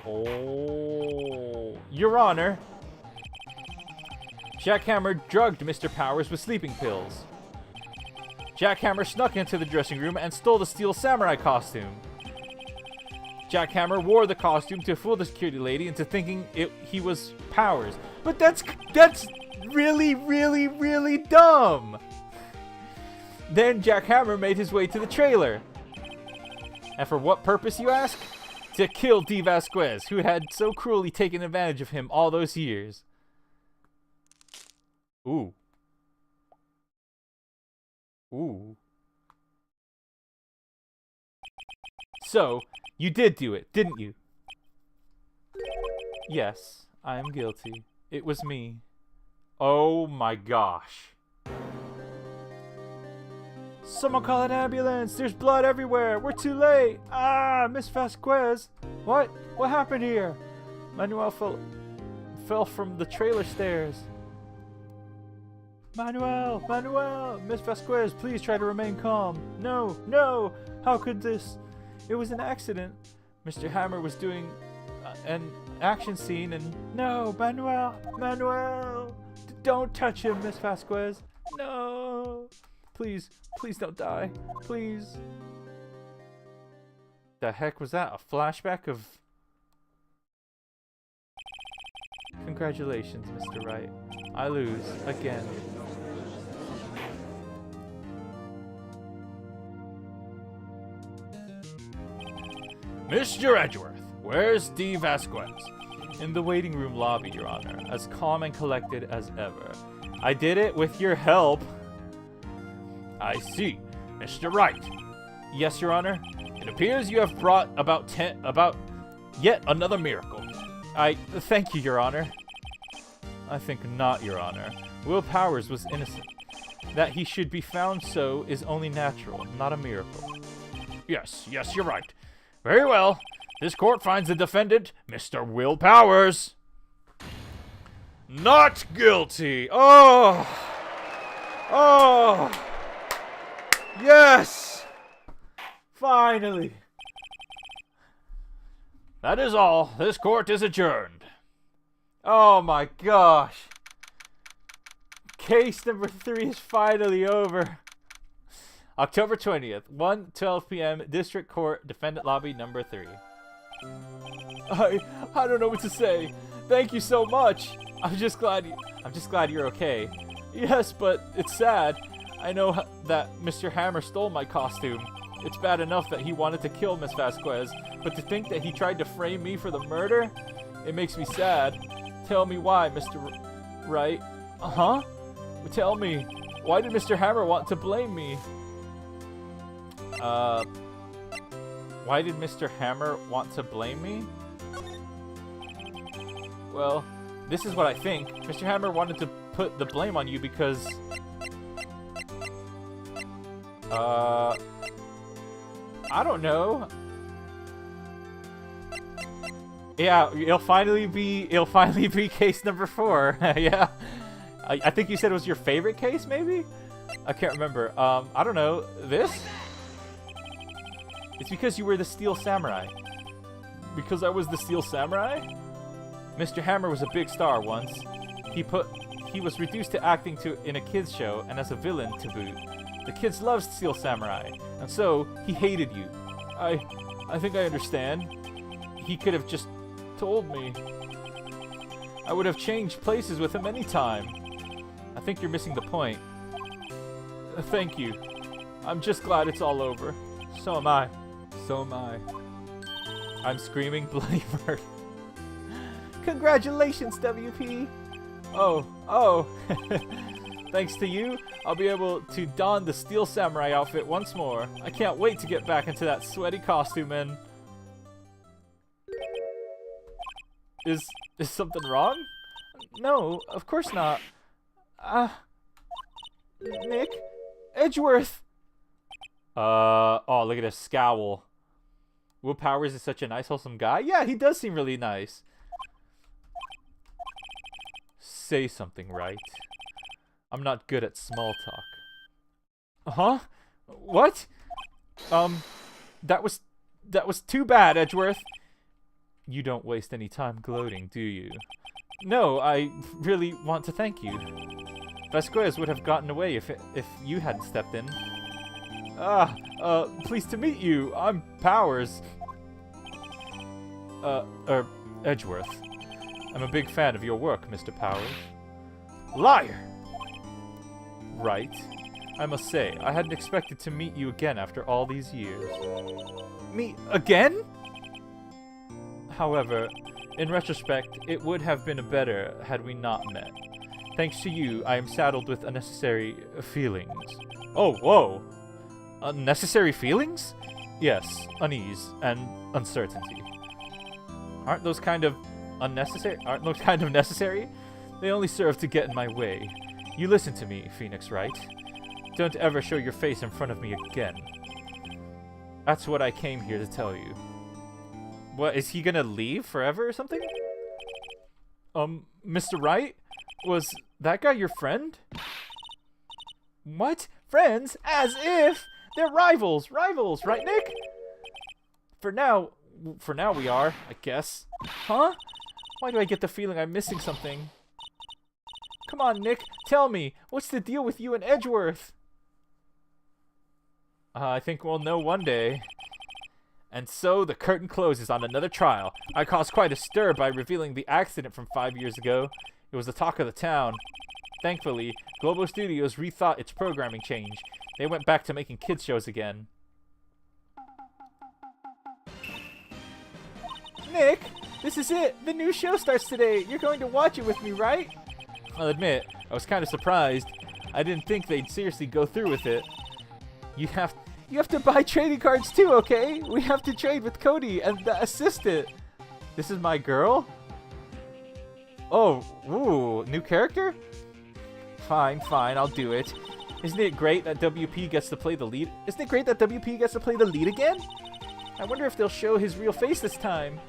Oh, Your Honor. Jackhammer drugged Mr. Powers with sleeping pills. Jackhammer snuck into the dressing room and stole the steel samurai costume. Jackhammer wore the costume to fool the security lady into thinking he was Powers. But that's really, really, really dumb. Then Jackhammer made his way to the trailer. And for what purpose, you ask? To kill D. Vasquez, who had so cruelly taken advantage of him all those years. Ooh. Ooh. So, you did do it, didn't you? Yes, I am guilty. It was me. Oh my gosh. Someone call an ambulance! There's blood everywhere! We're too late! Ah, Miss Vasquez! What? What happened here? Manuel fell from the trailer stairs. Manuel! Manuel! Miss Vasquez, please try to remain calm. No! No! How could this? It was an accident. Mr. Hammer was doing an action scene and... No! Manuel! Manuel! Don't touch him, Miss Vasquez! No! Please, please don't die. Please. The heck was that? A flashback of... Congratulations, Mr. Wright. I lose again. Mr. Edgeworth, where's D. Vasquez? In the waiting room lobby, Your Honor, as calm and collected as ever. I did it with your help. I see. Mr. Wright. Yes, Your Honor? It appears you have brought about yet another miracle. Thank you, Your Honor. I think not, Your Honor. Will Powers was innocent. That he should be found so is only natural, not a miracle. Yes, you're right. Very well. This court finds the defendant, Mr. Will Powers, not guilty. Oh! Oh! Yes! Finally! That is all. This court is adjourned. Oh my gosh. Case number 3 is finally over. October 20th, 1:12 p.m. District Court, Defendant Lobby number 3. I don't know what to say. Thank you so much. I'm just glad you're okay. Yes, but it's sad. I know that Mr. Hammer stole my costume. It's bad enough that he wanted to kill Miss Vasquez, but to think that he tried to frame me for the murder, it makes me sad. Tell me why, Mr. Wright. Uh-huh? Tell me, why did Mr. Hammer want to blame me? Why did Mr. Hammer want to blame me? Well, this is what I think. Mr. Hammer wanted to put the blame on you because... I don't know. Yeah, it'll finally be case number 4. Yeah. I think you said it was your favorite case, maybe? I can't remember. I don't know. This? It's because you were the Steel Samurai. Because I was the Steel Samurai? Mr. Hammer was a big star once. He was reduced to acting in a kids show and as a villain to boot. The kids loved Steel Samurai, and so he hated you. I think I understand. He could have just told me. I would have changed places with him anytime. I think you're missing the point. Thank you. I'm just glad it's all over. So am I. So am I. I'm screaming bloody murder. Congratulations, WP! Oh. Thanks to you, I'll be able to don the Steel Samurai outfit once more. I can't wait to get back into that sweaty costume and... Is something wrong? No, of course not. Nick? Edgeworth! Oh, look at his scowl. Will Powers is such a nice, wholesome guy? Yeah, he does seem really nice. Say something, Wright. I'm not good at small talk. Huh? What? That was too bad, Edgeworth. You don't waste any time gloating, do you? No, I really want to thank you. Vasquez would have gotten away if you hadn't stepped in. Pleased to meet you. I'm Powers. Edgeworth. I'm a big fan of your work, Mr. Powers. Liar! Right. I must say, I hadn't expected to meet you again after all these years. Me again? However, in retrospect, it would have been better had we not met. Thanks to you, I am saddled with unnecessary feelings. Oh, whoa! Unnecessary feelings? Yes, unease and uncertainty. Aren't those kind of necessary? They only serve to get in my way. You listen to me, Phoenix Wright. Don't ever show your face in front of me again. That's what I came here to tell you. What, is he gonna leave forever or something? Mr. Wright? Was that guy your friend? What? Friends? As if! They're rivals! Rivals, right, Nick? For now we are, I guess. Huh? Why do I get the feeling I'm missing something? Come on, Nick, tell me, what's the deal with you and Edgeworth? I think we'll know one day. And so the curtain closes on another trial. I caused quite a stir by revealing the accident from 5 years ago. It was the talk of the town. Thankfully, Globo Studios rethought its programming change. They went back to making kids shows again. Nick, this is it. The new show starts today. You're going to watch it with me, right? I'll admit, I was kind of surprised. I didn't think they'd seriously go through with it. You have to buy trading cards too, okay? We have to trade with Cody and the assistant. This is my girl? Oh, ooh, new character? Fine, I'll do it. Isn't it great that WP gets to play the lead? Isn't it great that WP gets to play the lead again? I wonder if they'll show his real face this time.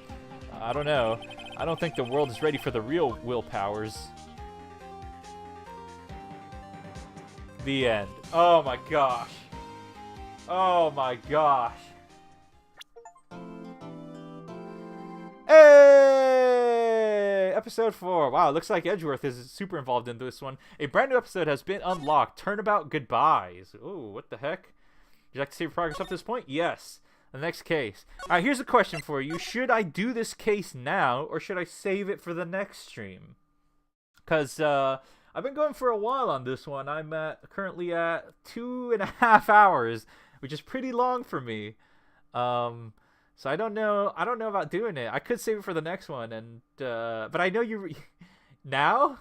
I don't know. I don't think the world is ready for the real Will Powers. The end. Oh my gosh. Oh my gosh. Hey! Episode 4. Wow, looks like Edgeworth is super involved in this one. A brand new episode has been unlocked. Turnabout goodbyes. Ooh, what the heck? Would you like to save progress up to this point? Yes. The next case. Alright, here's a question for you. Should I do this case now, or should I save it for the next stream? Because, I've been going for a while on this one. I'm currently at 2.5 hours, which is pretty long for me. So I don't know about doing it. I could save it for the next one, and but I know you now.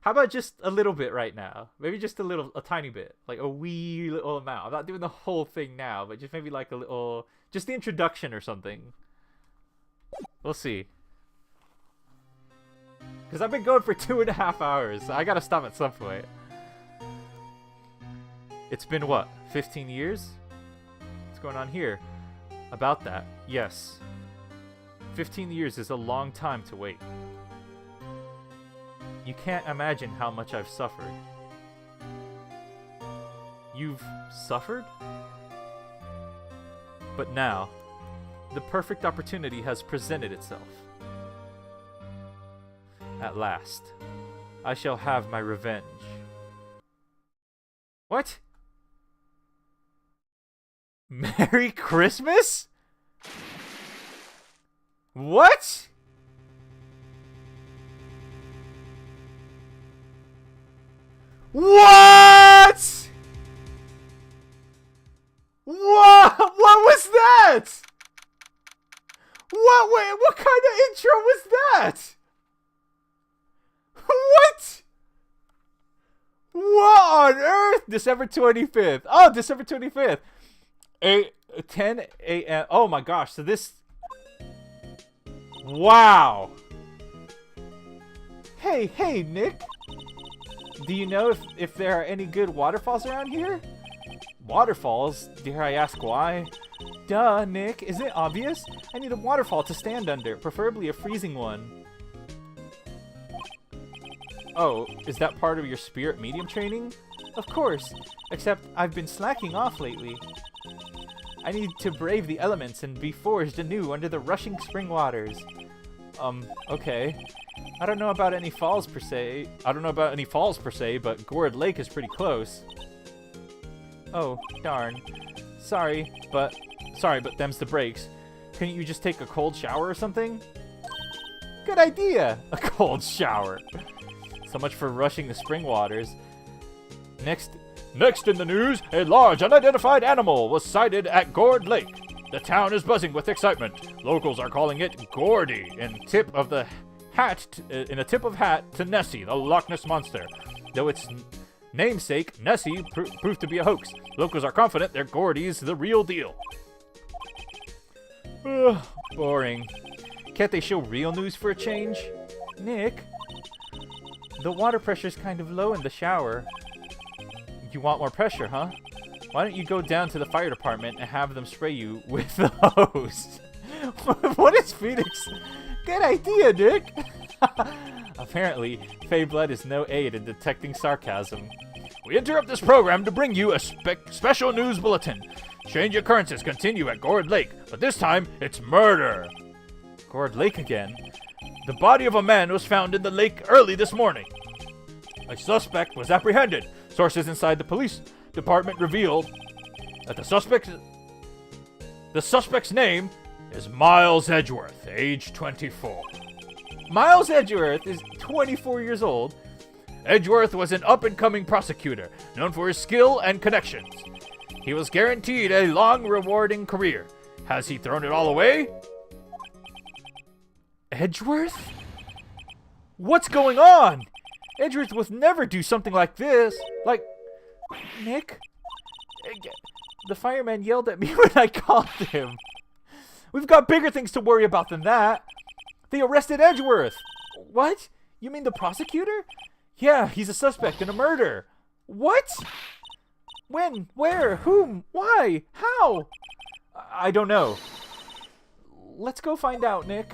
How about just a little bit right now? Maybe just a tiny bit. Like a wee little amount. I'm not doing the whole thing now, but just maybe like a little, just the introduction or something. We'll see. Because I've been going for 2.5 hours. So I gotta stop at some point. It's been what? 15 years? What's going on here? About that, yes. 15 years is a long time to wait. You can't imagine how much I've suffered. You've suffered? But now, the perfect opportunity has presented itself. At last, I shall have my revenge. What? Merry Christmas? What? What? What was that? What kind of intro was that? What? What on earth? December 25th. Oh, December 25th. 10 a.m. Oh my gosh. So this... Wow. Hey, Nick. Do you know if there are any good waterfalls around here? Waterfalls? Dare I ask why? Duh, Nick. Isn't it obvious? I need a waterfall to stand under, preferably a freezing one. Oh, is that part of your spirit medium training? Of course, except I've been slacking off lately. I need to brave the elements and be forged anew under the rushing spring waters. Okay. I don't know about any falls per se, but Gourd Lake is pretty close. Oh, darn. Sorry, but them's the breaks. Couldn't you just take a cold shower or something? Good idea! A cold shower. So much for rushing the spring waters. Next in the news, a large unidentified animal was sighted at Gourd Lake. The town is buzzing with excitement. Locals are calling it Gordy in a tip of hat to Nessie, the Loch Ness monster. Though its namesake, Nessie, proved to be a hoax. Locals are confident that Gordy's the real deal. Ugh, boring. Can't they show real news for a change? Nick? The water pressure's kind of low in the shower. You want more pressure, huh? Why don't you go down to the fire department and have them spray you with the hose? What is Phoenix? Good idea, Nick! Apparently, Fey Blood is no aid in detecting sarcasm. We interrupt this program to bring you a special news bulletin. Strange occurrences continue at Gourd Lake, but this time it's murder. Gourd Lake again? The body of a man was found in the lake early this morning. A suspect was apprehended. Sources inside the police department revealed that the suspect's name is Miles Edgeworth, age 24. Miles Edgeworth is 24 years old. Edgeworth was an up-and-coming prosecutor, known for his skill and connections. He was guaranteed a long, rewarding career. Has he thrown it all away? Edgeworth? What's going on? Edgeworth would never do something like this. Like, Nick? The fireman yelled at me when I called him. We've got bigger things to worry about than that. They arrested Edgeworth. What? You mean the prosecutor? Yeah, he's a suspect in a murder. What? When? Where? Whom? Why? How? I don't know. Let's go find out, Nick.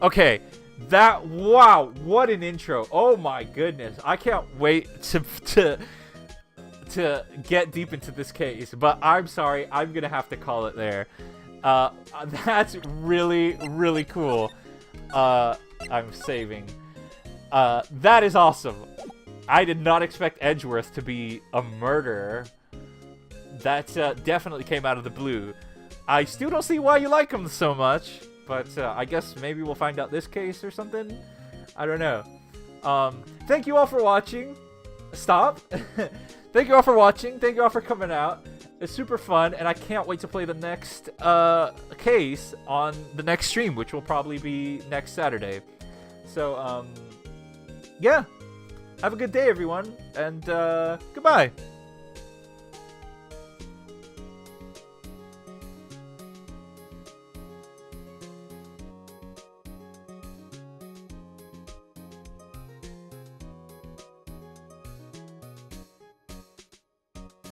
Okay, wow, what an intro. Oh my goodness. I can't wait to get deep into this case, but I'm sorry, I'm gonna have to call it there. That's really, really cool. I'm saving. That is awesome. I did not expect Edgeworth to be a murderer. That definitely came out of the blue. I still don't see why you like him so much, but I guess maybe we'll find out this case or something. I don't know. Thank you all for watching. Stop. Thank you all for watching. Thank you all for coming out. It's super fun, and I can't wait to play the next case on the next stream, which will probably be next Saturday. So, yeah. have a good day, everyone, and goodbye.